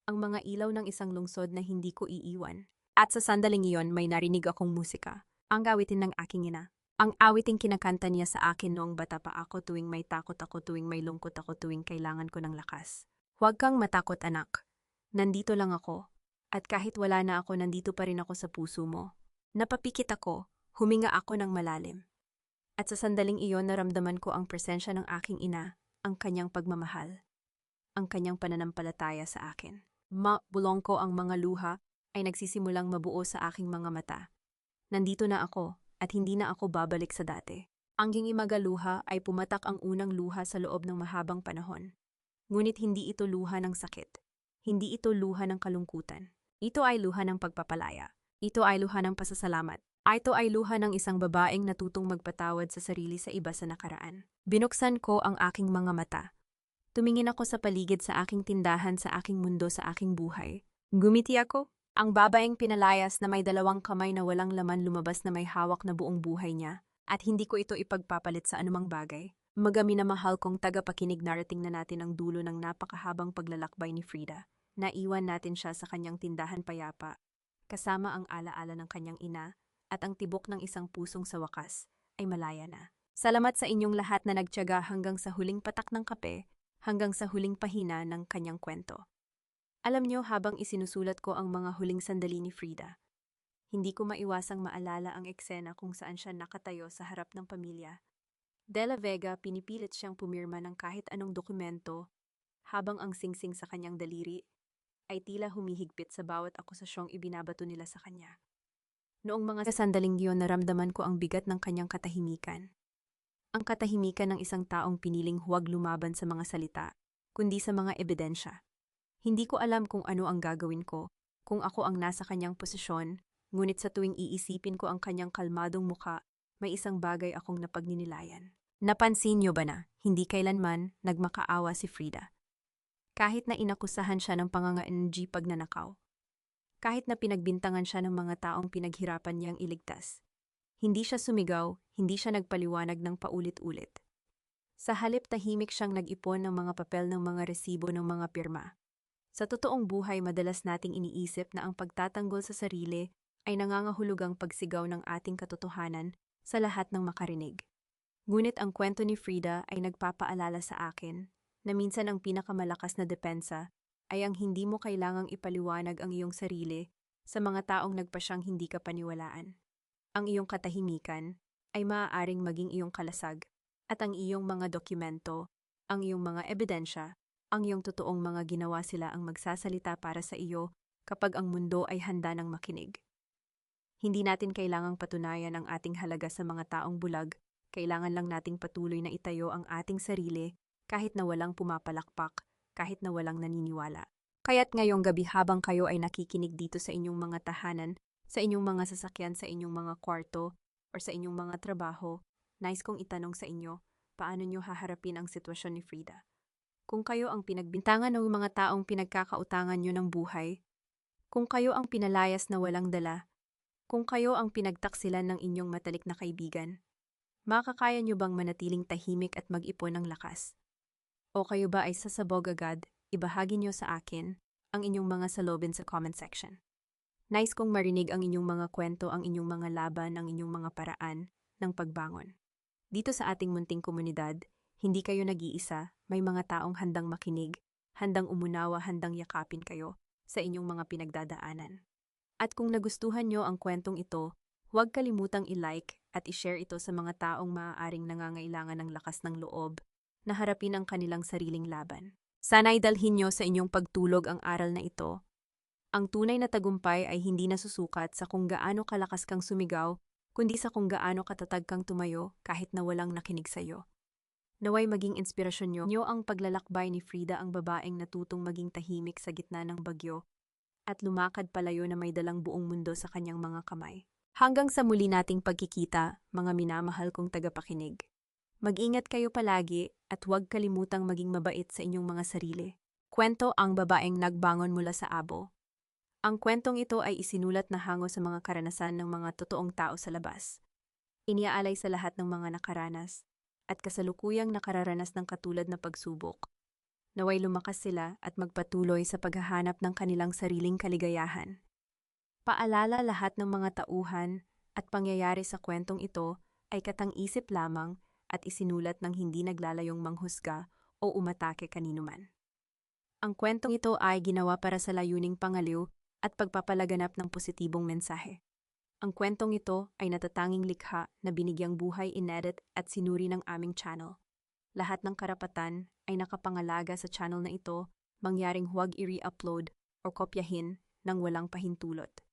Speaker 1: Ang mga ilaw ng isang lungsod na hindi ko iiwan. At sa sandaling iyon may narinig akong musika. Ang awitin ng aking ina. Ang awiting kinakanta niya sa akin noong bata pa ako, tuwing may takot ako, tuwing may lungkot ako, tuwing kailangan ko ng lakas. Huwag kang matakot, anak. Nandito lang ako. At kahit wala na ako, nandito pa rin ako sa puso mo. Napapikit ako, huminga ako ng malalim. At sa sandaling iyon naramdaman ko ang presensya ng aking ina, ang kanyang pagmamahal, ang kanyang pananampalataya sa akin. Bulong ko, ang mga luha ay nagsisimulang mabuo sa aking mga mata. Nandito na ako at hindi na ako babalik sa dati. Ang gingimaga luha ay pumatak, ang unang luha sa loob ng mahabang panahon. Ngunit hindi ito luha ng sakit. Hindi ito luha ng kalungkutan. Ito ay luha ng pagpapalaya. Ito ay luha ng pasasalamat. Ito ay luha ng isang babaeng natutong magpatawad sa sarili sa iba sa nakaraan. Binuksan ko ang aking mga mata. Tumingin ako sa paligid, sa aking tindahan, sa aking mundo, sa aking buhay. Gumiti ako. Ang babaeng pinalayas na may 2 kamay na walang laman lumabas na may hawak na buong buhay niya. At hindi ko ito ipagpapalit sa anumang bagay. Minamahal kong tagapakinig, narating na natin ang dulo ng napakahabang paglalakbay ni Frida. Naiwan natin siya sa kanyang tindahan payapa, kasama ang alaala ng kanyang ina, at ang tibok ng isang pusong sa wakas ay malaya na. Salamat sa inyong lahat na nagtiyaga hanggang sa huling patak ng kape, hanggang sa huling pahina ng kanyang kwento. Alam niyo, habang isinusulat ko ang mga huling sandali ni Frida, hindi ko maiwasang maalala ang eksena kung saan siya nakatayo sa harap ng pamilya. De la Vega, pinipilit siyang pumirma ng kahit anong dokumento, habang ang singsing sa kanyang daliri ay tila humihigpit sa bawat akusasyong ibinabato nila sa kanya. Noong mga sandaling iyon, naramdaman ko ang bigat ng kanyang katahimikan. Ang katahimikan ng isang taong piniling huwag lumaban sa mga salita, kundi sa mga ebidensya. Hindi ko alam kung ano ang gagawin ko, kung ako ang nasa kanyang posisyon, ngunit sa tuwing iisipin ko ang kanyang kalmadong muka, may isang bagay akong napagninilayan. Napansin niyo ba na, hindi kailanman nagmakaawa si Frida? Kahit na inakusahan siya ng panganga-NG pagnanakaw. kahit na pinagbintangan siya ng mga taong pinaghirapan niyang iligtas. Hindi siya sumigaw, hindi siya nagpaliwanag ng paulit-ulit. Sa halip tahimik siyang nag-ipon ng mga papel ng mga resibo ng mga pirma. Sa totoong buhay madalas nating iniisip na ang pagtatanggol sa sarili ay nangangahulugang pagsigaw ng ating katotohanan sa lahat ng makarinig. Ngunit ang kwento ni Frida ay nagpapaalala sa akin na minsan ang pinakamalakas na depensa ay ang hindi mo kailangang ipaliwanag ang iyong sarili sa mga taong nagpasyang hindi ka paniwalaan. Ang iyong katahimikan ay maaaring maging iyong kalasag at ang iyong mga dokumento, ang iyong mga ebidensya, ang iyong totoong mga ginawa sila ang magsasalita para sa iyo kapag ang mundo ay handa ng makinig. Hindi natin kailangang patunayan ang ating halaga sa mga taong bulag, kailangan lang nating patuloy na itayo ang ating sarili kahit na walang pumapalakpak, kahit na walang naniniwala. Kaya't ngayong gabi habang kayo ay nakikinig dito sa inyong mga tahanan, sa inyong mga sasakyan, sa inyong mga kwarto, or sa inyong mga trabaho, nais kong itanong sa inyo, paano nyo haharapin ang sitwasyon ni Frida? Kung kayo ang pinagbintangan ng mga taong pinagkakautangan nyo ng buhay, kung kayo ang pinalayas na walang dala, kung kayo ang pinagtaksilan ng inyong matalik na kaibigan, makakaya nyo bang manatiling tahimik at mag-ipon ng lakas? O kayo ba ay sasabog agad, ibahagi nyo sa akin ang inyong mga salobin sa comment section. Nais kong marinig ang inyong mga kwento, ang inyong mga laban, ang inyong mga paraan ng pagbangon. Dito sa ating munting komunidad, hindi kayo nag-iisa, may mga taong handang makinig, handang umunawa, handang yakapin kayo sa inyong mga pinagdadaanan. At kung nagustuhan nyo ang kwentong ito, huwag kalimutang i-like at i-share ito sa mga taong maaaring nangangailangan ng lakas ng loob na harapin ang kanilang sariling laban. Sana'y dalhin nyo sa inyong pagtulog ang aral na ito. Ang tunay na tagumpay ay hindi nasusukat sa kung gaano kalakas kang sumigaw, kundi sa kung gaano katatag kang tumayo kahit na walang nakinig sa'yo. Naway maging inspirasyon nyo ang paglalakbay ni Frida, ang babaeng natutong maging tahimik sa gitna ng bagyo at lumakad palayo na may dalang buong mundo sa kanyang mga kamay. Hanggang sa muli nating pagkikita, mga minamahal kong tagapakinig. Mag-ingat kayo palagi at huwag kalimutang maging mabait sa inyong mga sarili. Kwento ang babaeng nagbangon mula sa abo. Ang kwentong ito ay isinulat na hango sa mga karanasan ng mga totoong tao sa labas. Iniaalay sa lahat ng mga nakaranas at kasalukuyang nakararanas ng katulad na pagsubok. Naway lumakas sila at magpatuloy sa paghahanap ng kanilang sariling kaligayahan. Paalala, lahat ng mga tauhan at pangyayari sa kwentong ito ay katang-isip lamang at isinulat ng hindi naglalayong manghusga o umatake kaninuman. Ang kwentong ito ay ginawa para sa layuning pangaliw at pagpapalaganap ng positibong mensahe. Ang kwentong ito ay natatanging likha na binigyang buhay, inedit at sinuri ng aming channel. Lahat ng karapatan ay nakapangalaga sa channel na ito, mangyaring huwag i-re-upload o kopyahin ng walang pahintulot.